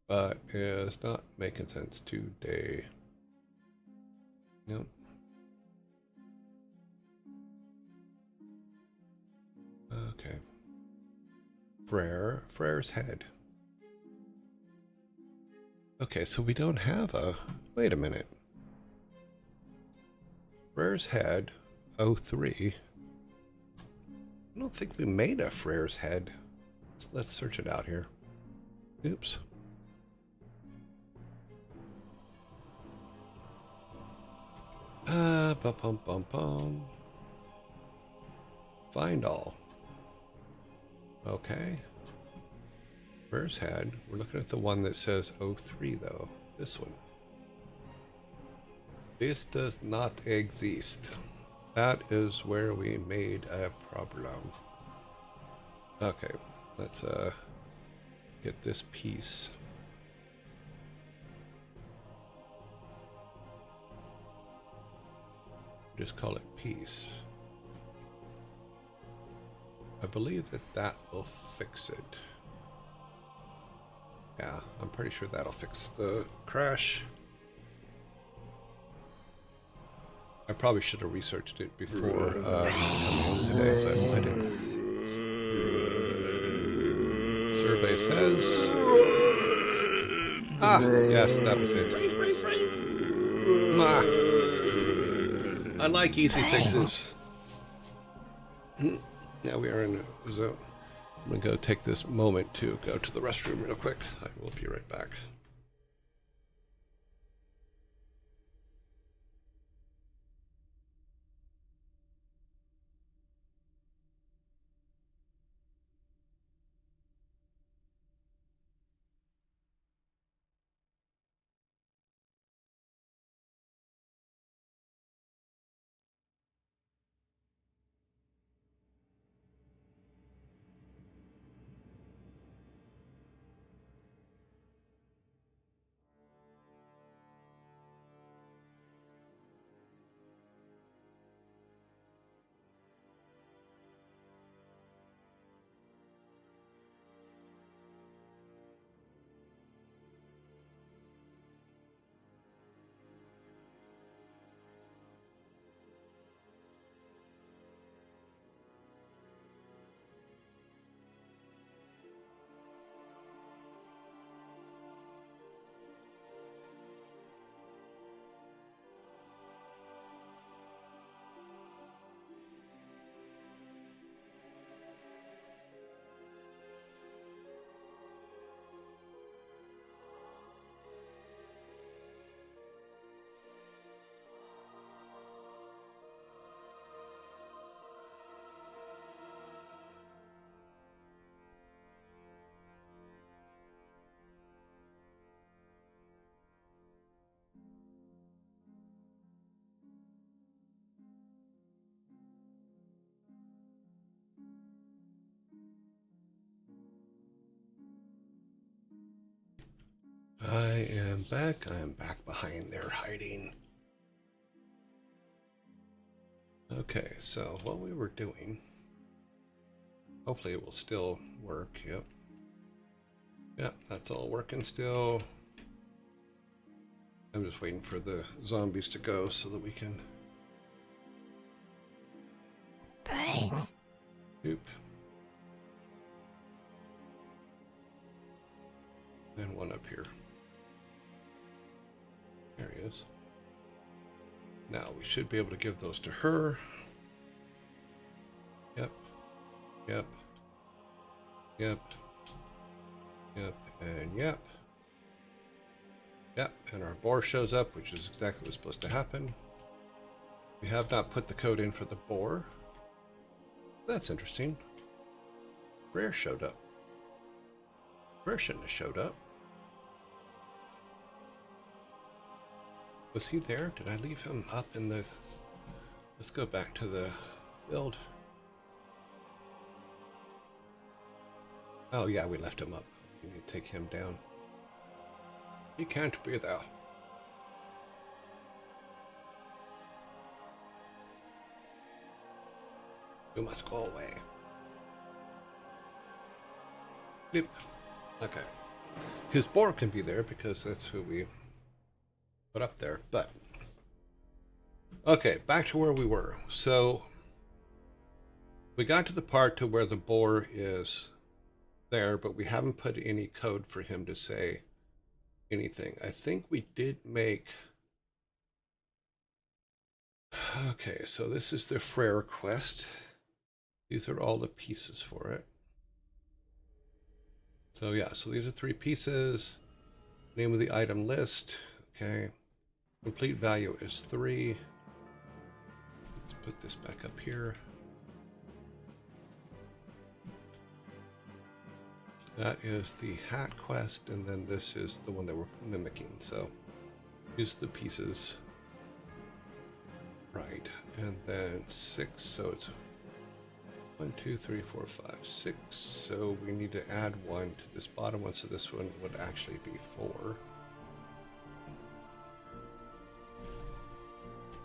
Speaker 3: but is not making sense today. Yep. Okay. Frere's head. Okay, so we don't have a... Wait a minute. Frere's head, 03. I don't think we made a Frere's head. Let's search it out here. Oops. Bum. Find all. Okay. Frere's head. We're looking at the one that says 03 though. This one. This does not exist. That is where we made a problem. Okay, let's get this piece. Just call it piece. I believe that will fix it. Yeah, I'm pretty sure that'll fix the crash. I probably should have researched it before coming today, but I didn't. Survey says... yes, that was it. I like easy fixes. Now we are in a zone. I'm going to go take this moment to go to the restroom real quick. I will be right back. I am back. I am back behind there hiding. Okay, so what we were doing, hopefully it will still work. Yep. Yep, that's all working still. I'm just waiting for the zombies to go so that we can...
Speaker 9: Brains.
Speaker 3: Oop. And one up here. There he is. Now we should be able to give those to her. Yep. Yep. Yep. And yep. Yep. And our boar shows up, which is exactly what's supposed to happen. We have not put the code in for the boar. That's interesting. Rare showed up. Rare shouldn't have showed up. Was he there? Did I leave him up in the... Let's go back to the build. Oh yeah, we left him up. We need to take him down. He can't be there. You must go away. Blip. Okay. His boar can be there because that's who we put up there, but... Okay, back to where we were. So, we got to the part to where the boar is there, but we haven't put any code for him to say anything. I think we did make... Okay, so this is the Frere quest. These are all the pieces for it. So yeah, so these are 3 pieces. Name of the item list. Okay. Complete value is 3. Let's put this back up here. That is the hat quest, and then this is the one that we're mimicking. So use the pieces. Right. And then 6, so it's 1, 2, 3, 4, 5, 6. So we need to add 1 to this bottom one, so this one would actually be 4.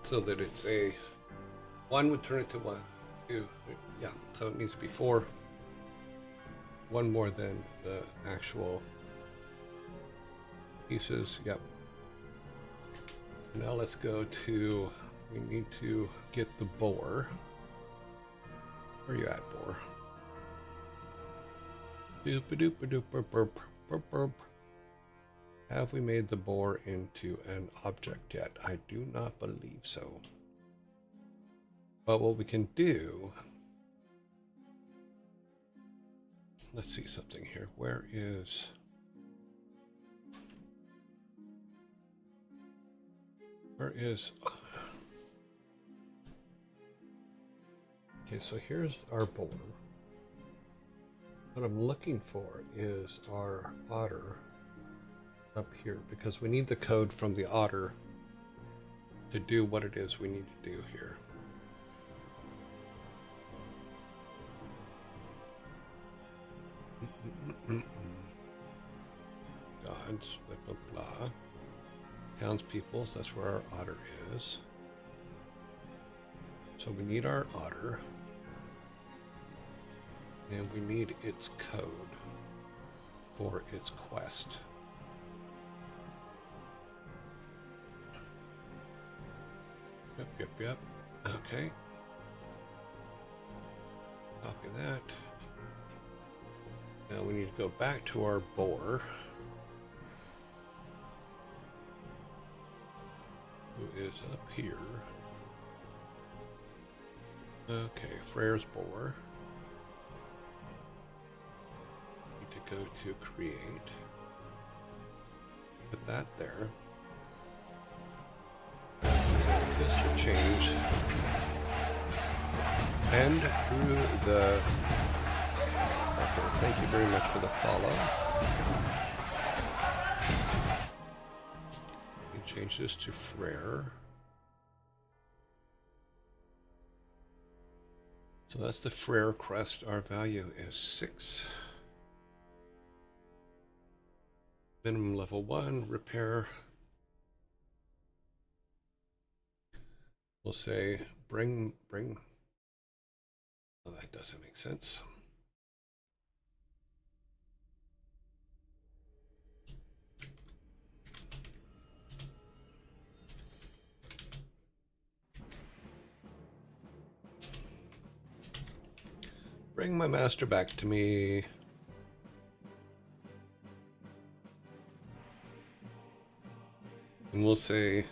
Speaker 3: So that it's a 1 would turn it to 1, 2, yeah. So it needs to be 4. 1 more than the actual pieces. Yep. Now let's go to. We need to get the boar. Where are you at, boar? Doop-a-doop-a-doop-a burp, burp, burp. Have we made the boar into an object yet? I do not believe so. But what we can do... Let's see something here. Where is... Okay, so here's our boar. What I'm looking for is our otter up here, because we need the code from the otter to do what it is we need to do here. Gods, blah, blah, blah. Townspeople, so that's where our otter is. So we need our otter. And we need its code for its quest. Yep. Okay. Copy that. Now we need to go back to our boar, who is up here. Okay, Frere's boar. Need to go to create. Put that there. This should change. And through the... Okay, thank you very much for the follow. We can change this to Frere. So that's the Frere crest. Our value is 6. Minimum level 1, repair. We'll say bring. Well, that doesn't make sense. Bring my master back to me. And we'll say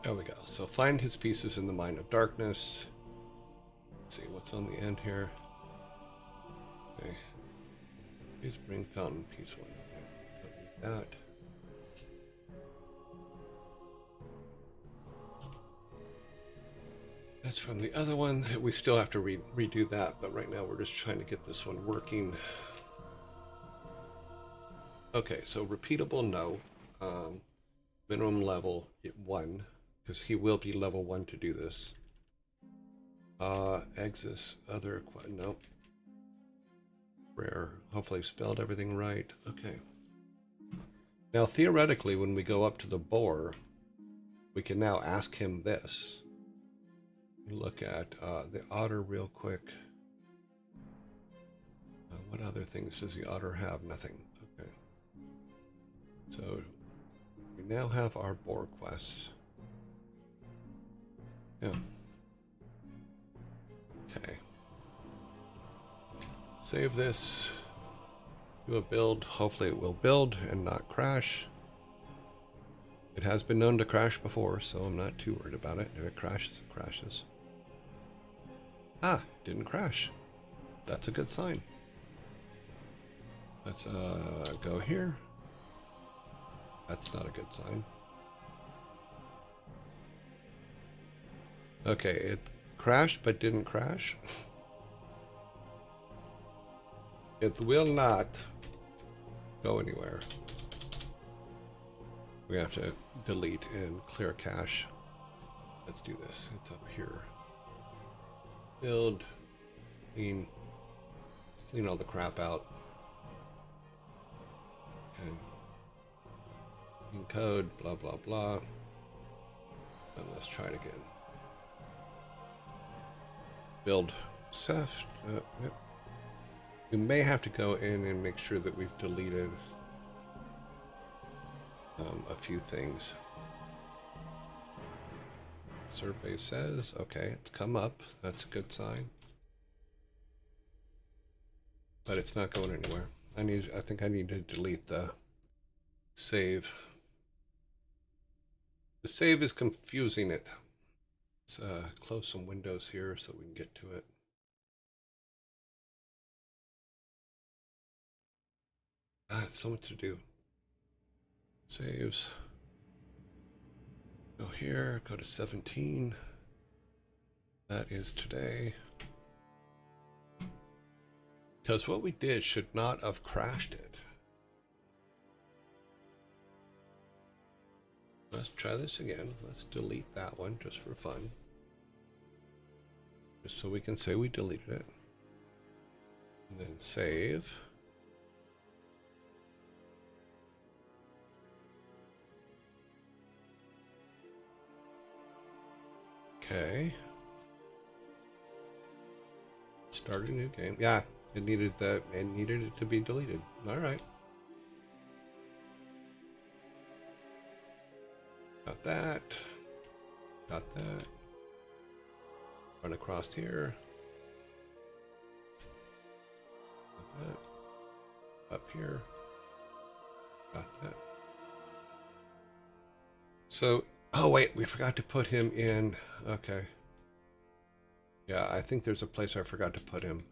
Speaker 3: There we go. So find his pieces in the Mine of Darkness. Let's see what's on the end here. Okay. Please bring fountain piece one. Okay. Don't need that. That's from the other one. We still have to redo that, but right now we're just trying to get this one working. Okay, so repeatable, no. Minimum level 1, because he will be level 1 to do this. Exis, other, nope. Rare. Hopefully I've spelled everything right. Okay. Now theoretically, when we go up to the boar, we can now ask him this. Look at the otter real quick. What other things does the otter have? Nothing. Okay. So we now have our boar quests. Yeah. Okay. Save this. Do a build. Hopefully it will build and not crash. It has been known to crash before, so I'm not too worried about it. If it crashes, it crashes. Ah, didn't crash. That's a good sign. Let's go here. That's not a good sign. Okay, it crashed but didn't crash. It will not go anywhere. We have to delete and clear cache. Let's do this. It's up here. Build, clean all the crap out. Okay. Clean code, blah, blah, blah. And let's try it again. Build Ceph. Yep. We may have to go in and make sure that we've deleted a few things. Survey says, okay, it's come up. That's a good sign. But it's not going anywhere. I think I need to delete the save. The save is confusing it. Let's close some windows here so we can get to it. It's so much to do. Saves. Go here, go to 17. That is today. Because what we did should not have crashed it. Let's try this again. Let's delete that one just for fun. Just so we can say we deleted it. And then save. Okay. Start a new game. Yeah, it needed that. It needed it to be deleted. All right. Got that. Got that. Run across here. Got that. Up here. Got that. So. Oh wait, we forgot to put him in. Okay. Yeah, I think there's a place I forgot to put him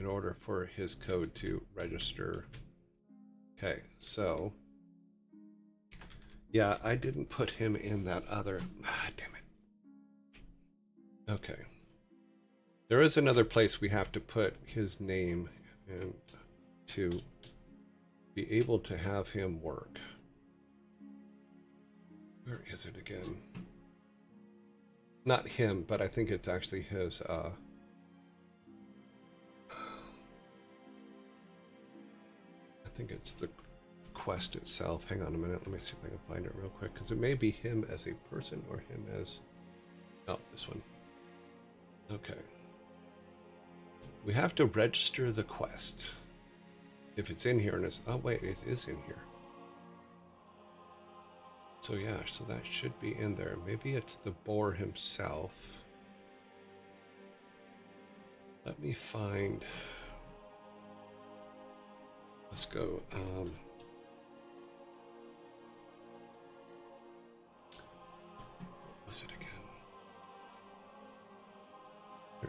Speaker 3: in order for his code to register. Okay, so yeah, I didn't put him in that other. Damn it. Okay. There is another place we have to put his name and to be able to have him work. Where is it again? Not him, but I think it's actually his, I think it's the quest itself. Hang on a minute, let me see if I can find it real quick, because it may be him as a person or him as... Oh, this one. Okay. We have to register the quest. If it's in here and it's... Oh, wait, it is in here. So yeah, so that should be in there. Maybe it's the boar himself. Let me find... Let's go.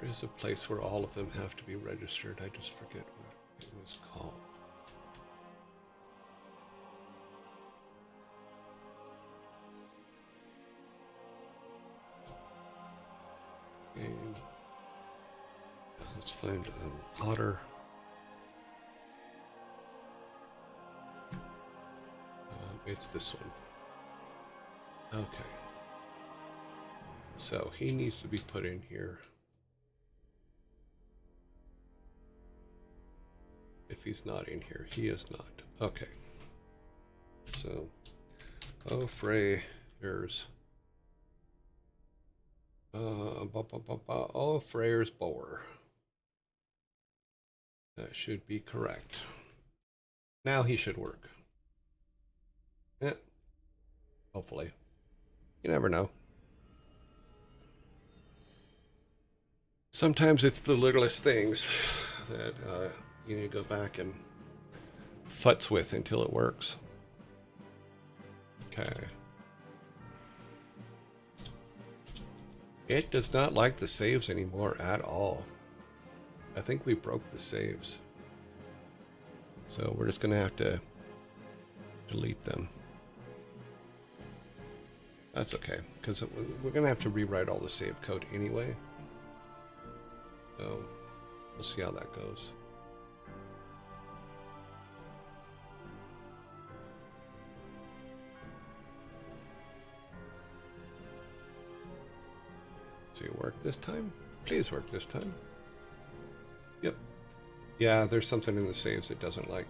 Speaker 3: is a place where all of them have to be registered. I just forget what it was called. And let's find otter. It's this one. Okay. So he needs to be put in here. If he's not in here, he is not. Okay. So, oh, Freyers. Oh, Freyer's boar. That should be correct. Now he should work. Yeah. Hopefully. You never know. Sometimes it's the littlest things that you need to go back and futz with until it works. Okay. It does not like the saves anymore at all. I think we broke the saves. So we're just going to have to delete them. That's okay, because we're going to have to rewrite all the save code anyway. So we'll see how that goes. So you work this time? Please work this time. Yep. Yeah, there's something in the saves it doesn't like.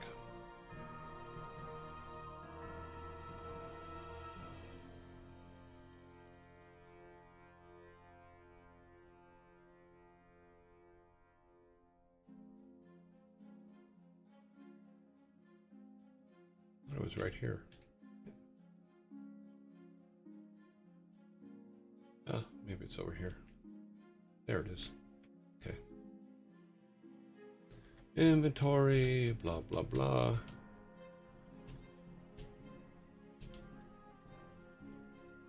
Speaker 3: It was right here. Ah, maybe it's over here. There it is. Okay. Inventory, blah, blah, blah.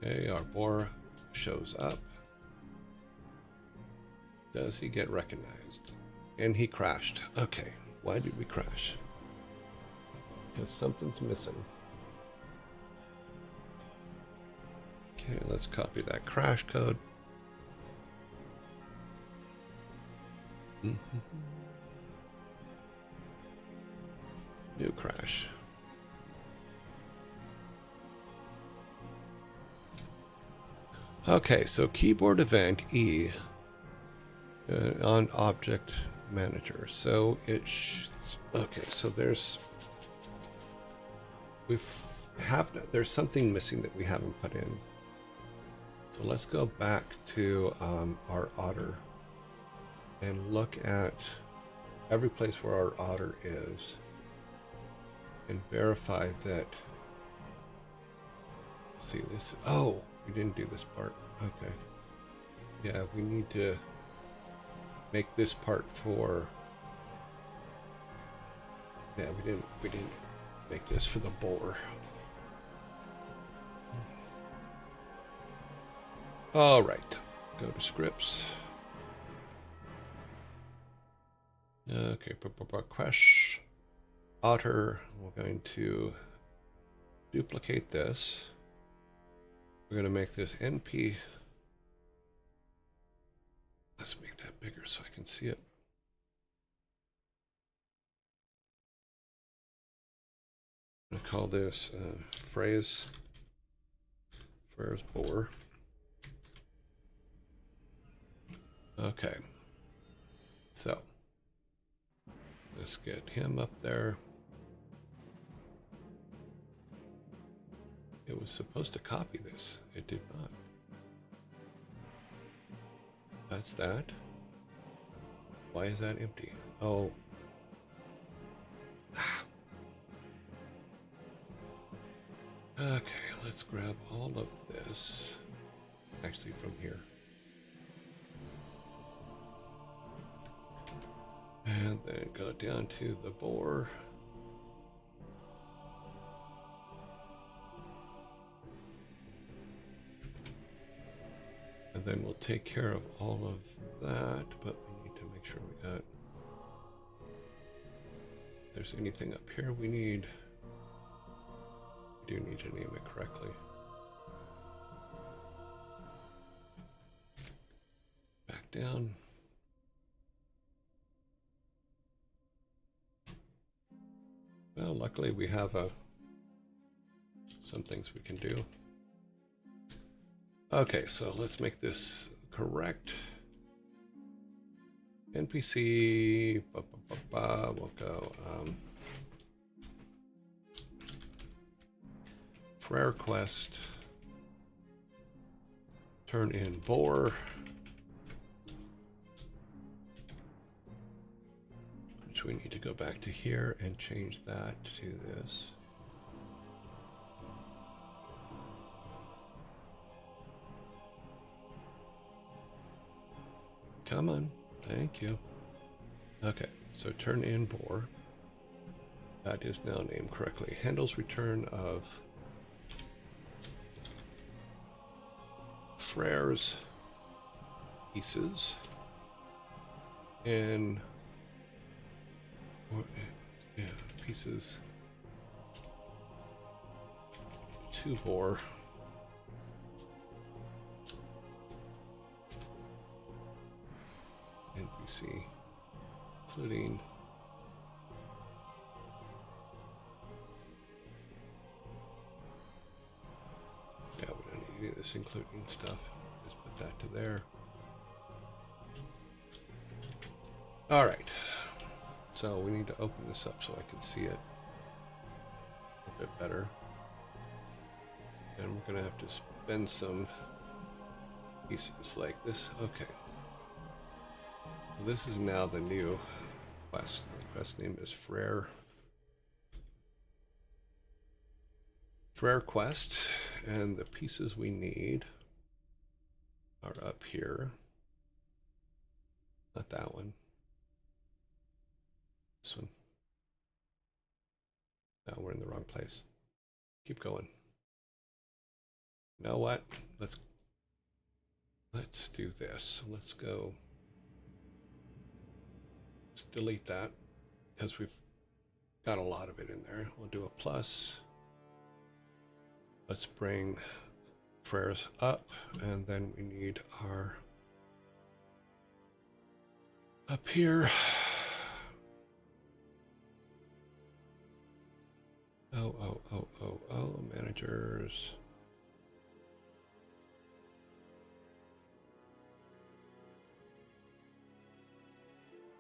Speaker 3: Okay, our boar shows up. Does he get recognized? And he crashed. Okay, why did we crash? Because something's missing. Okay, let's copy that crash code. New crash. Okay, so keyboard event E on object manager. So okay, so there's there's something missing that we haven't put in. So let's go back to our otter and look at every place where our otter is and verify that. See this? Oh, we didn't do this part. Okay. Yeah, we need to make this part for. Yeah, we didn't make this for the boar. All right, go to scripts. Okay, crash otter. We're going to duplicate this. We're going to make this NP. Let's make that bigger so I can see it. I'm going to call this Frey's boar. Okay, so let's get him up there. It was supposed to copy this. It did not. That's that. Why is that empty? Oh. Okay, let's grab all of this. Actually, from here. And then go down to the boar. And then we'll take care of all of that, but we need to make sure we got, if there's anything up here we need, we do need to name it correctly. Back down. Well, luckily we have some things we can do. Okay, so let's make this correct. NPC, we'll go Frere quest, turn in boar, which we need to go back to here and change that to this. Come on, thank you. Okay, so turn in boar. That is now named correctly. Handles return of Frere's pieces in pieces to boar. NPC, including we don't need to do this including stuff. Just put that to there. All right. So we need to open this up so I can see it a bit better. And we're gonna have to spend some pieces like this. Okay. This is now the new quest. The quest name is Frere quest, and the pieces we need are up here. Not that one. This one. No, we're in the wrong place. Keep going. You know what? Let's do this. Let's go. Let's delete that because we've got a lot of it in there. We'll do a plus. Let's bring Frere's up, and then we need our up here. Managers.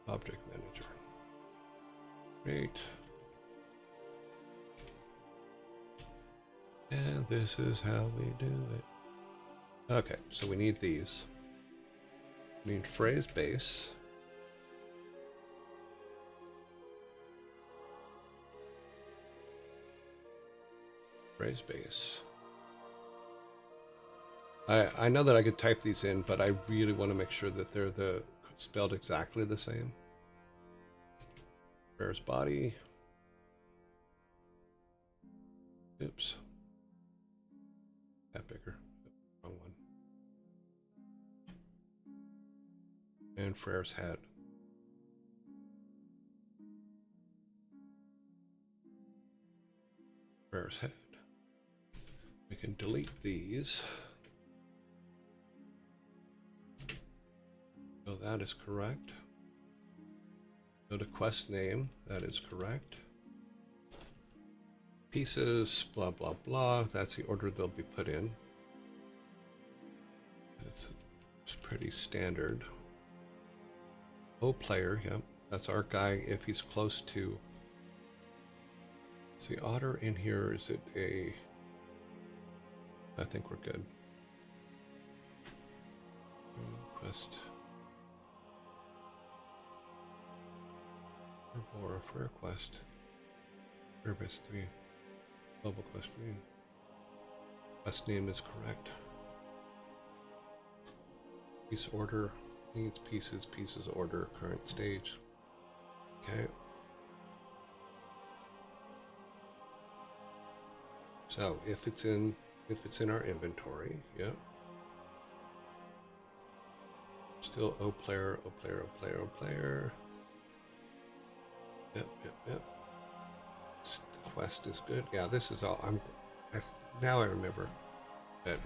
Speaker 3: Object manager. Great. And this is how we do it. Okay, so we need these. We need phrase base. Phrase base. I know that I could type these in, but I really want to make sure that they're spelled exactly the same. Frere's body. Oops. That bigger. Wrong one. And Frere's head. Frere's head. We can delete these. So that is correct. Go to quest name. That is correct. Pieces, blah, blah, blah. That's the order they'll be put in. It's pretty standard. Oh, player, yep. That's our guy if he's close to. Is the otter in here? Is it a. I think we're good. Quest. Or a Frere quest. Frere base 3. Global quest 3. Quest name is correct. Piece order. Needs pieces. Pieces order. Current stage. Okay. So if it's in our inventory, yeah. Still O player, O player, O player, O player. Yep. The quest is good. Yeah, this is all. Now I remember that.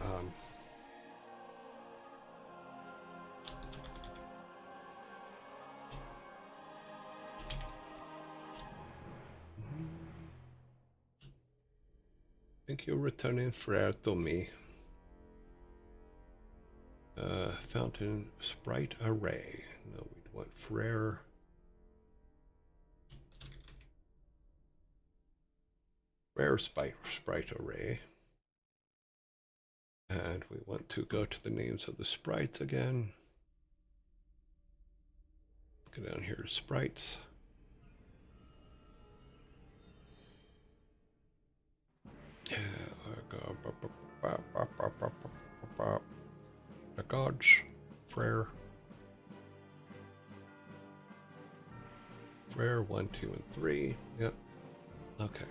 Speaker 3: Thank you, returning Frere to me. Fountain sprite array. No, we'd want Frere. Frere sprite array. And we want to go to the names of the sprites again. Go down here to sprites. The gods, Frere. Frere 1, 2, and 3. Yep. Okay.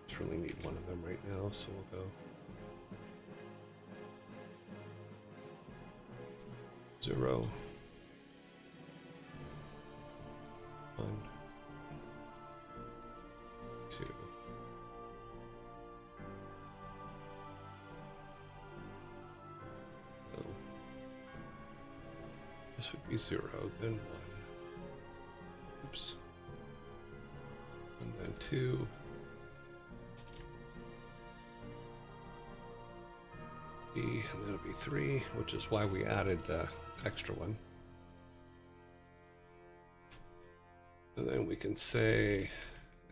Speaker 3: Just really need one of them right now, so we'll go 0, 1, 2. This would be 0, then 1. Oops. And then 2. B, and then it'll be 3, which is why we added the extra one. And then we can say,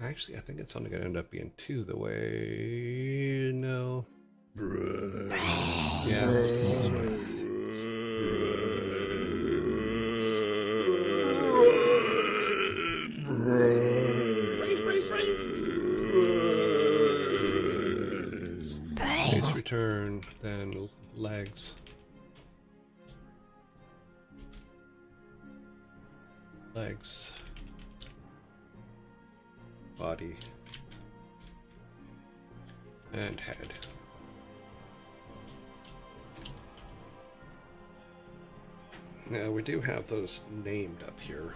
Speaker 3: actually, I think it's only going to end up being 2 the way, no. Yeah. Base return, then legs. Legs. Body. And head. Now we do have those named up here.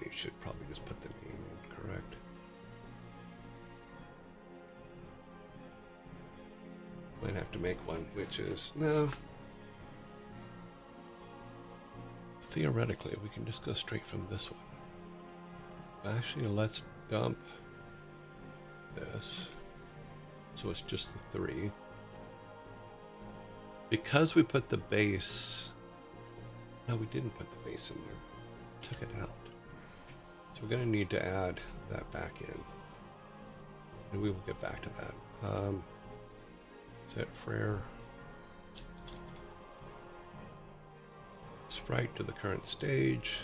Speaker 3: We should just put the name in, correct? Might have to make one, which is, no. Theoretically, we can just go straight from this one. Actually, let's dump this. So it's just the 3. Because we put the base, no, we didn't put the base in there. Took it out. So we're going to need to add that back in. And we will get back to that. Set Frere. Sprite to the current stage.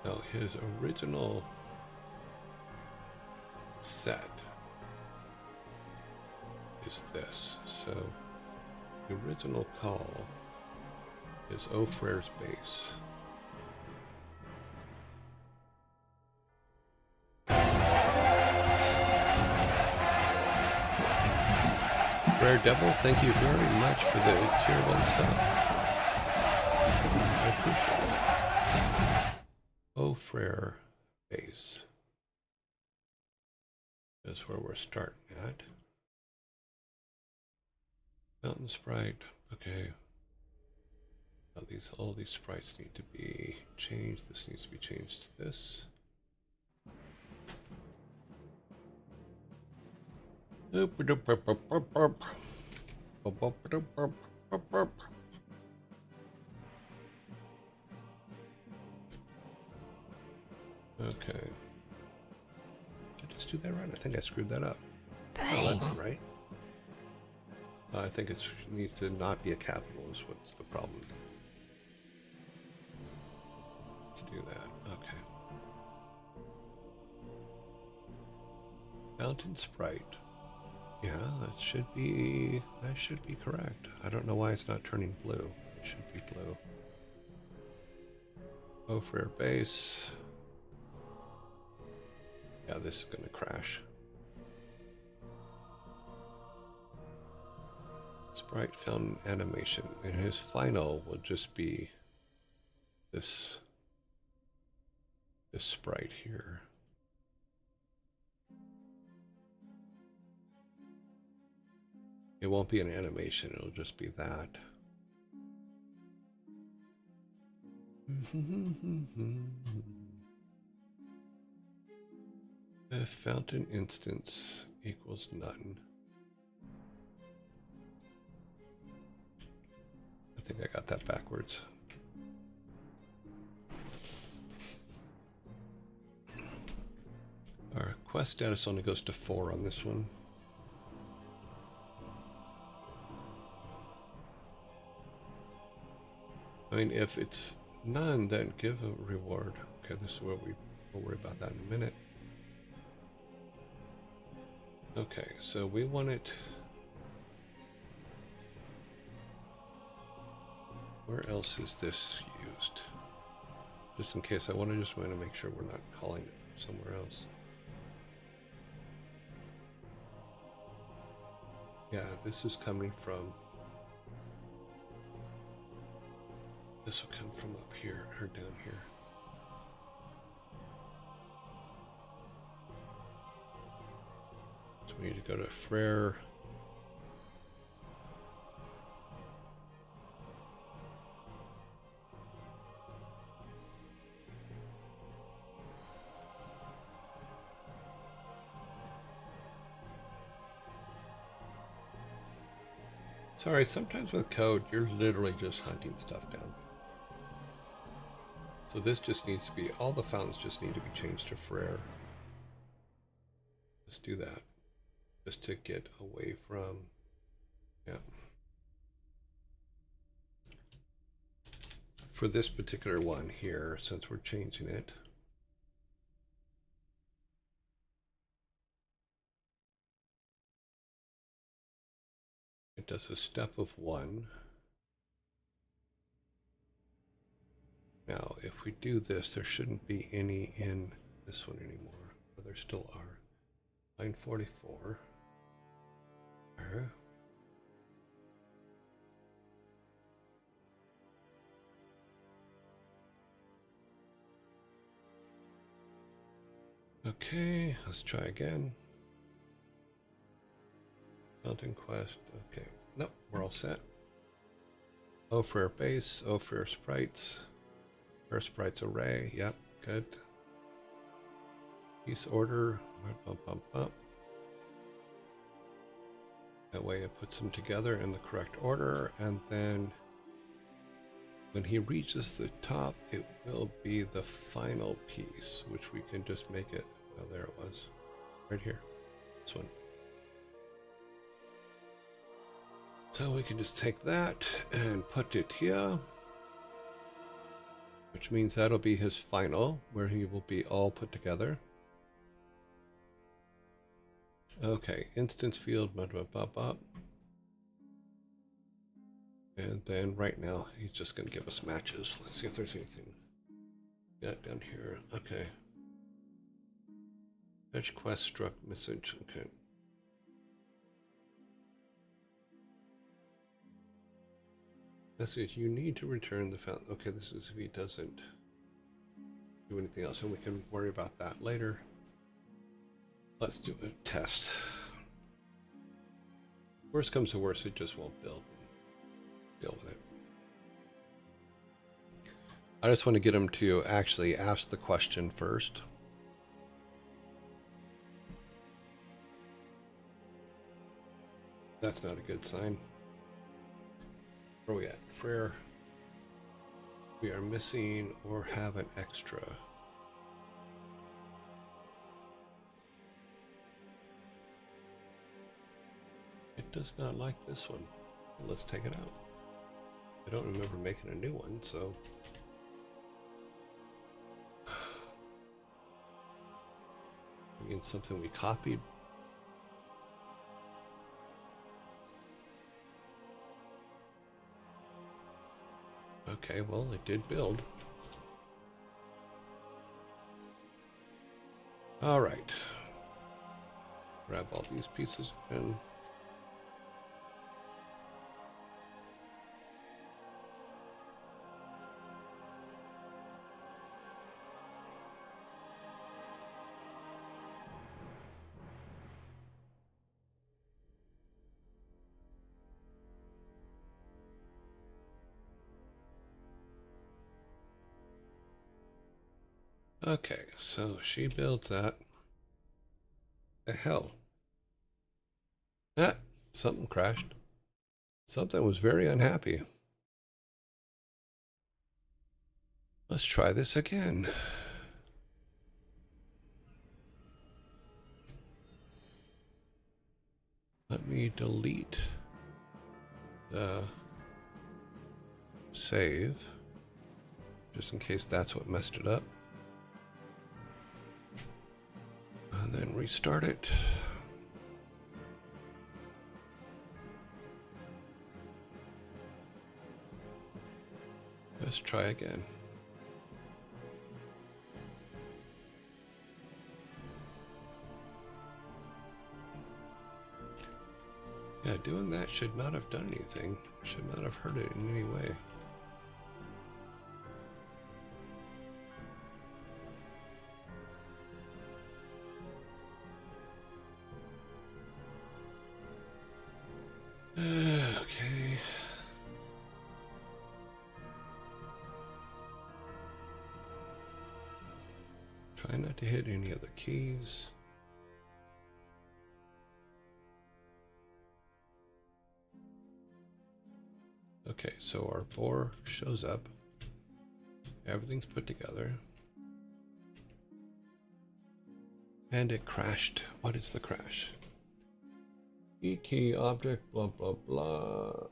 Speaker 3: Now his original set is this. So the original call is O Frere's base. Rare Devil, thank you very much for the tier 1 sub. I appreciate it. O Frere base is where we're starting at. Mountain sprite, okay. Now all these sprites need to be changed. This needs to be changed to this. Okay. Did I just do that right? I think I screwed that up. Oh, that's right. I think it needs to not be a capital is what's the problem. Let's do that. Okay. Mountain sprite. Yeah, that should be correct. I don't know why it's not turning blue. It should be blue. O Frere base. Yeah, this is gonna crash. Sprite fountain animation, and his final will just be this sprite here. It won't be an animation, it'll just be that. If fountain instance equals none. I think I got that backwards. Our quest status only goes to 4 on this one. I mean, if it's none, then give a reward. Okay, this is where we'll worry about that in a minute. Okay, so we want it. Where else is this used? Just in case, I want to make sure we're not calling it somewhere else. Yeah, this is coming from. This will come from up here or down here. So we need to go to Frere. Sorry, sometimes with code, you're literally just hunting stuff down. So this just needs to be, all the fountains just need to be changed to Frere. Let's do that. Just to get away from, yeah. For this particular one here, since we're changing it. It does a step of 1. Now, if we do this, there shouldn't be any in this one anymore, but there still are. Line 44. Okay, let's try again. Mountain quest. Okay, nope, we're all set. Frere base, Frere sprites. Frere sprites array. Yep, good. Piece order. That way it puts them together in the correct order, and then when he reaches the top, it will be the final piece, which we can just make it. Oh, there it was, right here. This one. So we can just take that and put it here, which means that'll be his final, where he will be all put together. Okay, instance field, and then right now he's just going to give us matches. Let's see if there's anything. Yeah, down here. Okay. Fetch quest struck message. Okay. Message, you need to return the fountain. Okay, this is if he doesn't do anything else, and we can worry about that later. Let's do a test. Worst comes to worst, it just won't build. Deal with it. I just want to get him to actually ask the question first. That's not a good sign. Where are we at? Frere. We are missing or have an extra. It does not like this one. Let's take it out. I don't remember making a new one, so. Again, something we copied. Okay, well, it did build. All right. Grab all these pieces and Okay, so she builds that. The hell? Ah, something crashed. Something was very unhappy. Let's try this again. Let me delete the save, just in case that's what messed it up. And then restart it. Let's try again. Yeah, doing that should not have done anything. Should not have hurt it in any way. Okay. Try not to hit any other keys. Okay, so our boar shows up. Everything's put together. And it crashed. What is the crash? E key object, blah, blah, blah.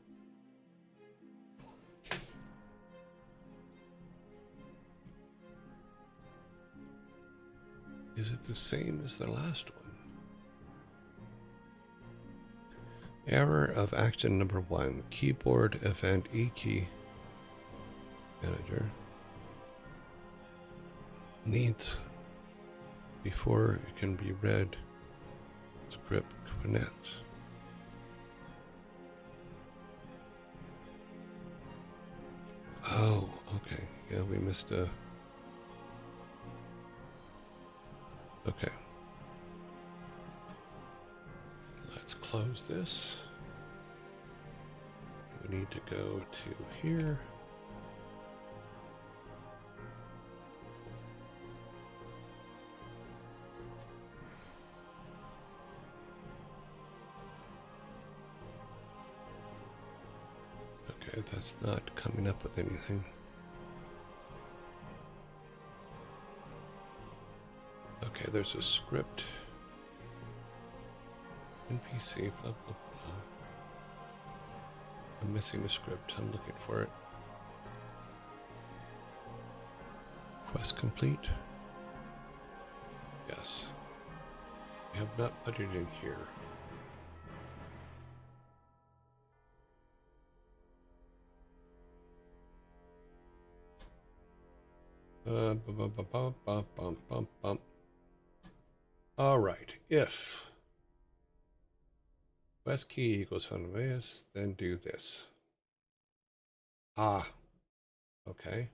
Speaker 3: Is it the same as the last one? Error of action number 1. Keyboard event E key manager needs before it can be read. Script connects. Oh, okay. Yeah, we missed a. Okay. Let's close this. We need to go to here. Okay, that's not coming up with anything. Okay, there's a script. NPC, blah, blah, blah. I'm missing a script. I'm looking for it. Quest complete. Yes. We have not put it in here. All right. If quest key equals fundamentals, then do this. Ah. Okay.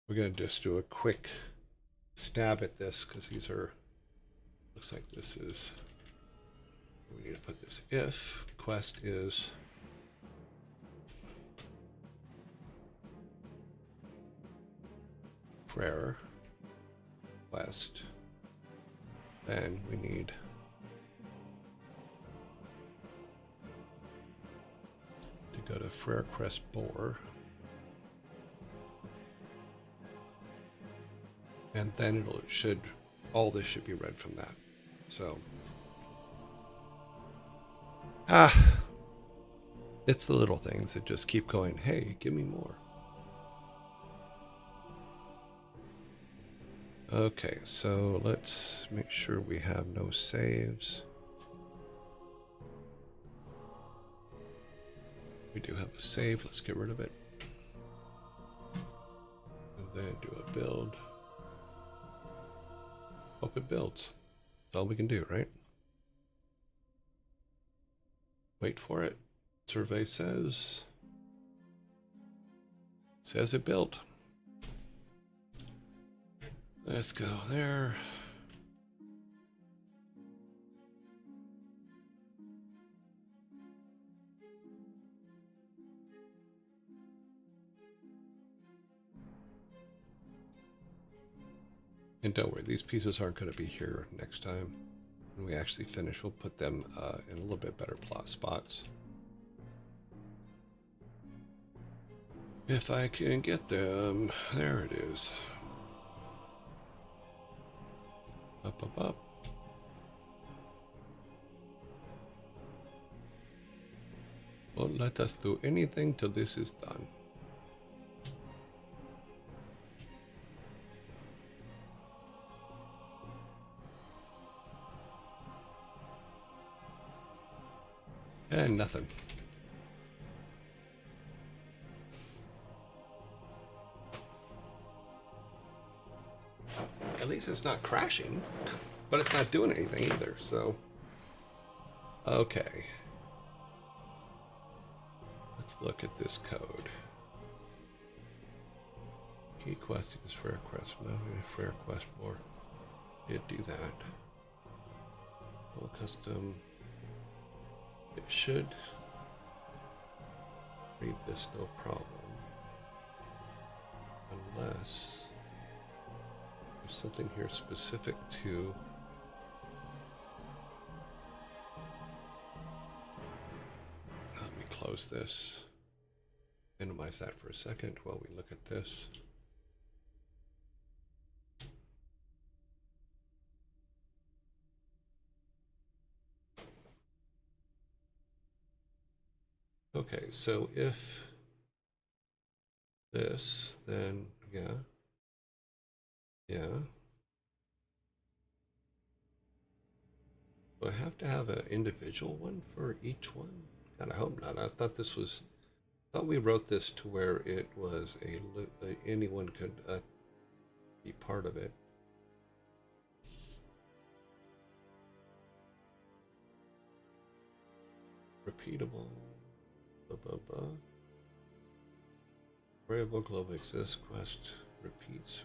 Speaker 3: We're going to just do a quick stab at this because these are, looks like this is, we need to put this. If quest is prayer quest, then we need to go to Frere Crest Boar, and then all this should be read from that. So it's the little things that just keep going, hey, give me more. Okay, so let's make sure we have no saves. We do have a save. Let's get rid of it. And then do a build. Hope it builds. That's all we can do, right? Wait for it. Survey says it built. Let's go there. And don't worry, these pieces aren't going to be here next time. When we actually finish, we'll put them in a little bit better plot spots. If I can get them, there it is. Up, up, up. Won't let us do anything till this is done. And nothing. At least it's not crashing, but it's not doing anything either, so. Okay. Let's look at this code. Key quest is fair quest. No, fair quest more. Did do that. Well, custom. It should read this no problem. Unless there's something here specific to let me close this. Minimize that for a second while we look at this. Okay, so if this, then yeah. Do I have to have an individual one for each one? God, I hope not. I thought this was, we wrote this to where it was anyone could be part of it. Repeatable. Variable globe exists. Quest repeats.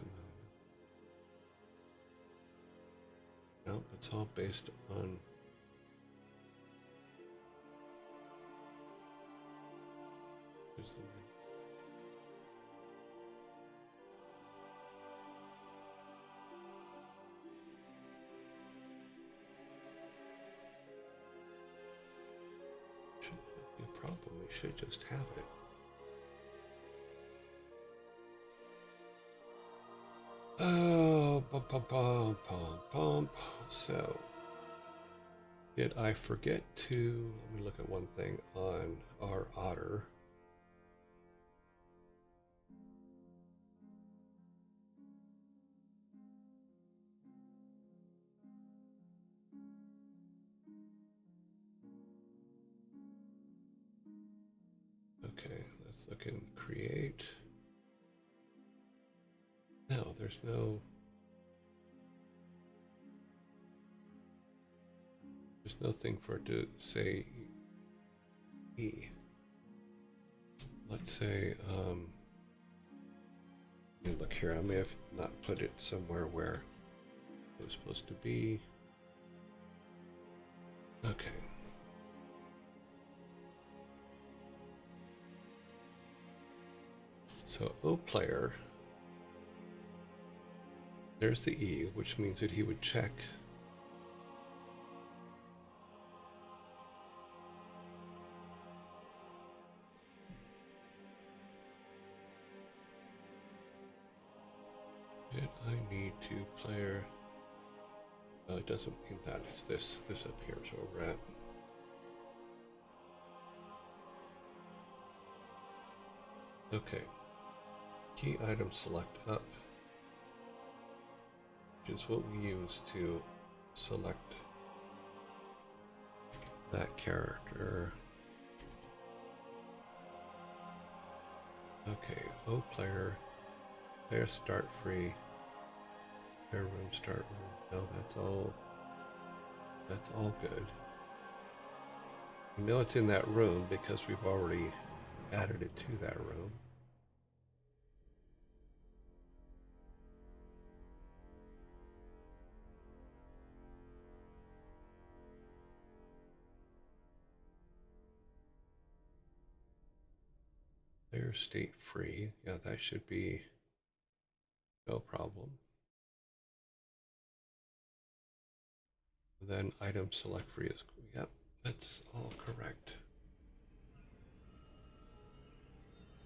Speaker 3: Nope, it's all based on. Here's the name. Shouldn't be a problem. We should just have it. Oh, bump. So, did I forget to, let me look at one thing on our otter. Okay, let's look in create. No, there's nothing for it to say E. Let's say, look here, I may have not put it somewhere where it was supposed to be. Okay. So O player, there's the E, which means that he would check did I need to player, well, it doesn't mean that, it's this up here is where we're at. Okay, key item select up, which is what we use to select that character. Okay, O player, player start free, player room start room. No, that's all good. We know it's in that room because we've already added it to that room. Player state free. Yeah, that should be no problem. Then item select free is, yep, that's all correct.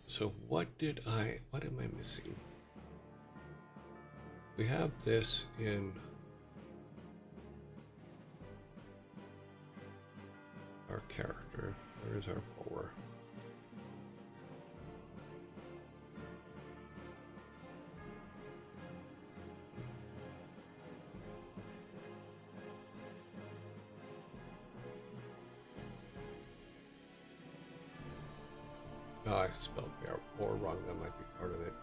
Speaker 3: So what am I missing? We have this in our character. Where is our bower? Oh, I spelled boar wrong. That might be part of it.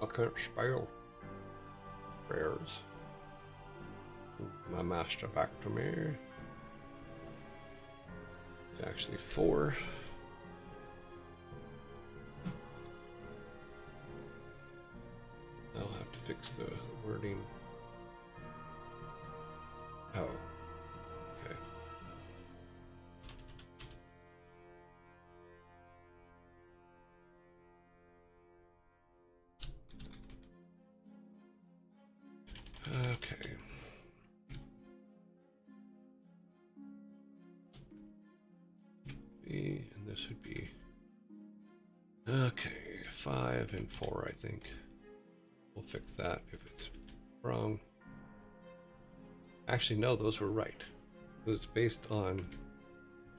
Speaker 3: I can't spell. Prayers. My master back to me. It's actually 4. I'll have to fix the wording. Oh. Okay. Okay. And this would be okay, 5 and 4, I think. We'll fix that if it's wrong. Actually, no, those were right. It was based on,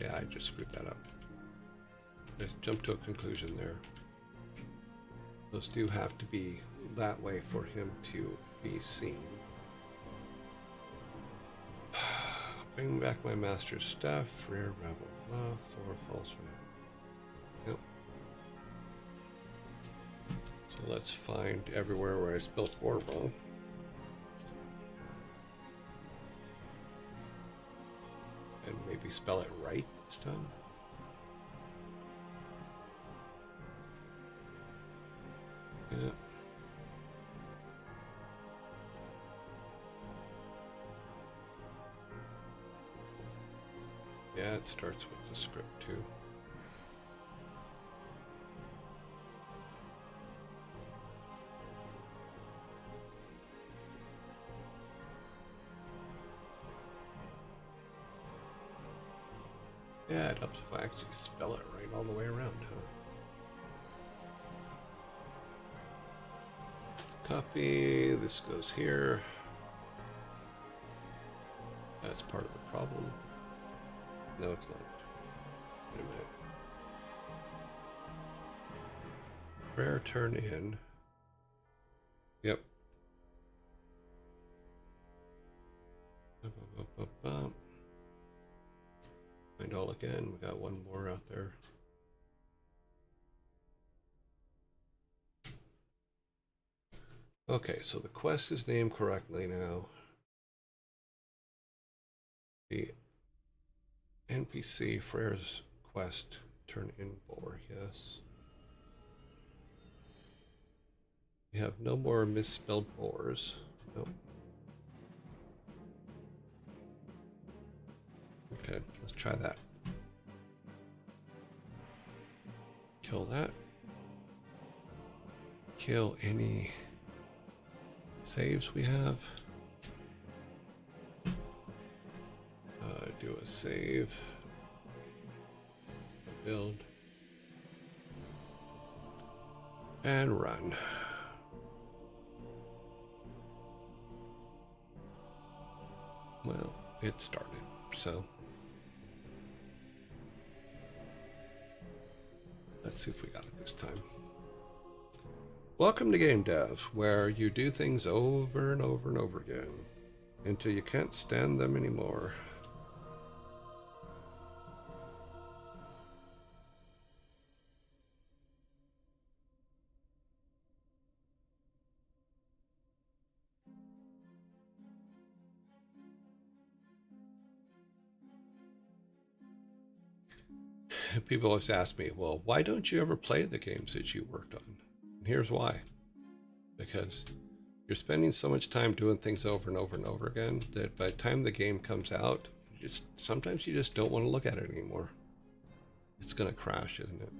Speaker 3: yeah, I just screwed that up. Let's jump to a conclusion there. Those do have to be that way for him to be seen. Bring back my master's staff, rare rebel, blah, 4 false man. Yep. So let's find everywhere where I spelled boar wrong. And maybe spell it right this time. Yeah. Yeah, it starts with the script too. Yeah, it helps if I actually spell it right all the way around, huh? Copy, this goes here. That's part of the problem. No, it's not. Wait a minute. Rare turn in. Yep. Find all again. We got one more out there. Okay, so the quest is named correctly now. The NPC Frere's quest turn in boar, yes. We have no more misspelled boars. Nope. Okay, let's try that. Kill that. Kill any saves we have. Do a save. Build. And run. Well, it started, so let's see if we got it this time. Welcome to Game Dev, where you do things over and over and over again until you can't stand them anymore. People always ask me, well, why don't you ever play the games that you worked on? And here's why. Because you're spending so much time doing things over and over and over again that by the time the game comes out, sometimes you just don't want to look at it anymore. It's going to crash, isn't it?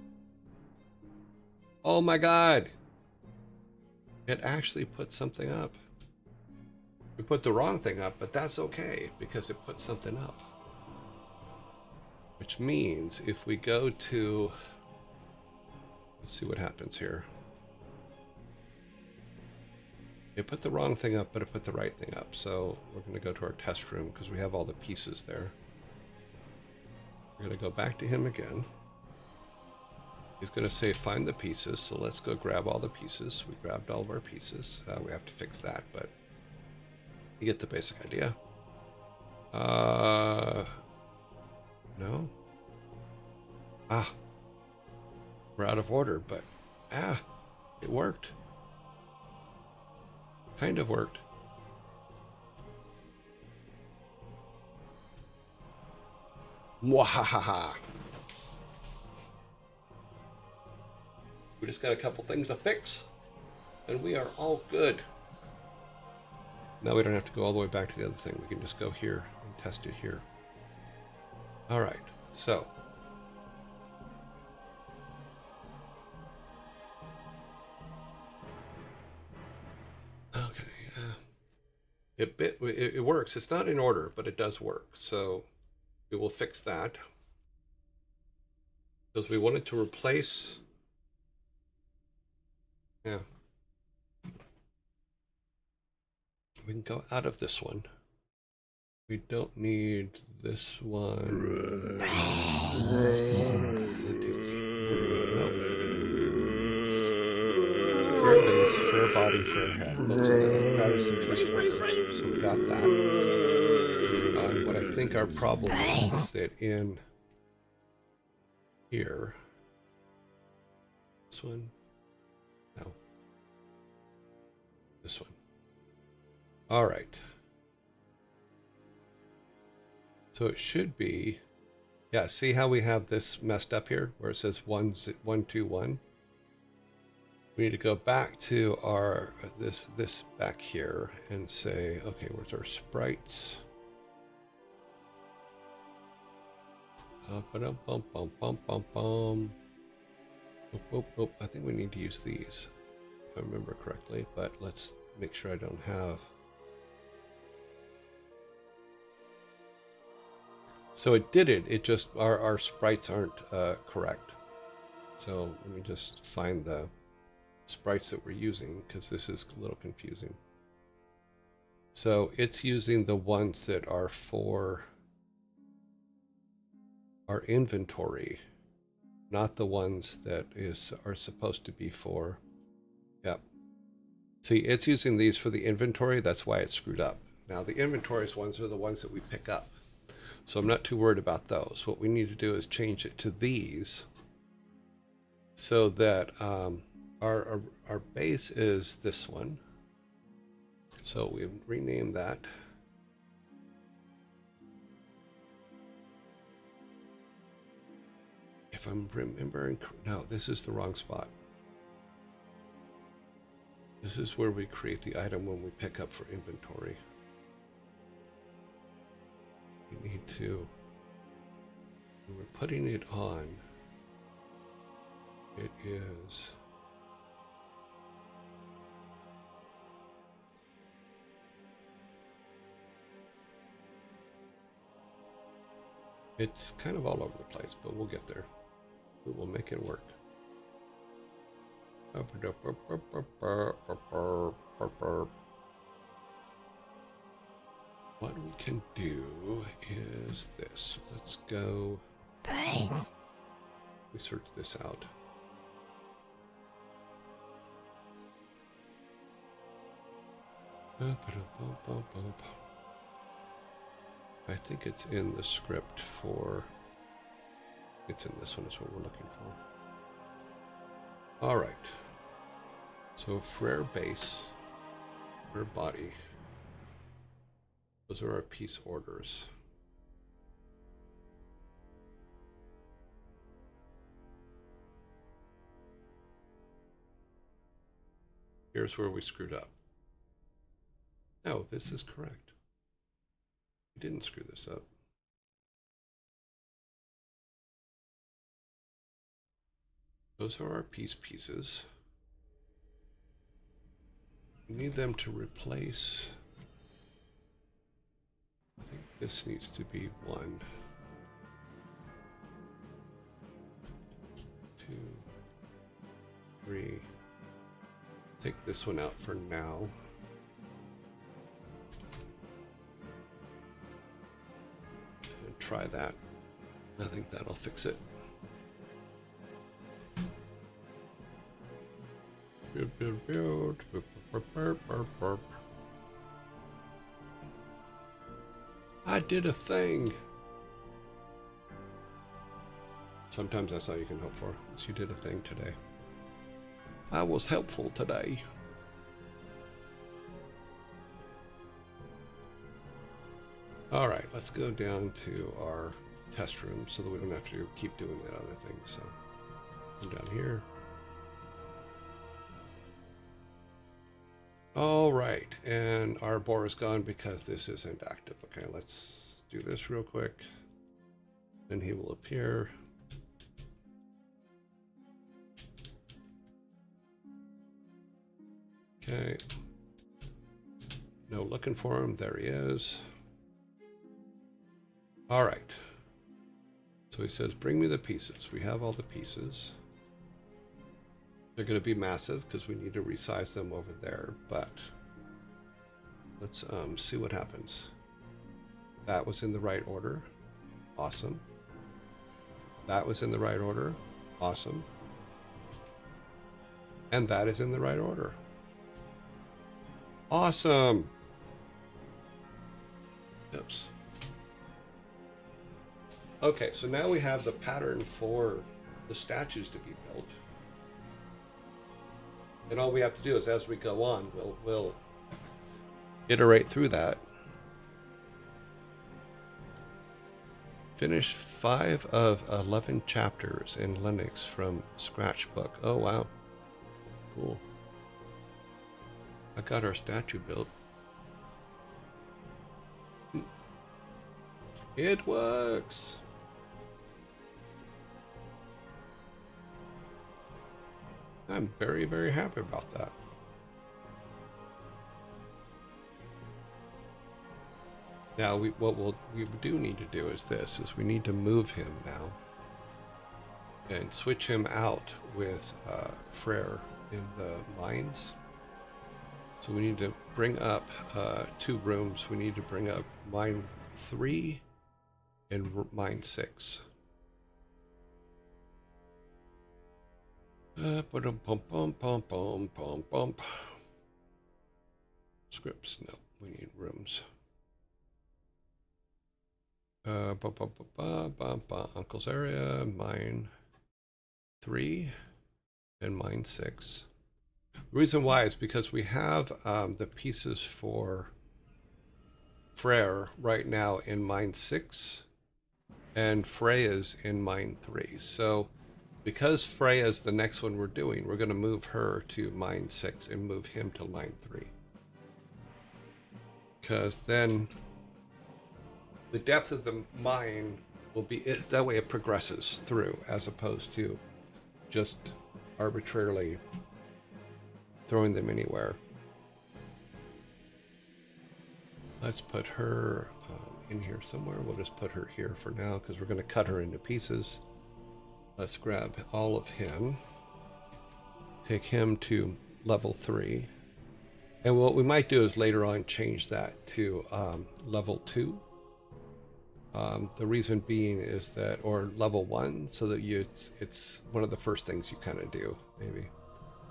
Speaker 3: Oh my God! It actually put something up. We put the wrong thing up, but that's okay because it put something up. Which means if we go to, let's see what happens here. It put the wrong thing up, but it put the right thing up. So we're going to go to our test room because we have all the pieces there. We're going to go back to him again. He's going to say find the pieces. So let's go grab all the pieces. We grabbed all of our pieces. We have to fix that, but you get the basic idea. No. Ah. We're out of order, but it worked. Kind of worked. Mwahaha. We just got a couple things to fix, and we are all good. Now we don't have to go all the way back to the other thing. We can just go here and test it here. All right, so. Okay, it works. It's not in order, but it does work. So we will fix that. Because we wanted to replace, yeah. We can go out of this one. We don't need this one. Fair base, fair body, fair head. That is the twist order. So we got that. What I think our problem is that in here, this one, no, this one. All right. So it should be, yeah, see how we have this messed up here where it says 121? We need to go back to our this back here and say, okay, where's our sprites? I think we need to use these, if I remember correctly, but let's make sure I don't have. So it did it. It just, our sprites aren't correct. So let me just find the sprites that we're using because this is a little confusing. So it's using the ones that are for our inventory, not the ones that are supposed to be for, yep. See, it's using these for the inventory. That's why it's screwed up. Now the inventories ones are the ones that we pick up. So I'm not too worried about those. What we need to do is change it to these so that our base is this one. So we rename that. If I'm remembering, no, this is the wrong spot. This is where we create the item when we pick up for inventory. We need to, when we're putting it on, it is, it's kind of all over the place, but we'll get there. We will make it work. What we can do is this. Let's go.
Speaker 9: Brains.
Speaker 3: We search this out. I think it's in the script for. It's in this one is what we're looking for. All right. So Frere base, Frere body. Those are our piece orders. Here's where we screwed up. No, this is correct. We didn't screw this up. Those are our pieces. We need them to replace I think this needs to be 1, 2, 3. Take this one out for now. And try that. I think that'll fix it. I did a thing. Sometimes that's all you can hope for, is you did a thing today. I was helpful today. All right, let's go down to our test room so that we don't have to keep doing that other thing. So come down here. All right, and our boar is gone because this isn't active. Okay, let's do this real quick. Then he will appear. Okay. No looking for him. There he is. All right. So he says, bring me the pieces. We have all the pieces. They're going to be massive because we need to resize them over there, but let's see what happens. That was in the right order. Awesome. That was in the right order. Awesome. And that is in the right order. Awesome. Oops. Okay, so now we have the pattern for the statues to be built. And all we have to do is, as we go on, we'll iterate through that. Finish 5 of 11 chapters in Linux from Scratchbook. Oh, wow. Cool. I got our statue built. It works. I'm very, very happy about that. Now, what we do need to do is this, is we need to move him now and switch him out with Frere in the mines. So we need to bring up 2 rooms. We need to bring up mine 3 and mine 6. Scripts, no, we need rooms. Uncle's area, mine 3 and mine 6. The reason why is because we have the pieces for Frere right now in mine 6 and Freya's in mine 3. So because Freya's the next one we're doing, we're going to move her to mine 6 and move him to mine 3. Because then the depth of the mine will be, that way it progresses through, as opposed to just arbitrarily throwing them anywhere. Let's put her in here somewhere. We'll just put her here for now because we're going to cut her into pieces. Let's grab all of him, take him to level 3. And what we might do is later on change that to level 2. The reason being is that, or level 1, so that it's one of the first things you kind of do, maybe.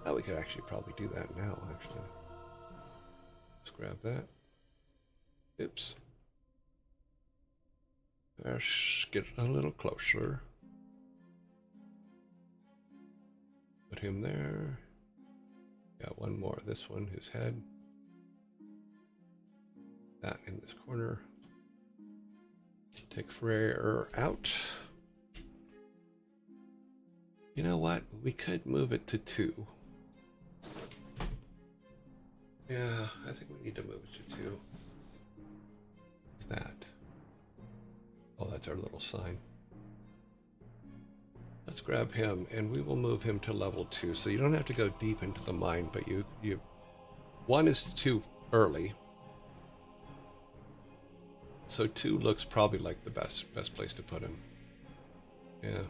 Speaker 3: Oh, we could actually probably do that now, actually. Let's grab that. Oops. Let's get a little closer. Put him there. Got one more. This one, his head. That in this corner. Take Frere out. You know what? We could move it to 2. Yeah, I think we need to move it to 2. What's that? Oh, that's our little sign. Let's grab him, and we will move him to level 2. So you don't have to go deep into the mine, but you 1 is too early. So 2 looks probably like the best place to put him. Yeah.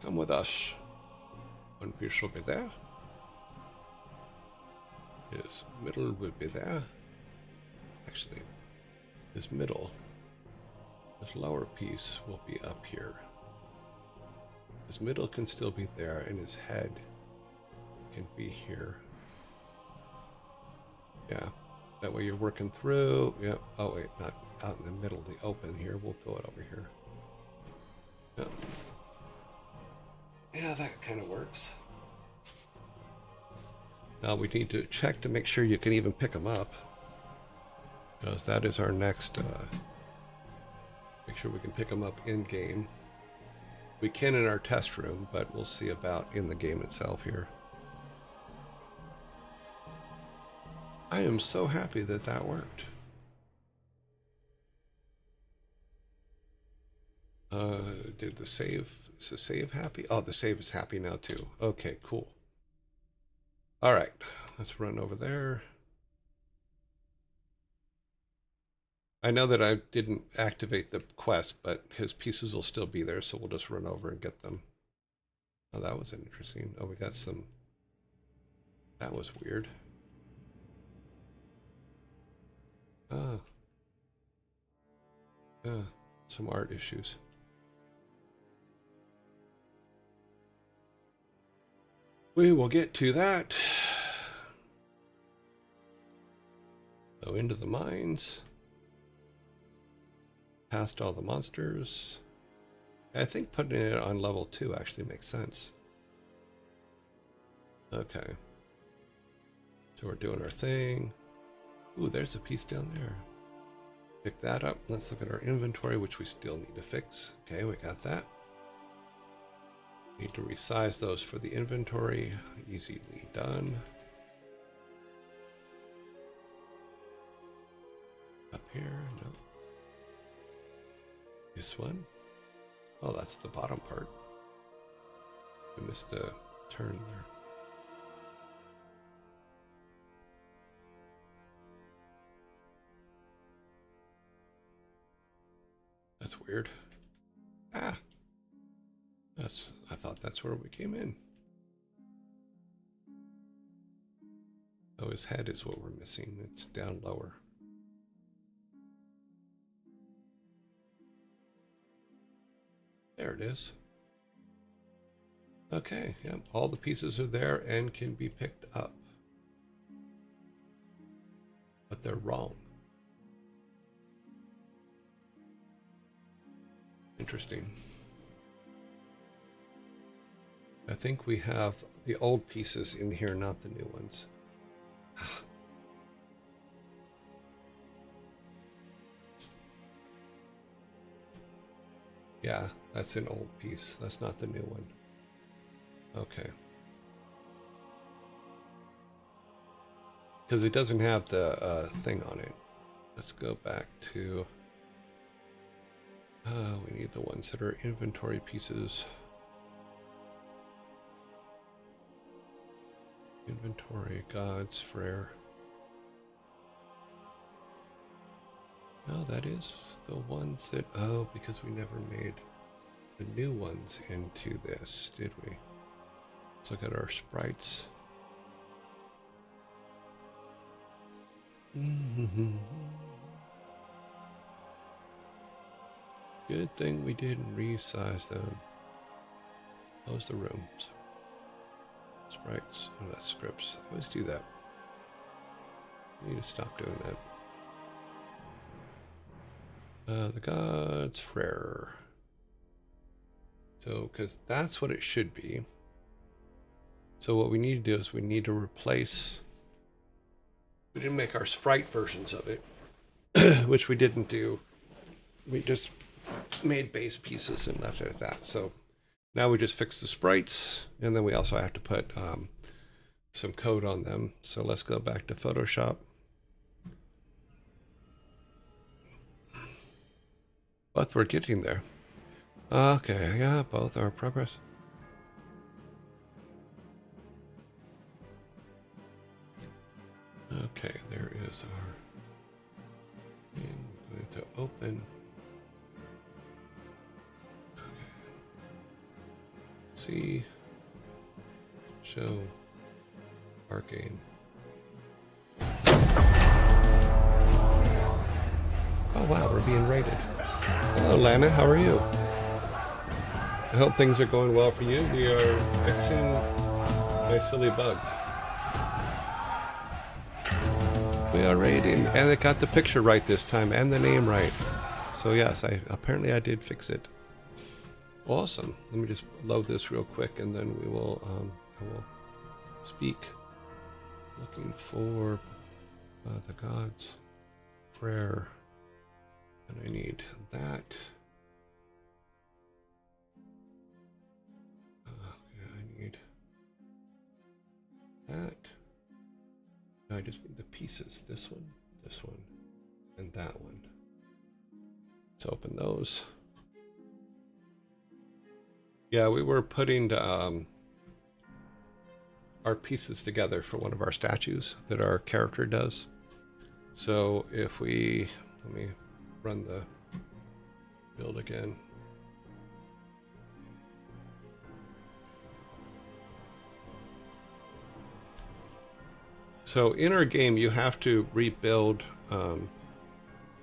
Speaker 3: Come with us. One piece will be there. His middle will be there. Actually, his middle, his lower piece will be up here. His middle can still be there, and his head can be here. Yeah, that way you're working through. Yep. Oh wait, not out in the middle, the open here. We'll fill it over here. Yep. Yeah, that kind of works. Now we need to check to make sure you can even pick them up, because that is our next. Make sure we can pick them up in game. We can in our test room, but we'll see about in the game itself here. I am so happy that that worked. Did the save, is the save happy? Oh, the save is happy now too. Okay, cool. All right, let's run over there. I know that I didn't activate the quest, but his pieces will still be there, so we'll just run over and get them. Oh, that was interesting. Oh, we got some... That was weird. Oh. Yeah, some art issues. We will get to that. Go into the mines. Past all the monsters. I think putting it on level 2 actually makes sense. Okay. So we're doing our thing. Ooh, there's a piece down there. Pick that up. Let's look at our inventory, which we still need to fix. Okay, we got that. Need to resize those for the inventory. Easily done. Up here, no. This one. Oh, that's the bottom part. I missed a turn there. That's weird. Ah. I thought that's where we came in. Oh, his head is what we're missing. It's down lower. There it is. Okay, yep, all the pieces are there and can be picked up. But they're wrong. Interesting. I think we have the old pieces in here, not the new ones. Yeah, that's an old piece. That's not the new one. Okay. Because it doesn't have the thing on it. Let's go back to... we need the ones that are inventory pieces. Inventory, gods, Frere. No, that is the ones that... Oh, because we never made the new ones into this, did we? Let's look at our sprites. Good thing we didn't resize them. Close the rooms. Sprites. Oh, that's scripts. I always do that. I need to stop doing that. The gods, Frere. So, because that's what it should be. So what we need to do is we need to replace... We didn't make our sprite versions of it, which we didn't do. We just made base pieces and left it at that. So now we just fix the sprites, and then we also have to put some code on them. So let's go back to Photoshop. But we're getting there. Okay, yeah, both are progress. see. Show. Arcane. Oh wow, we're being raided. Hello Lana, how are you? I hope things are going well for you. We are fixing my silly bugs. We are raiding, and it got the picture right this time, and the name right. So yes, apparently I did fix it. Awesome. Let me just load this real quick, and then we will. I will speak. Looking for the gods. Prayer, and I need that. I need that. I just need the pieces. This one, and that one. Let's open those. Yeah, we were putting our pieces together for one of our statues that our character does. So if we, let me run the build again. So in our game, you have to rebuild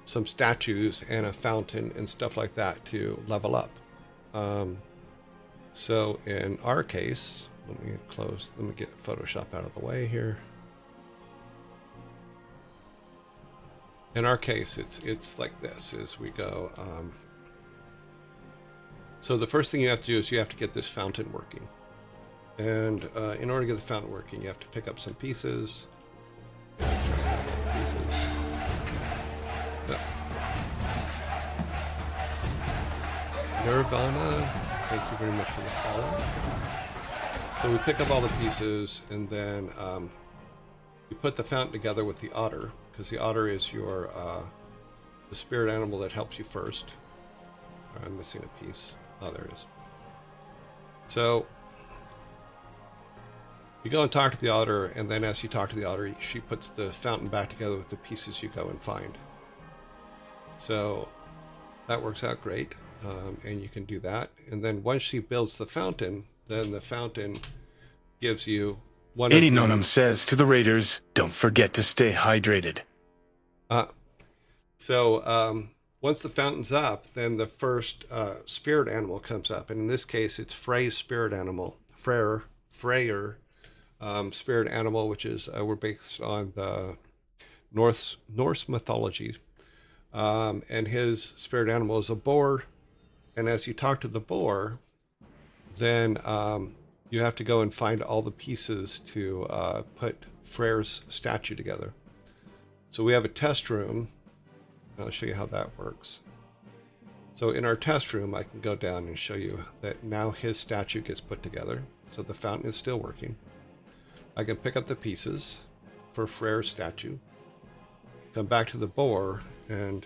Speaker 3: some statues and a fountain and stuff like that to level up. So in our case, let me get Photoshop out of the way here. In our case, it's like this, as we go. So the first thing you have to do is you have to get this fountain working. And in order to get the fountain working, you have to pick up some pieces. No. Nirvana, thank you very much for the follow. So we pick up all the pieces, and then you put the fountain together with the otter, because the otter is your the spirit animal that helps you first. I'm missing a piece. Oh, there it is. So you go and talk to the otter, and then as you talk to the otter, she puts the fountain back together with the pieces you go and find. So that works out great, and you can do that. And then once she builds the fountain, then the fountain gives you one of the...
Speaker 6: Nonum says to the raiders, don't forget to stay hydrated.
Speaker 3: So once the fountain's up, then the first spirit animal comes up. And in this case, it's Frey's spirit animal. Freyr spirit animal, which is, we're based on the Norse mythology. And his spirit animal is a boar. And as you talk to the boar, then you have to go and find all the pieces to put Freyr's statue together. So we have a test room. I'll show you how that works. So in our test room, I can go down and show you that now his statue gets put together. So the fountain is still working. I can pick up the pieces for Freyr's statue, come back to the boar and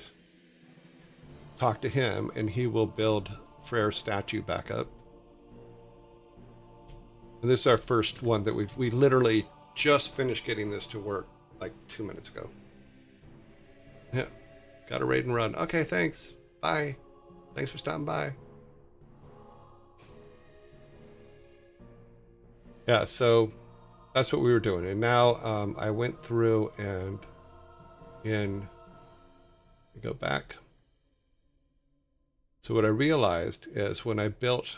Speaker 3: talk to him, and he will build Freyr's statue back up. And this is our first one that we literally just finished getting this to work like 2 minutes ago. Yeah, got a raid and run. Okay, thanks. Bye. Thanks for stopping by. Yeah, so that's what we were doing. And now I went through and go back. So what I realized is when I built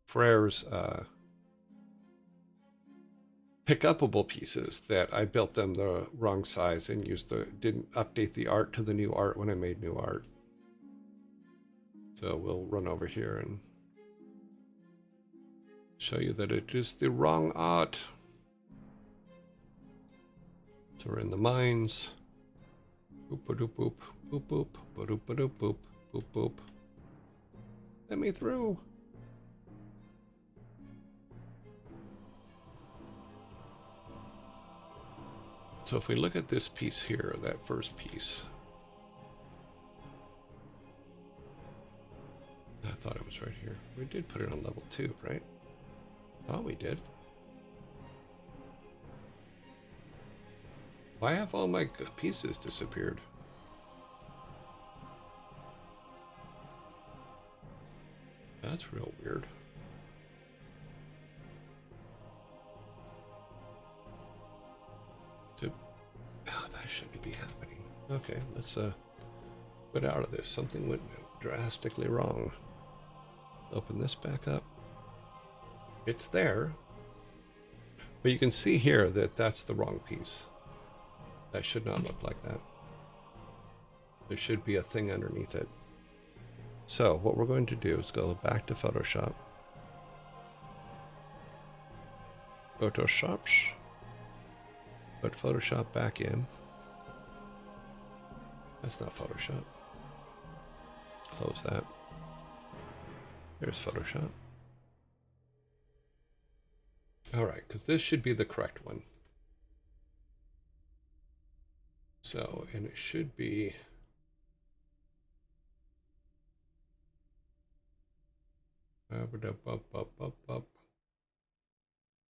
Speaker 3: Freyr's pick-upable pieces, that I built them the wrong size and didn't update the art to the new art when I made new art. So we'll run over here and show you that it is the wrong art. So we're in the mines. Boop ba-doop boop boop boop ba-doop ba-doop boop boop boop. Let me through. So if we look at this piece here, that first piece, I thought it was right here. We did put it on level 2, right? Oh, we did. Why have all my pieces disappeared? That's real weird. shouldn't be happening. Okay, let's get out of this. Something went drastically wrong. Open this back up. It's there, but you can see here that that's the wrong piece. That should not look like that. There should be a thing underneath it. So what we're going to do is go back to Photoshop. Photoshops. Put Photoshop back in. That's not Photoshop. Close that. There's Photoshop. Alright, because this should be the correct one. So, and it should be...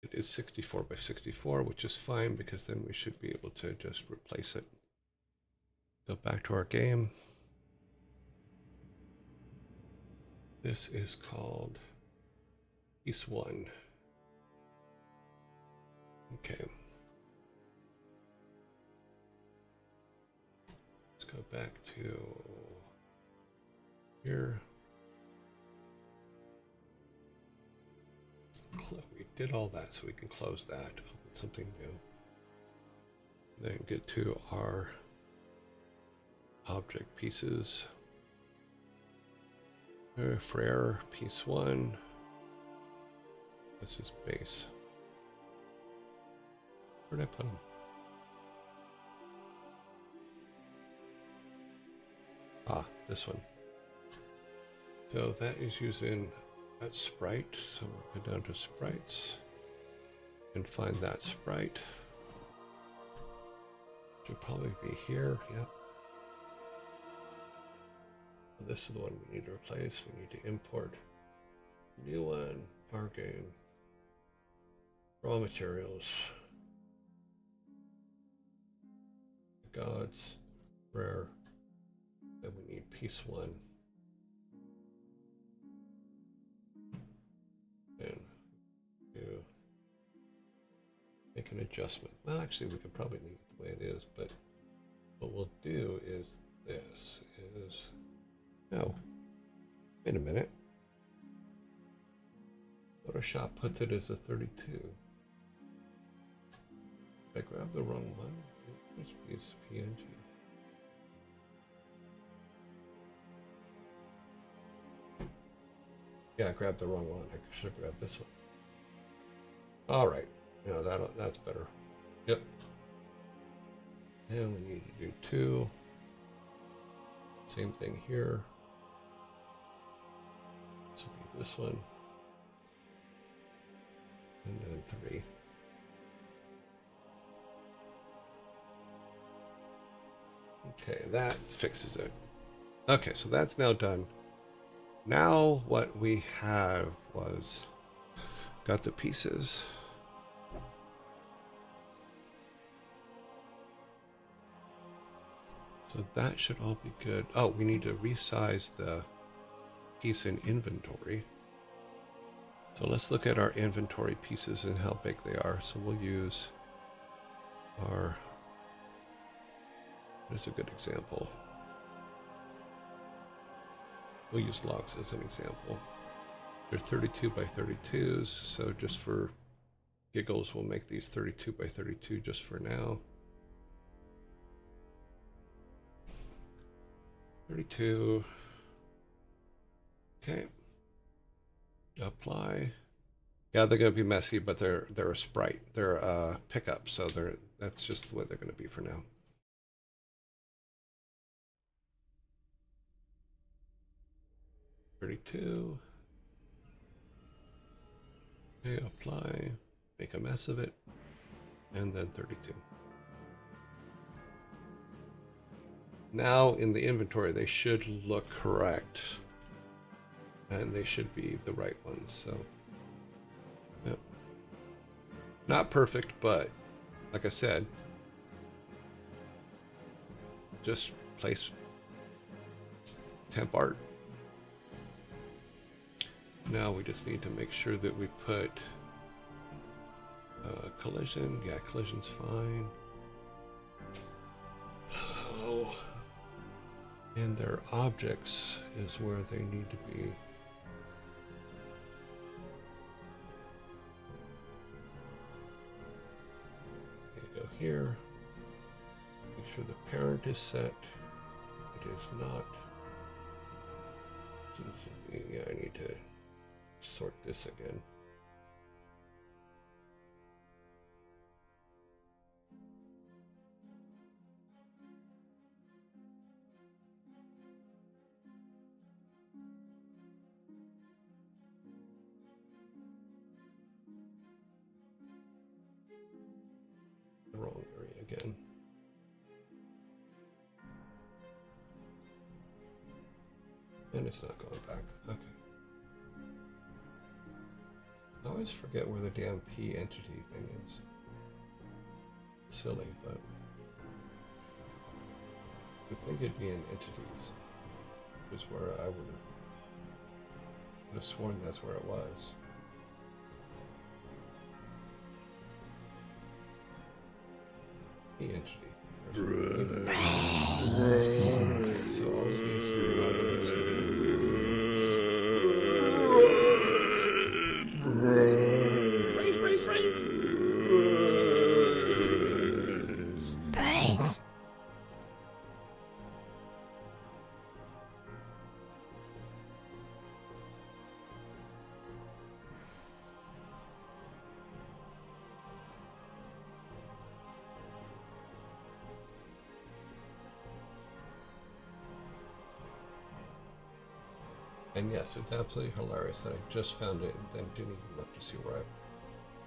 Speaker 3: It is 64 by 64, which is fine because then we should be able to just replace it. Go back to our game. This is called piece 1. Okay. Let's go back to here. We did all that, so we can close that, open something new. Then get to our object pieces. Frere, piece 1. This is base. Where did I put them? Ah, this one. So that is using that sprite. So we'll go down to sprites and find that sprite. Should probably be here. Yep. This is the one we need to replace. We need to import new one, our game, raw materials, gods, rare, then we need piece 1. And to make an adjustment. Well, actually, we could probably leave it the way it is, but what we'll do is this is... No. Wait a minute. Photoshop puts it as a 32. Did I grab the wrong one? It must be a PNG. Yeah, I grabbed the wrong one. I should have grabbed this one. All right. Yeah, that's better. Yep. And we need to do 2. Same thing here. This will be this one. And then 3. Okay, that fixes it. Okay, so that's now done. Now what we have was got the pieces. So that should all be good. Oh, we need to resize the piece in inventory. So let's look at our inventory pieces and how big they are. So we'll use our, here's a good example. We'll use logs as an example. They're 32 by 32s, so just for giggles, we'll make these 32 by 32 just for now. 32. Okay. Apply. Yeah, they're going to be messy, but they're a sprite. They're a pickup, so that's just the way they're going to be for now. $32. Okay, apply. Make a mess of it. And then 32. Now in the inventory, they should look correct. And they should be the right ones, so. Yep. Not perfect, but like I said, just place temp art. Now we just need to make sure that we put collision. Yeah, collision's fine. go. And their objects is where they need to be. They go here. Make sure the parent is set. It is not. Yeah, I need to sort this again. The wrong area again. And it's not going back. Okay. I always forget where the damn P entity thing is. It's silly, but you'd think it'd be in entities, which is where I would have sworn that's where it was. P entity. So all these
Speaker 9: Brains.
Speaker 3: And yes, it's absolutely hilarious that I just found it and then didn't even look to see where I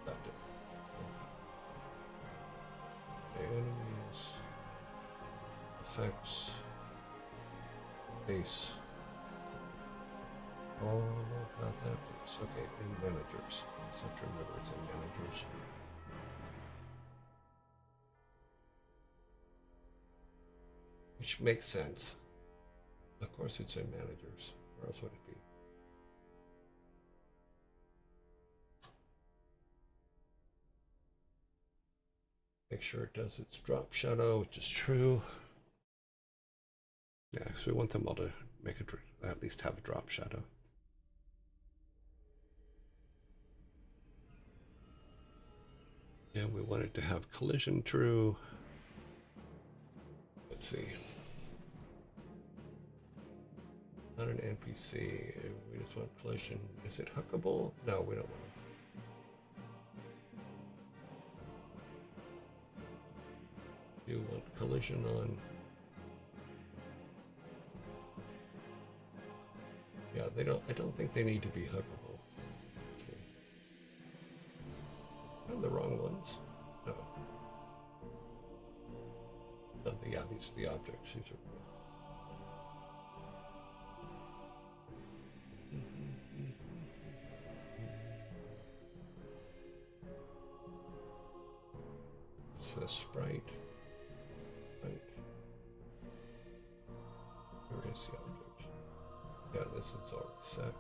Speaker 3: left it. Enemies, effects, base. All about that base. Okay, in managers. So remember it's in managers. Which makes sense. Of course it's in managers. Where else would it be? Make sure it does its drop shadow, which is true. Yeah, because we want them all to make it at least have a drop shadow. And we want it to have collision true. Let's see. Not an NPC. We just want collision. Is it hookable? No, we don't want it. You want collision on. Yeah, they don't. I don't think they need to be hookable. I'm the wrong ones. No. Oh, yeah, these are the objects. These are. It's a sprite. Right. Where is the object? Yeah, this is already set.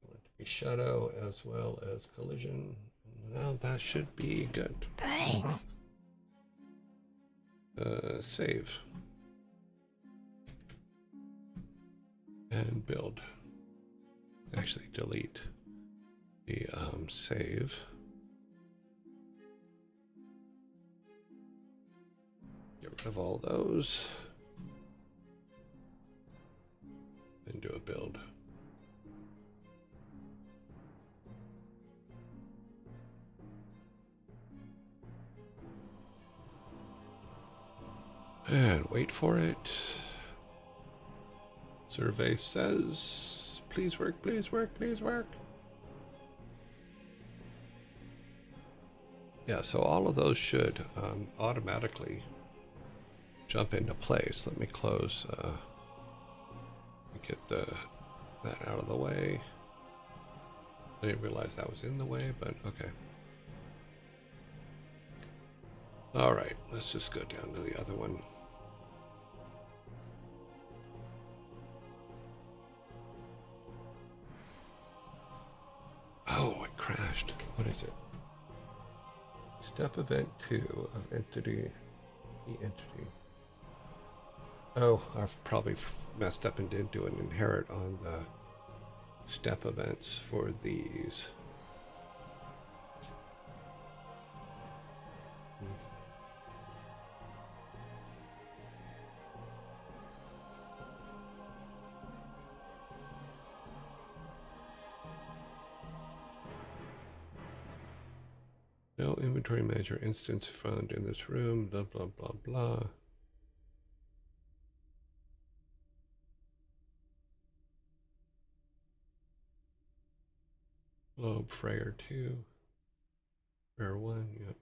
Speaker 3: Want it to be shadow as well as collision. Now that should be good.
Speaker 9: Brains.
Speaker 3: Save. And build. Actually, delete the save. Get rid of all those. And do a build. And wait for it. Survey says, please work, please work, please work. Yeah, so all of those should automatically jump into place. Let me close, get that out of the way. I didn't realize that was in the way, but okay. All right, let's just go down to the other one. Oh, it crashed. What is it? Step event 2 of entity, entity. Oh, I've probably messed up and didn't do an inherit on the step events for these. No inventory manager instance found in this room, blah, blah, blah, blah. Globe Frayer 2. Frayer 1, yep.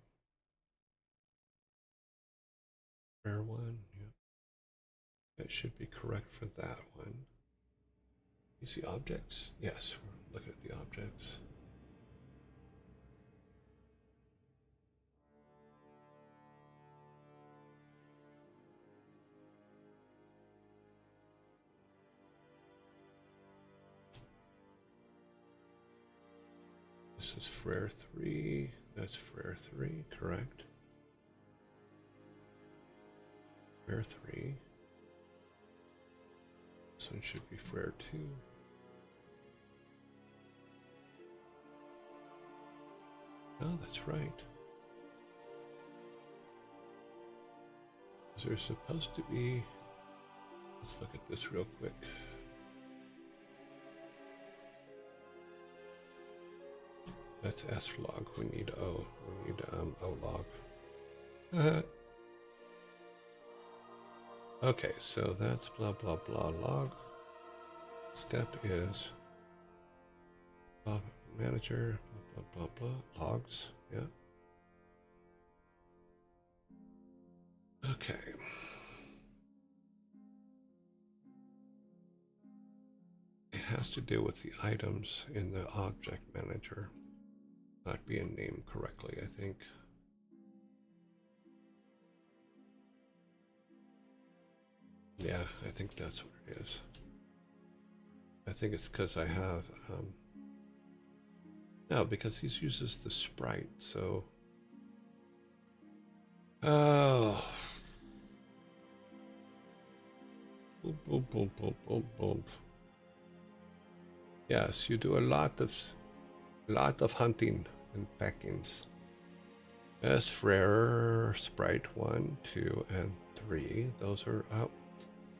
Speaker 3: Frayer 1, yep. That should be correct for that one. You see objects? Yes, we're looking at the objects. This is Frere 3. That's Frere 3, correct. Frere 3. This one should be Frere 2. Oh, that's right. Is there supposed to be... Let's look at this real quick. That's S log. We need O. We need O log. Okay, so that's blah blah blah log. Step is manager blah blah blah blah logs. Yeah. Okay. It has to do with the items in the object manager not being named correctly, I think. Yeah, I think that's what it is. I think it's because I have, no, because he uses the sprite, so. Oh. Boom, boom, boom, boom, boom, boom. Yes, you do a lot of hunting and packings. Yes, Frere, Sprite 1, 2, and 3. Those are out.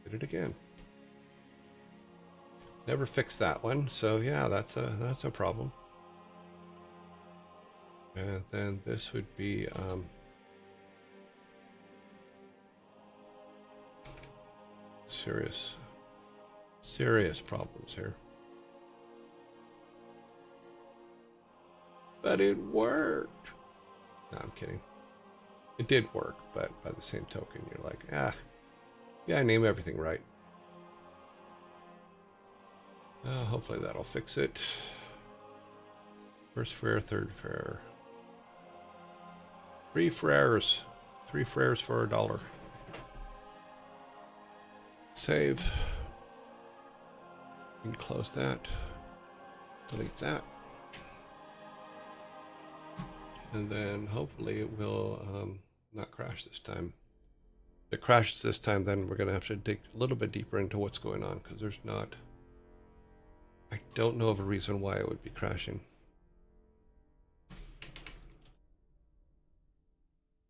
Speaker 3: Did it again. Never fixed that one, so yeah, that's a problem. And then this would be serious problems here. But it worked. No, I'm kidding. It did work, but by the same token, you're like, yeah, I name everything right. Hopefully that'll fix it. First Frere, third Frere. 3 Freres. 3 Freres for $1. Save. You can close that. Delete that. And then hopefully it will not crash this time. If it crashes this time, then we're going to have to dig a little bit deeper into what's going on, because there's not... I don't know of a reason why it would be crashing.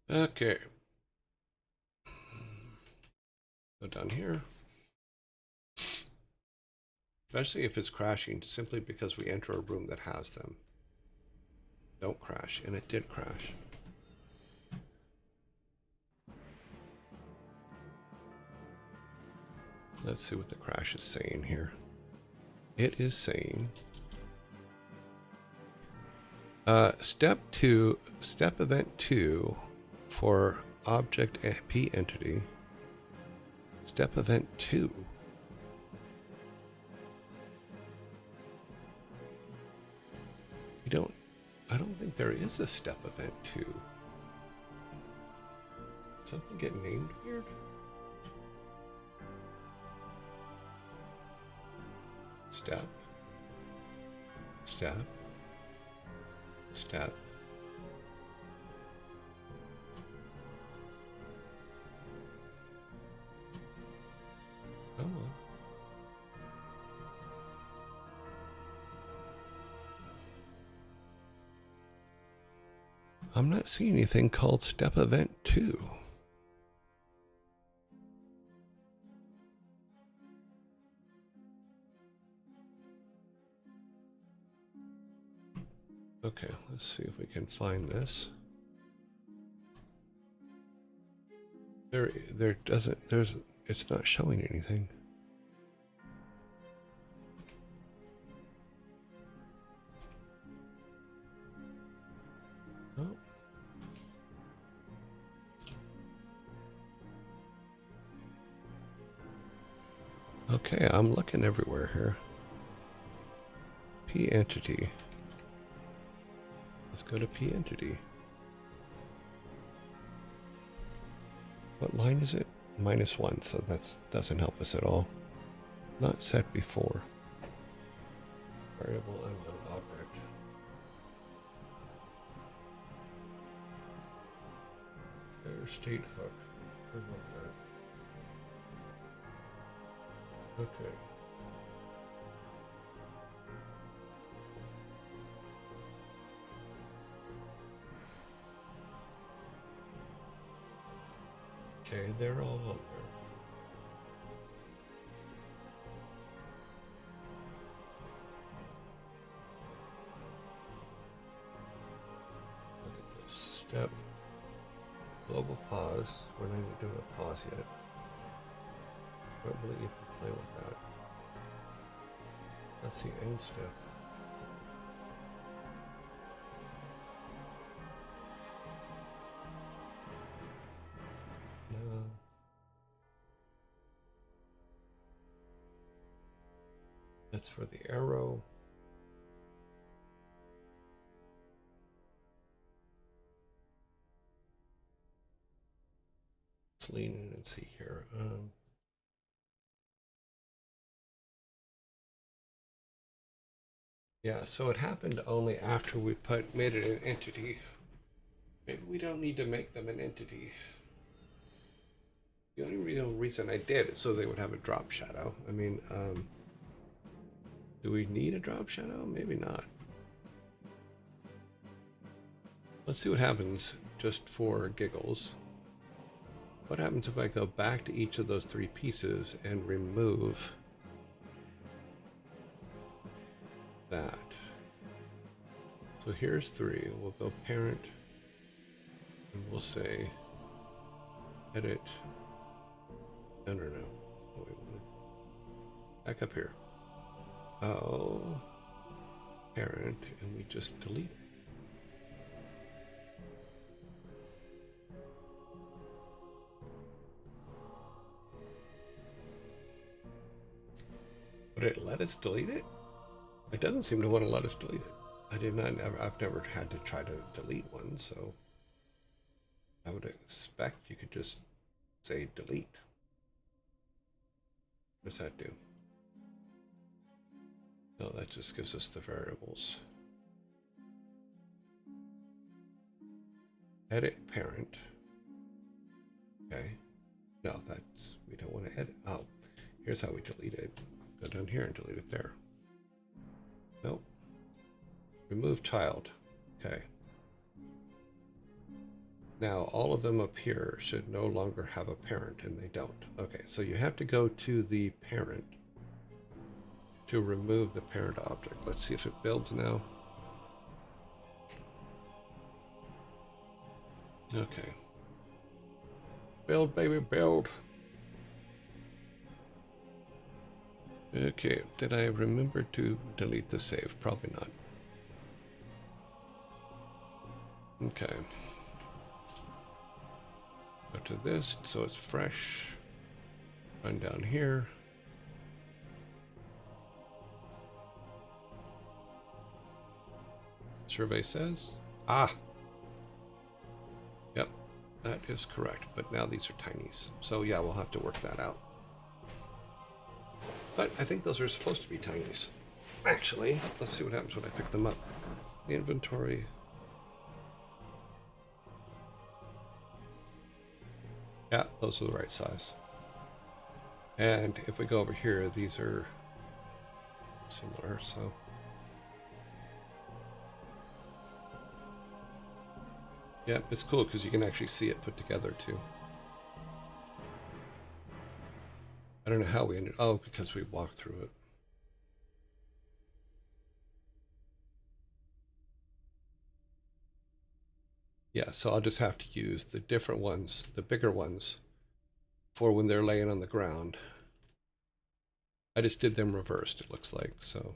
Speaker 3: Okay. Go down here. Especially if it's crashing simply because we enter a room that has them. Don't crash, and it did crash. Let's see what the crash is saying here. It is saying step event 2 for object P entity. Step event 2. I don't think there is a step event 2. Something get named weird? Step. Step. Step. I'm not seeing anything called Step Event 2. Okay, let's see if we can find this. It's not showing anything. Oh. Okay, I'm looking everywhere here. P entity. Let's go to P entity. What line is it? -1, so that doesn't help us at all. Not set before. Variable unknown object. Error state hook. What about that? Okay. Okay, they're all on there. Look at this step. Global pause. We're not even doing a pause yet. But really you can play with that. That's the end step. No. That's for the arrow. Let's lean in and see here. Yeah, so it happened only after we made it an entity. Maybe we don't need to make them an entity. The only real reason I did is so they would have a drop shadow. I mean, do we need a drop shadow? Maybe not. Let's see what happens just for giggles. What happens if I go back to each of those 3 pieces and remove that? So here's 3. We'll go parent and we'll say edit. No. Oh, wait, back up here. Oh, parent, and we just delete it. Would it let us delete it? It doesn't seem to want to let us delete it. I've never had to try to delete one, so I would expect you could just say delete. What does that do? No, that just gives us the variables. Edit parent. Okay. No, we don't want to edit. Oh, here's how we delete it. Go down here and delete it there. Nope. Remove child. Okay. Now all of them up here should no longer have a parent, and they don't. Okay, so you have to go to the parent to remove the parent object. Let's see if it builds now. Okay. Build, baby, build. Okay, did I remember to delete the save? Probably not. Okay. Go to this, so it's fresh. Run down here. Survey says, yep, that is correct. But now these are tinies. So yeah, we'll have to work that out. But I think those are supposed to be tinies. Actually, let's see what happens when I pick them up. The inventory. Yeah, those are the right size. And if we go over here, these are similar, so. Yeah, it's cool because you can actually see it put together too. I don't know how we ended. Oh, because we walked through it. Yeah, so I'll just have to use the different ones, the bigger ones, for when they're laying on the ground. I just did them reversed, it looks like. So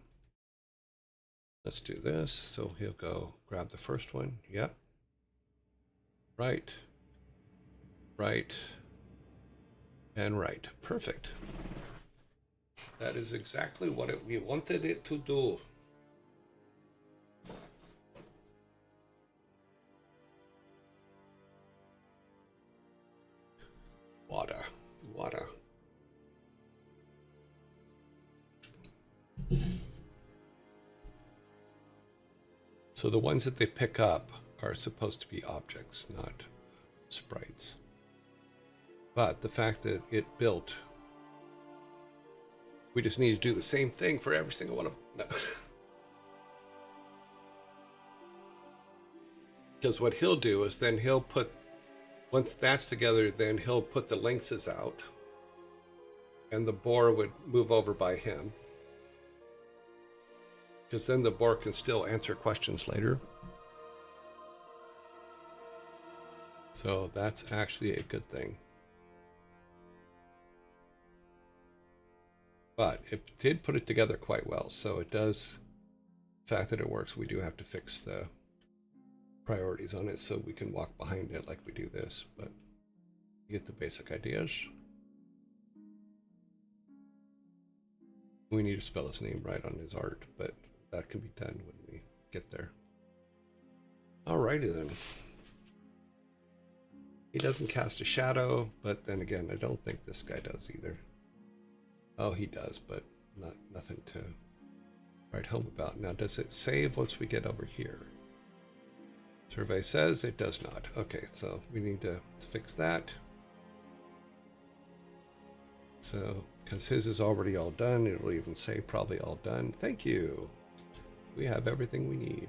Speaker 3: let's do this. So he'll go grab the first one. Yep. Right. Right. And right. Perfect. That is exactly what we wanted it to do. Water. Water. So the ones that they pick up are supposed to be objects, not sprites. But the fact that it built, we just need to do the same thing for every single one of them. No. Because what he'll do is then he'll put, once that's together, then he'll put the lynxes out, and the boar would move over by him. Because then the boar can still answer questions later. So that's actually a good thing. But it did put it together quite well. So it does, the fact that it works, we do have to fix the priorities on it so we can walk behind it like we do this. But you get the basic ideas. We need to spell his name right on his art, but that can be done when we get there. Alrighty then. He doesn't cast a shadow, but then again, I don't think this guy does either. Oh, he does, but nothing to write home about. Now, does it save once we get over here? Survey says it does not. Okay, so we need to fix that. So, because his is already all done, it will even say probably all done. Thank you. We have everything we need.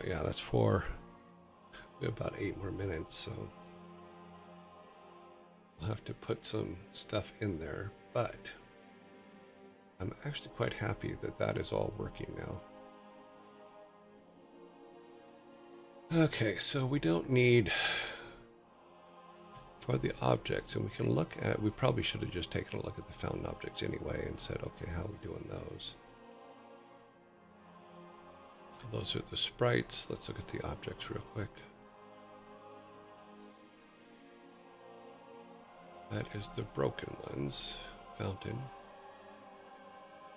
Speaker 3: Yeah, that's 4. We have about 8 more minutes, so we'll have to put some stuff in there, but I'm actually quite happy that that is all working now. Okay, so we don't need for the objects, and we can look at, we probably should have just taken a look at the found objects anyway and said, okay, how are we doing those? Those are the sprites. Let's look at the objects real quick. That is the broken ones. Fountain.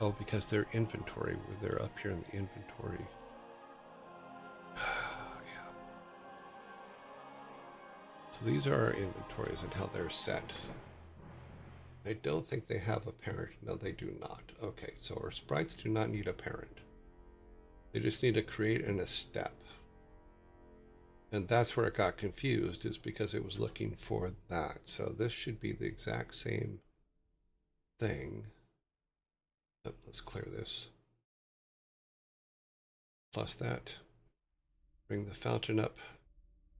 Speaker 3: Oh, because they're inventory. They're up here in the inventory. Yeah. So these are our inventories and how they're set. I don't think they have a parent. No, they do not. Okay, so our sprites do not need a parent. They just need to create in a step. And that's where it got confused, is because it was looking for that. So this should be the exact same thing. Let's clear this. Plus that. Bring the fountain up.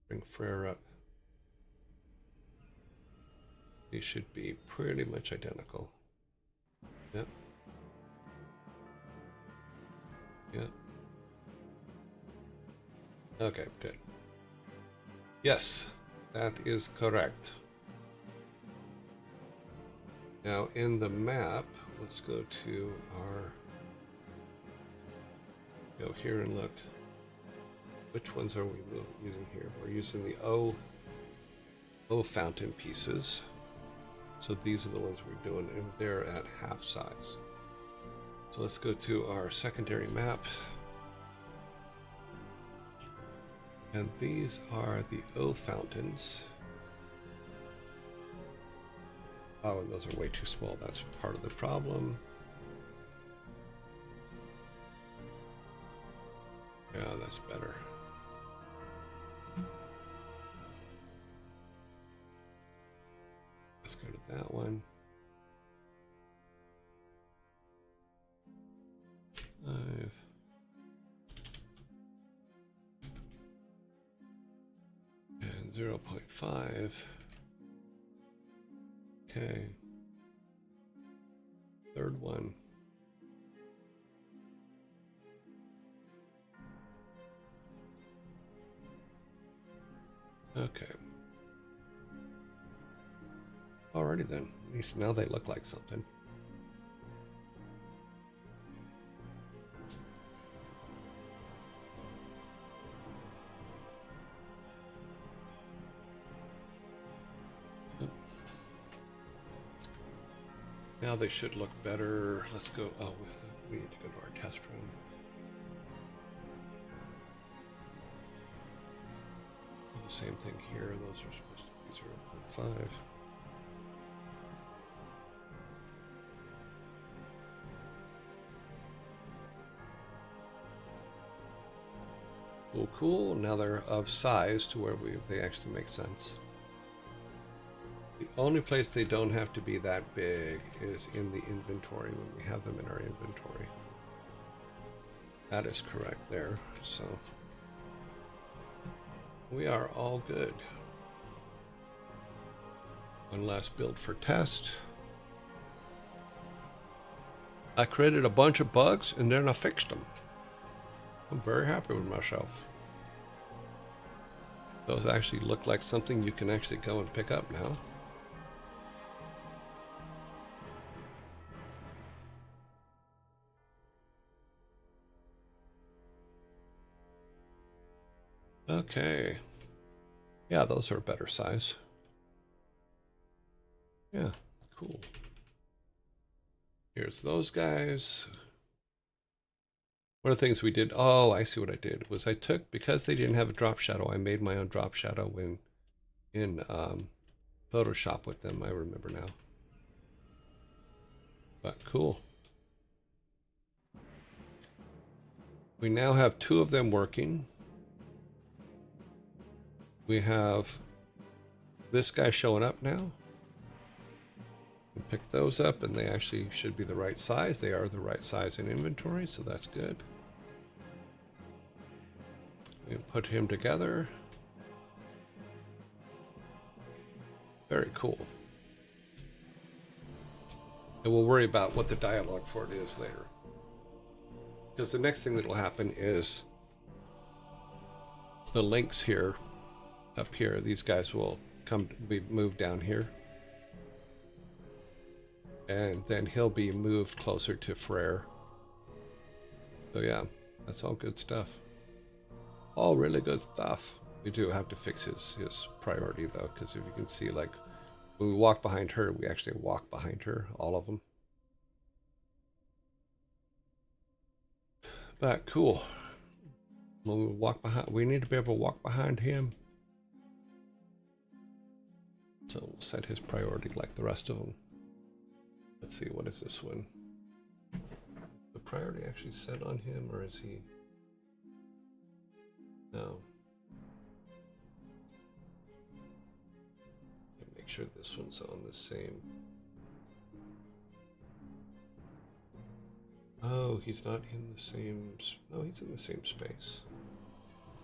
Speaker 3: Bring Frere up. These should be pretty much identical. Yep. Yep. Okay, good. Yes, that is correct. Now in the map, let's go to our, go here and look. Which ones are we using here? We're using the O fountain pieces. So these are the ones we're doing, and they're at half size. So let's go to our secondary map. And these are the O fountains. Oh, and those are way too small. That's part of the problem. Yeah, that's better. Let's go to that one. 5. 0.5. Okay. Third one. Okay. Alrighty then. At least now they look like something. Now they should look better. Let's go. Oh, we need to go to our test room. The same thing here. Those are supposed to be 0.5. Cool, cool. Now they're of size to where they actually make sense. The only place they don't have to be that big is in the inventory when we have them in our inventory. That is correct there. So we are all good. One last build for test. I created a bunch of bugs and then I fixed them. I'm very happy with myself. Those actually look like something you can actually go and pick up now. Okay. Yeah, those are a better size. Yeah, cool. Here's those guys. One of the things we did, oh, I see what I did, was I took, because they didn't have a drop shadow, I made my own drop shadow in Photoshop with them, I remember now. But cool. We now have 2 of them working. We have this guy showing up now. We pick those up and they actually should be the right size. They are the right size in inventory, so that's good. We put him together. Very cool. And we'll worry about what the dialogue for it is later. Because the next thing that will happen is the links here, up here, these guys will be moved down here. And then he'll be moved closer to Frere. So yeah, that's all good stuff. All really good stuff. We do have to fix his priority though, because if you can see, like, when we walk behind her, we actually walk behind her, all of them. But cool. When we walk behind, we need to be able to walk behind him. So we'll set his priority like the rest of them. Let's see, what is this one? The priority actually set on him, or is he? No. Make sure this one's on the same. Oh, he's not in the same. No, he's in the same space.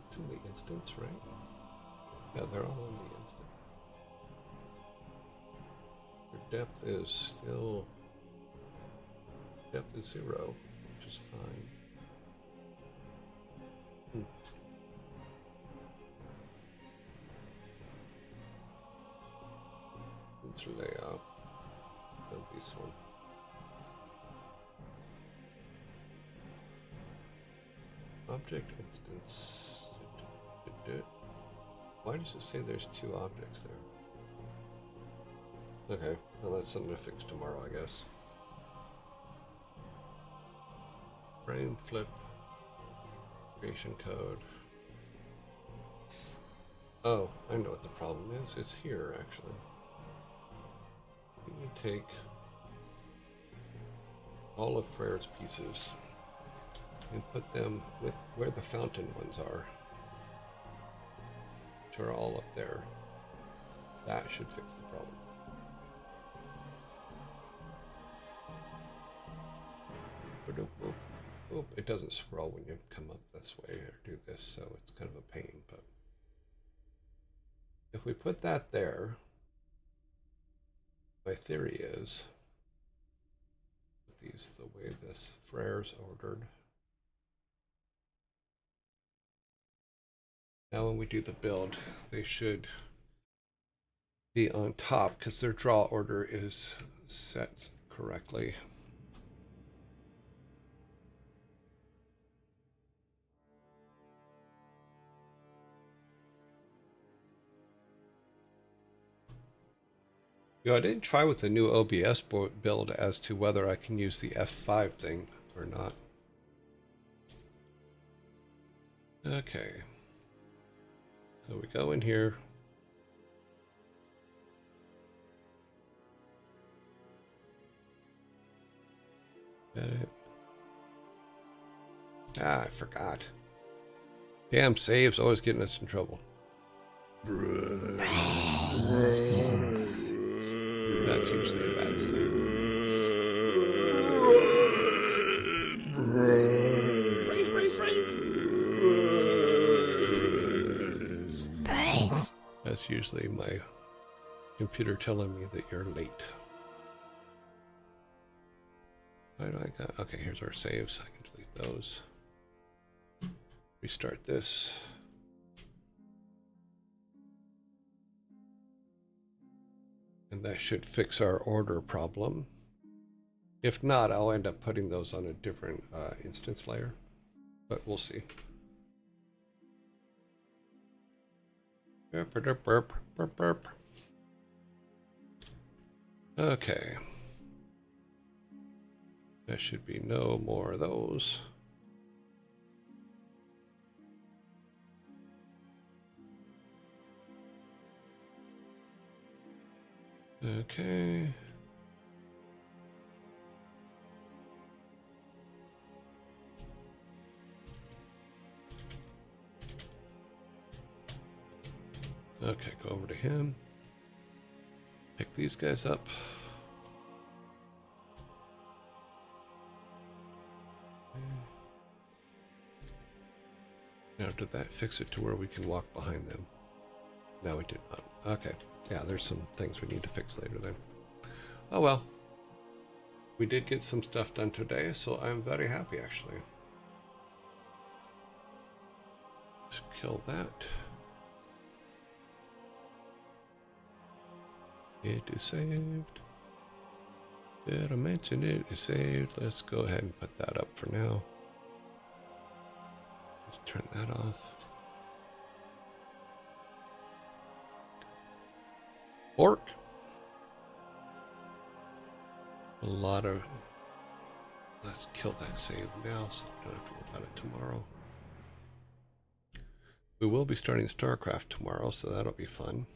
Speaker 3: It's in the instance, right? Yeah, they're all in the instance. Their depth is still. Depth is 0, which is fine. Sensor layout. And this one. Object instance. Why does it say there's 2 objects there? Okay, well that's something to fix tomorrow, I guess. Frame flip. Creation code. Oh, I know what the problem is. It's here, actually. You need to take all of Frere's pieces and put them with where the fountain ones are, which are all up there. That should fix the problem. Oop, it doesn't scroll when you come up this way or do this, so it's kind of a pain, but If we put that there, my theory is these the way this Frere's ordered. Now when we do the build, they should be on top because their draw order is set correctly. You know, I didn't try with the new OBS build as to whether I can use the F5 thing or not. Okay. So we go in here. Edit. Ah, I forgot. Damn, saves always getting us in trouble. That's usually a bad sign. That's usually my computer telling me that you're late. Why do I got? Okay, here's our saves. I can delete those. Restart this. And that should fix our order problem. If not, I'll end up putting those on a different instance layer, but we'll see. Burp, burp, burp, burp, burp. Okay. There should be no more of those. Okay. Okay, go over to him. Pick these guys up. Now, did that fix it to where we can walk behind them? No, we did not. Okay. Yeah, there's some things we need to fix later then. Oh well. We did get some stuff done today, so I'm very happy actually. Let's kill that. It is saved. Did I mention it is saved? Let's go ahead and put that up for now. Let's turn that off. Orc. A lot of... Let's kill that save now so we don't have to worry about it tomorrow. We will be starting StarCraft tomorrow, so that'll be fun.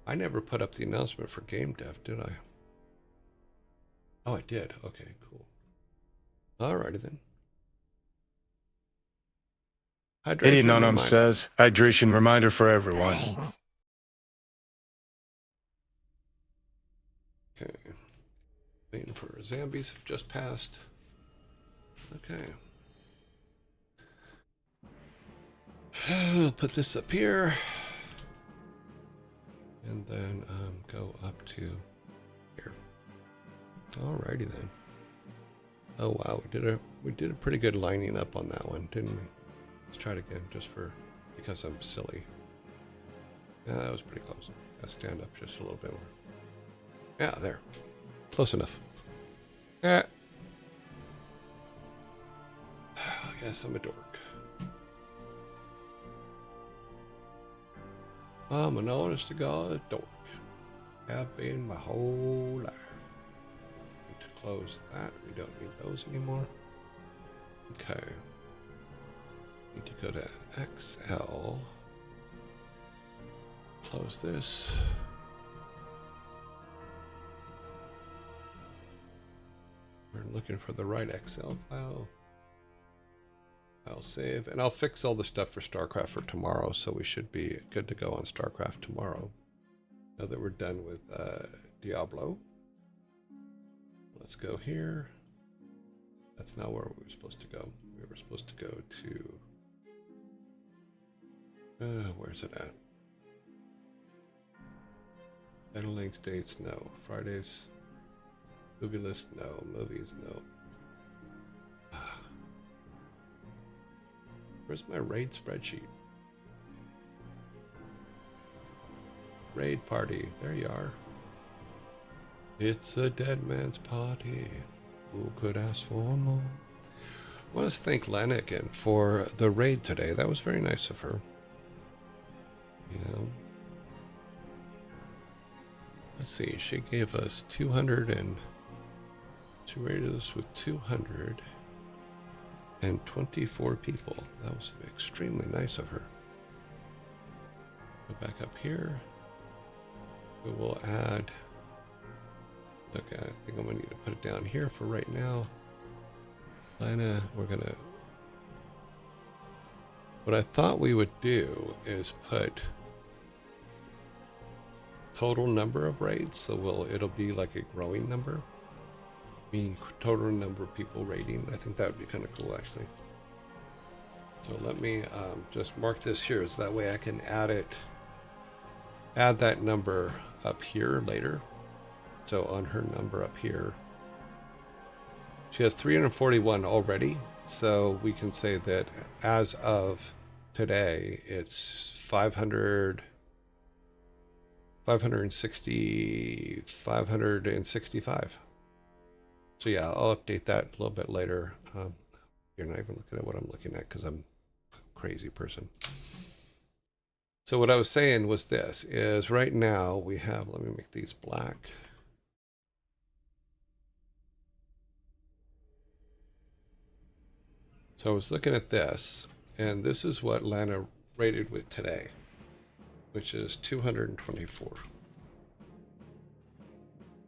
Speaker 3: I never put up the announcement for game dev, did I? Oh, I did. Okay, cool. Alrighty then.
Speaker 6: Hydration Nonum says, hydration reminder for everyone.
Speaker 3: Okay. Waiting for zombies have just passed. Okay. We'll put this up here. And then go up to here. Alrighty then. Oh wow, we did a pretty good lining up on that one, didn't we? Let's try it again, just because I'm silly. Yeah, that was pretty close. Gotta stand up just a little bit more. Yeah, there. Close enough. Yeah. I guess I'm a dork. I'm an honest to God dork. Have been my whole life. Need to close that. We don't need those anymore. Okay. Need to go to XL. Close this. We're looking for the right XL file. I'll save, and I'll fix all the stuff for StarCraft for tomorrow, so we should be good to go on StarCraft tomorrow. Now that we're done with Diablo. Let's go here. That's not where we were supposed to go. We were supposed to go to Where's it at? Title links, dates, no. Fridays. Movie list, no. Movies, no. Where's my raid spreadsheet? Raid party. There you are. It's a dead man's party. Who could ask for more? I want to thank Lana again for the raid today. That was very nice of her. Yeah. Let's see. She gave us 200 and she rated us with 224 people. That was extremely nice of her. Go back up here. We will add. Okay, I think I'm gonna need to put it down here for right now. Lana, we're gonna. What I thought we would do is put total number of raids, so it'll be like a growing number, meaning total number of people raiding. I think that would be kind of cool, actually. So let me just mark this here, so that way I can add that number up here later. So on her number up here, she has 341 already. So we can say that as of today, it's 565. So yeah, I'll update that a little bit later. You're not even looking at what I'm looking at because I'm a crazy person. So what I was saying was this, is right now we have, let me make these black. So I was looking at this, and this is what Lana rated with today, which is 224.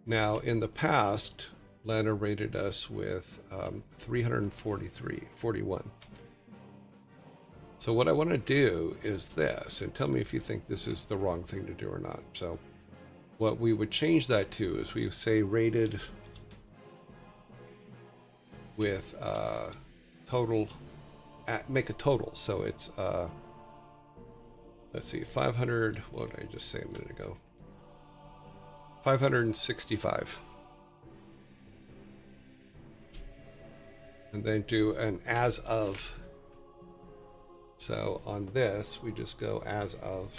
Speaker 3: Now, in the past, Lana rated us with 41. So what I want to do is this, and tell me if you think this is the wrong thing to do or not. So what we would change that to is we would say rated with total, make a total. So it's, let's see, 500, what did I just say a minute ago? 565. And then do an as of. So on this, we just go as of.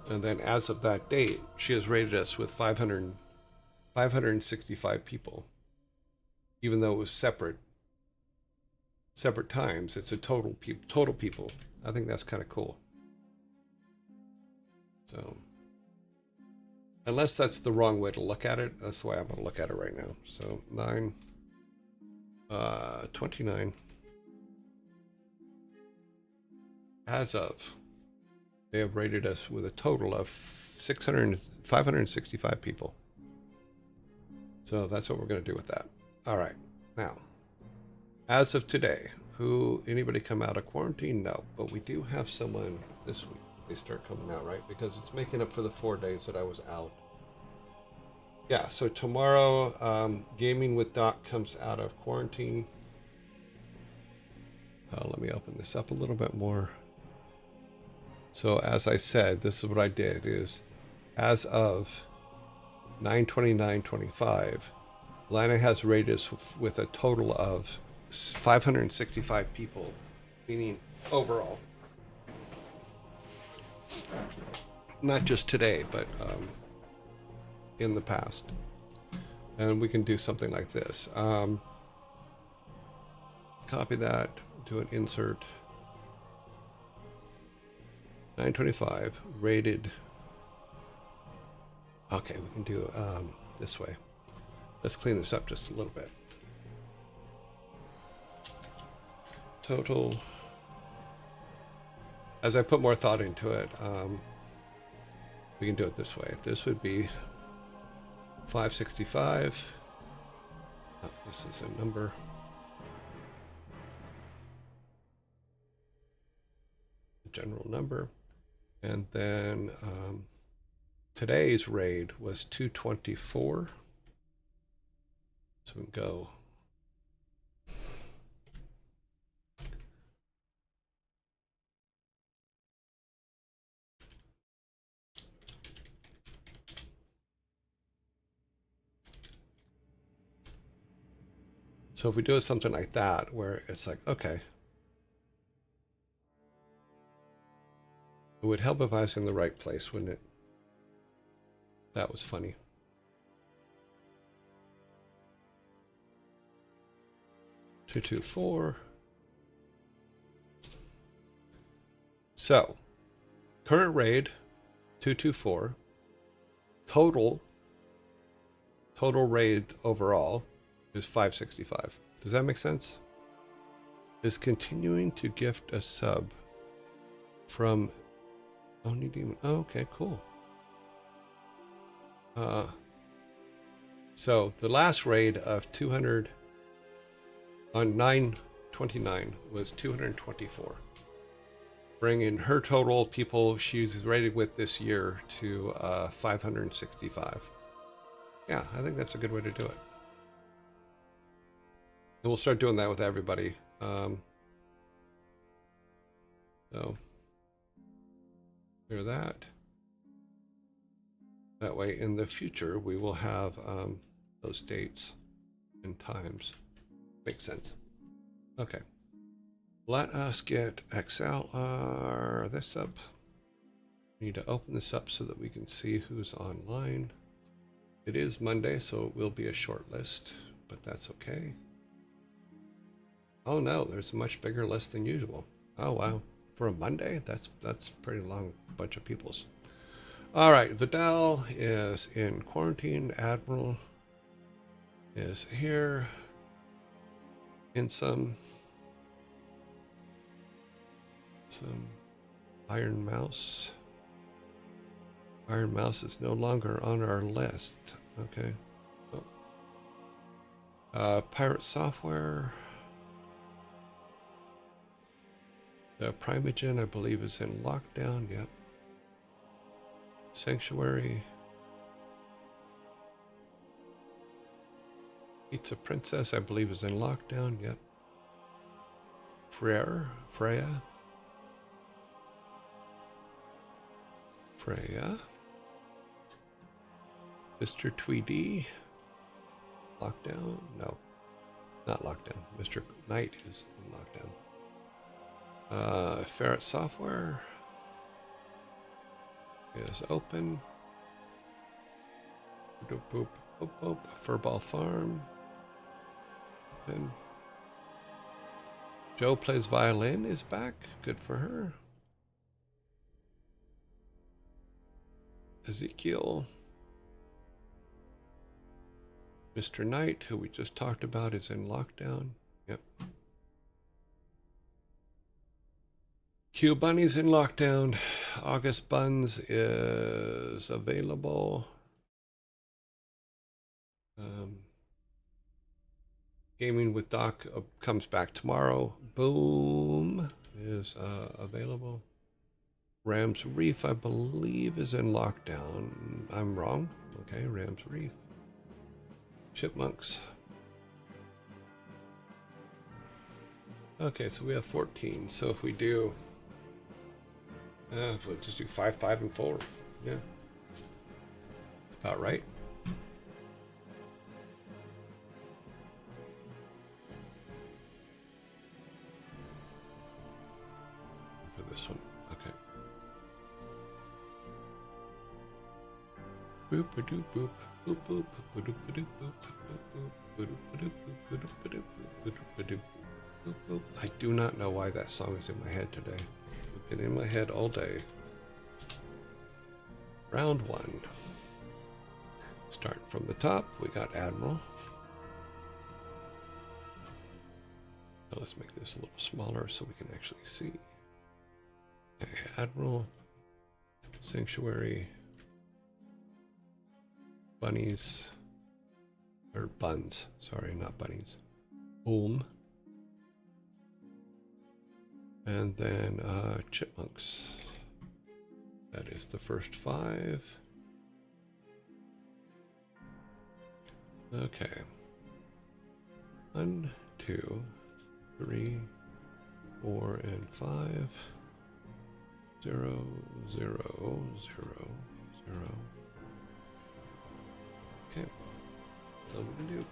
Speaker 3: And then as of that date, she has rated us with 565 people. Even though it was separate times, it's a total people. I think that's kind of cool. So, unless that's the wrong way to look at it, that's the way I'm going to look at it right now. So 29 as of, they have rated us with a total of 565 people. So that's what we're going to do with that. All right. Now, as of today, anybody come out of quarantine? No, but we do have someone this week. They start coming out, right? Because it's making up for the 4 days that I was out. Yeah, so tomorrow, Gaming with Doc comes out of quarantine. Let me open this up a little bit more. So as I said, this is what I did, is as of 9/29/25, Lana has rated us with a total of 565 people, meaning overall. Not just today, but in the past. And we can do something like this. Copy that, do an insert. 9/25 rated. Okay, we can do this way. Let's clean this up just a little bit. Total. As I put more thought into it, we can do it this way. This would be 565. Oh, this is a number. General number. And then today's raid was 224. So we can go So if we do something like that, where it's like, okay, it would help if I was in the right place, wouldn't it? That was funny. Two, 2, 4. So, current raid, 224. Total raid overall is 565. Does that make sense? Is continuing to gift a sub from Oni Demon. Oh, okay, cool. So the last raid of 200 on 9/29 was 224. Bringing her total people she's rated with this year to 565. Yeah, I think that's a good way to do it. And we'll start doing that with everybody. So clear that. That way in the future we will have those dates and times. Makes sense. Okay. Let us get XLR this up. We need to open this up so that we can see who's online. It is Monday, so it will be a short list, but that's okay. Oh no, there's a much bigger list than usual. Oh wow, for a Monday, that's pretty long bunch of peoples. All right, Vidal is in quarantine. Admiral is here. In some Iron Mouse. Iron Mouse is no longer on our list. Okay. Oh. Pirate Software. The Primogen, I believe, is in lockdown. Yep. Sanctuary. Pizza Princess, I believe, is in lockdown. Yep. Freya. Mr. Tweedy. Lockdown? No, not lockdown. Mr. Knight is in lockdown. Ferret Software is open. Furball Farm. Open. Joe Plays Violin is back. Good for her. Ezekiel. Mr. Knight, who we just talked about, is in lockdown. Yep. Q Bunny's in lockdown. August Buns is available. Gaming with Doc comes back tomorrow. Boom is available. Rams Reef, I believe, is in lockdown. I'm wrong. Okay, Rams Reef. Chipmunks. Okay, so we have 14. So if we do, we'll just do 5, 5, and 4. Yeah, that's about right. For this one, okay. Boop a doop boop. Boop boop boop boop boop. I do not know why that song is in my head today. It's been in my head all day. Round 1. Starting from the top, we got Admiral. Now let's make this a little smaller so we can actually see. Okay, Admiral, Sanctuary, Bunnies, or Buns, sorry, not bunnies. Boom. And then Chipmunks. That is the first 5. Okay. 1, 2, 3, 4, and 5. 0, 0, 0, 0. Okay. That's all we're gonna do.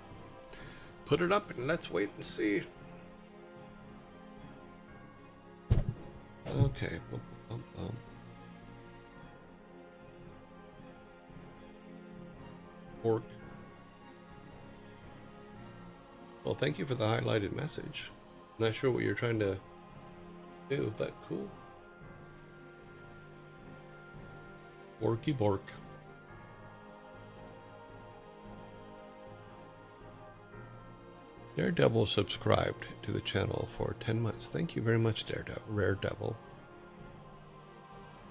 Speaker 3: put it up and let's wait and see. Okay. Bum, bum, bum. Pork. Well, thank you for the highlighted message. Not sure what you're trying to do, but cool. Borky bork. Daredevil subscribed to the channel for 10 months. Thank you very much, Daredevil. Rare Devil.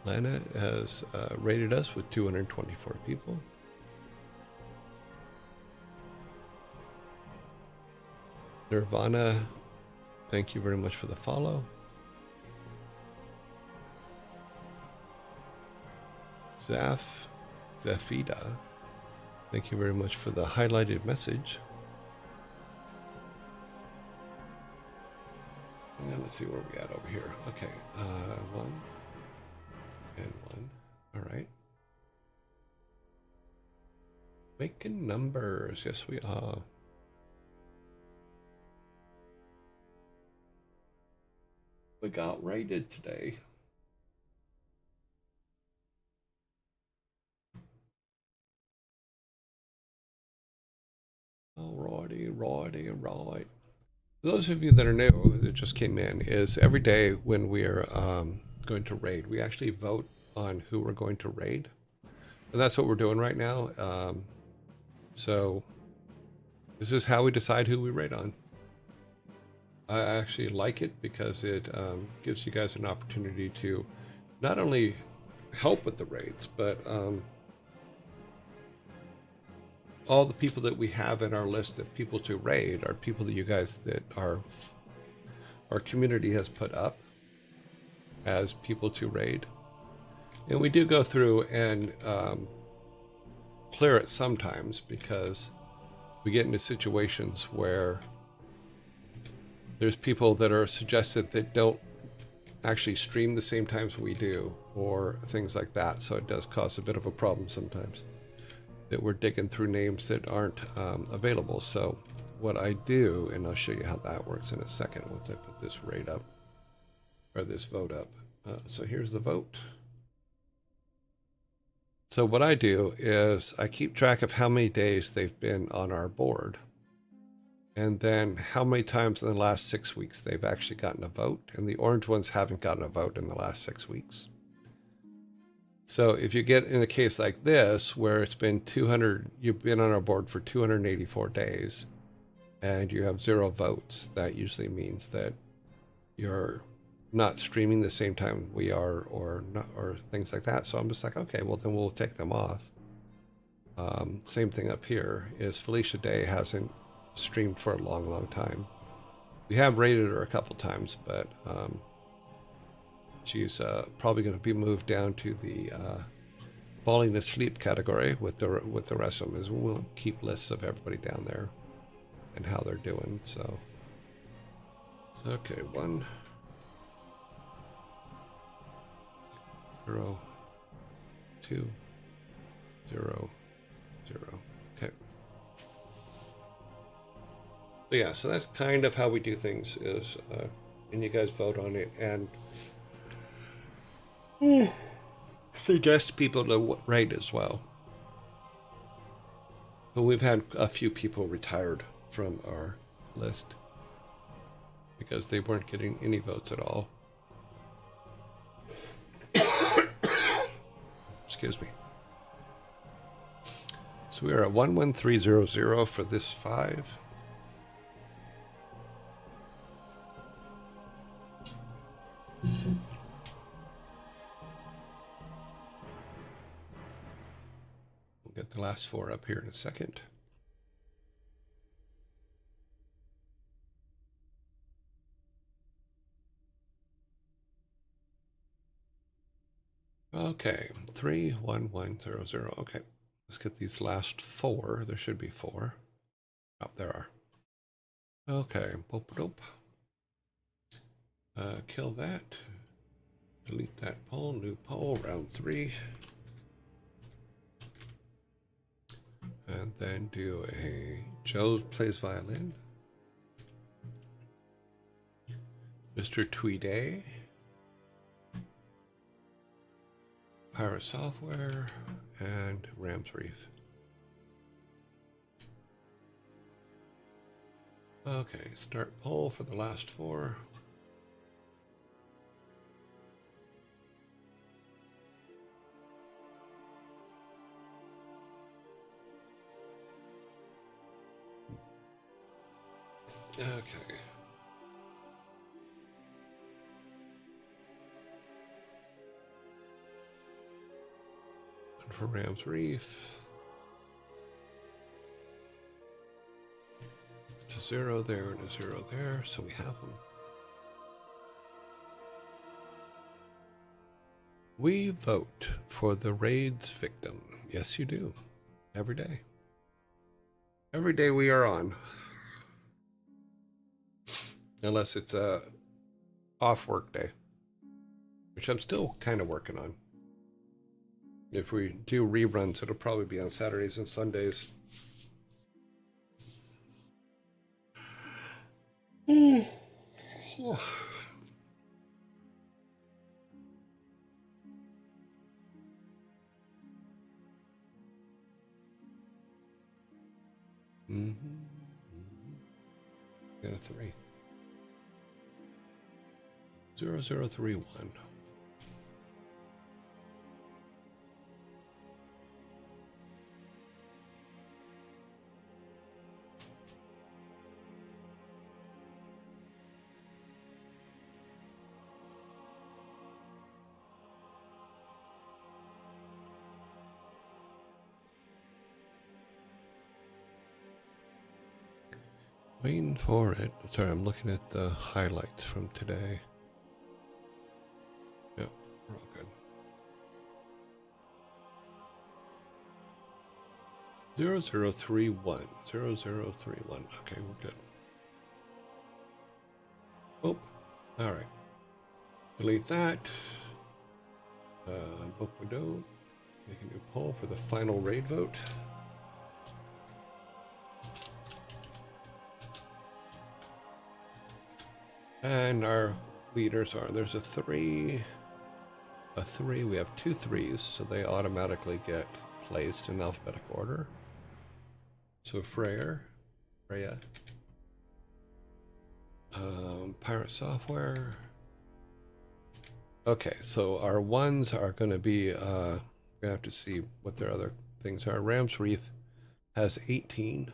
Speaker 3: Lana has rated us with 224 people. Nirvana, thank you very much for the follow. Zafida, thank you very much for the highlighted message. And let's see where we at over here. Okay, 1 and 1. All right. Making numbers. Yes, we are. We got rated today. Alrighty, right. Those of you that are new, that just came in, is every day when we are going to raid, we actually vote on who we're going to raid. And that's what we're doing right now. So this is how we decide who we raid on. I actually like it because it gives you guys an opportunity to not only help with the raids, but all the people that we have in our list of people to raid are people that you guys that our community has put up as people to raid. And we do go through and clear it sometimes because we get into situations where there's people that are suggested that don't actually stream the same times we do or things like that. So it does cause a bit of a problem sometimes that we're digging through names that aren't available. So what I do, and I'll show you how that works in a second once I put this raid up, or this vote up. So here's the vote. So what I do is I keep track of how many days they've been on our board, and then how many times in the last 6 weeks they've actually gotten a vote, and the orange ones haven't gotten a vote in the last 6 weeks. So if you get in a case like this, where it's been 200, you've been on our board for 284 days, and you have 0 votes, that usually means that you're not streaming the same time we are, or not, or things like that. So I'm just like, okay, well then we'll take them off. Same thing up here is Felicia Day hasn't streamed for a long time. We have rated her a couple times, but she's probably going to be moved down to the falling asleep category with the rest of them. Is we'll keep lists of everybody down there and how they're doing. So okay, 1 0 2 0 0. Okay. But yeah, so that's kind of how we do things is, and you guys vote on it and suggest people to raid as well. But we've had a few people retired from our list because they weren't getting any votes at all. Excuse me. So we are at 11300 for this 5. We'll get the last 4 up here in a second. Okay, 31100. Okay, let's get these last 4. There should be 4. Oh, there are. Okay, boop-a-doop. Kill that. Delete that poll. New poll, round 3. And then do a Joe plays violin. Mr. Tweedy. Pirate Software, and Rams Reef. Okay, start poll for the last 4. Okay. One for Rams Reef. A 0 there and a 0 there, so we have them. We vote for the raid's victim. Yes, you do. Every day. Every day we are on. Unless it's a off work day, which I'm still kind of working on. If we do reruns, it'll probably be on Saturdays and Sundays. Got a 3. 0031. Waiting for it. Sorry, I'm looking at the highlights from today. Yep, we're all good. 0031. 0031. Okay, we're good. Oh, all right. Delete that. Book window. Make a new poll for the final raid vote. And our leaders are, there's a 3, we have 2 3s, so they automatically get placed in alphabetical order. So Freya, Pirate Software. Okay, so our 1s are going to be, we have to see what their other things are. Rams Reef has 18.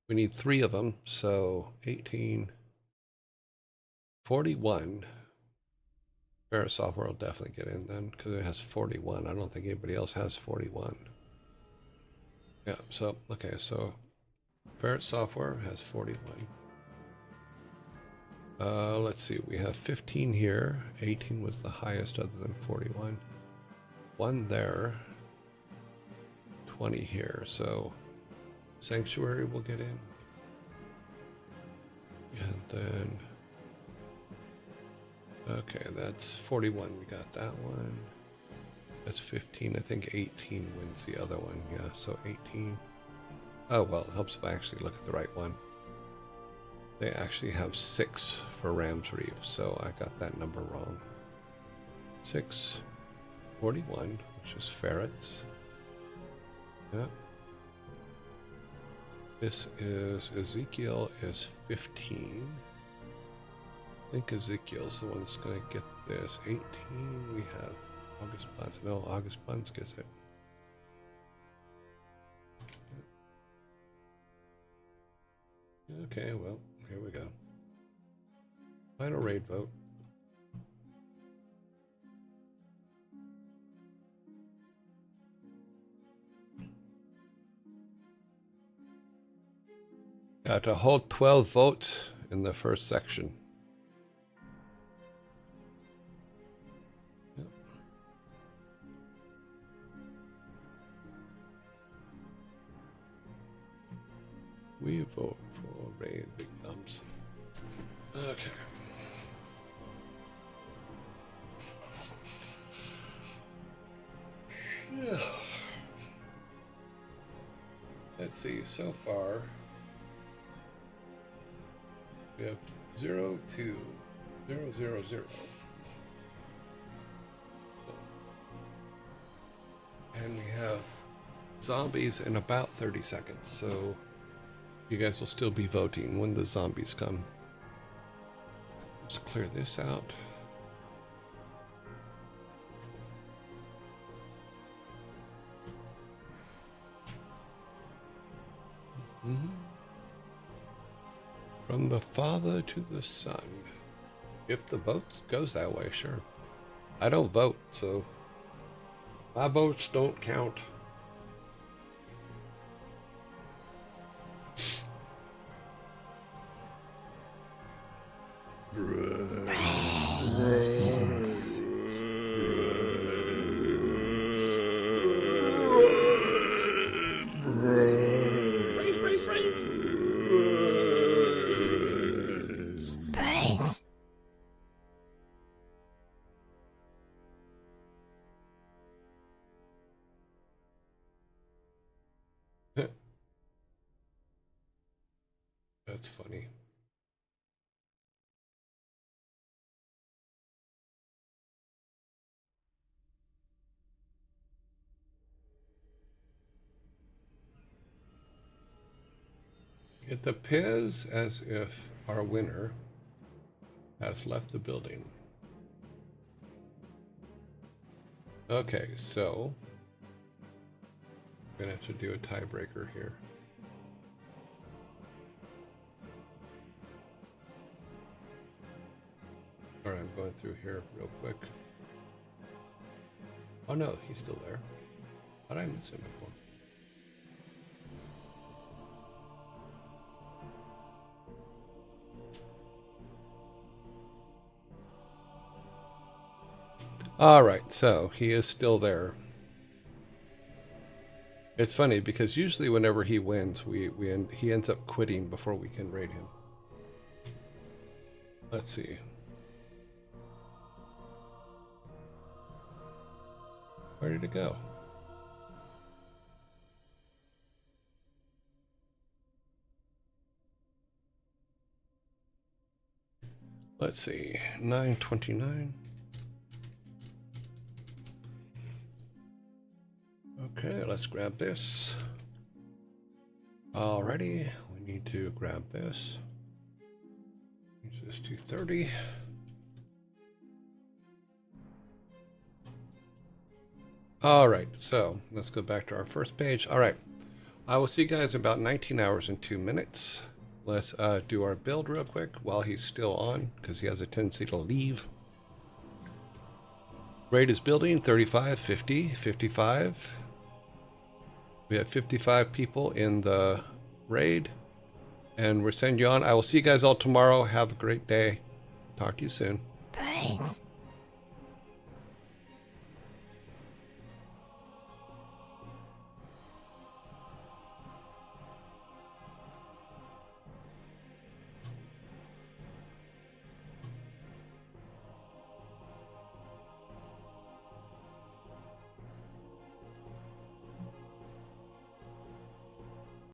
Speaker 3: We need 3 of them, so 18. 41. Ferret Software will definitely get in then because it has 41. I don't think anybody else has 41. Yeah, so, okay, so Ferret Software has 41. Let's see, we have 15 here. 18 was the highest other than 41. 1 there. 20 here, so Sanctuary will get in. And then... Okay, that's 41. We got that one. That's 15. I think 18 wins the other one. Yeah, so 18. Oh, well, it helps if I actually look at the right one. They actually have 6 for Rams Reef, so I got that number wrong. 6, 41, which is ferrets. Yep. This is Ezekiel is 15. I think Ezekiel's the one that's going to get this. 18, we have August Buns. No, August Buns gets it. Okay, well, here we go. Final raid vote. Got a whole 12 votes in the first section. We vote for raid victims. Okay. Yeah. Let's see, so far we have 0, 2, 000. And we have zombies in about 30 seconds, so you guys will still be voting when the zombies come. Let's clear this out. From the Father to the Son. If the vote goes that way, sure. I don't vote, so my votes don't count.
Speaker 9: Brains.
Speaker 3: That's funny. It appears as if our winner has left the building. Okay, so we're gonna have to do a tiebreaker here. All right, I'm going through here real quick. Oh no, he's still there. How did I miss him before? All right, so he is still there. It's funny because usually whenever he wins, he ends up quitting before we can raid him. Let's see. Where did it go? Let's see. 929. Okay, let's grab this. Alrighty, we need to grab this. Use this 230. Alright, so let's go back to our first page. Alright, I will see you guys in about 19 hours and 2 minutes. Let's do our build real quick while he's still on, because he has a tendency to leave. Raid is building 35, 50, 55. We have 55 people in the raid, and we're sending you on. I will see you guys all tomorrow. Have a great day. Talk to you soon.
Speaker 9: Brains.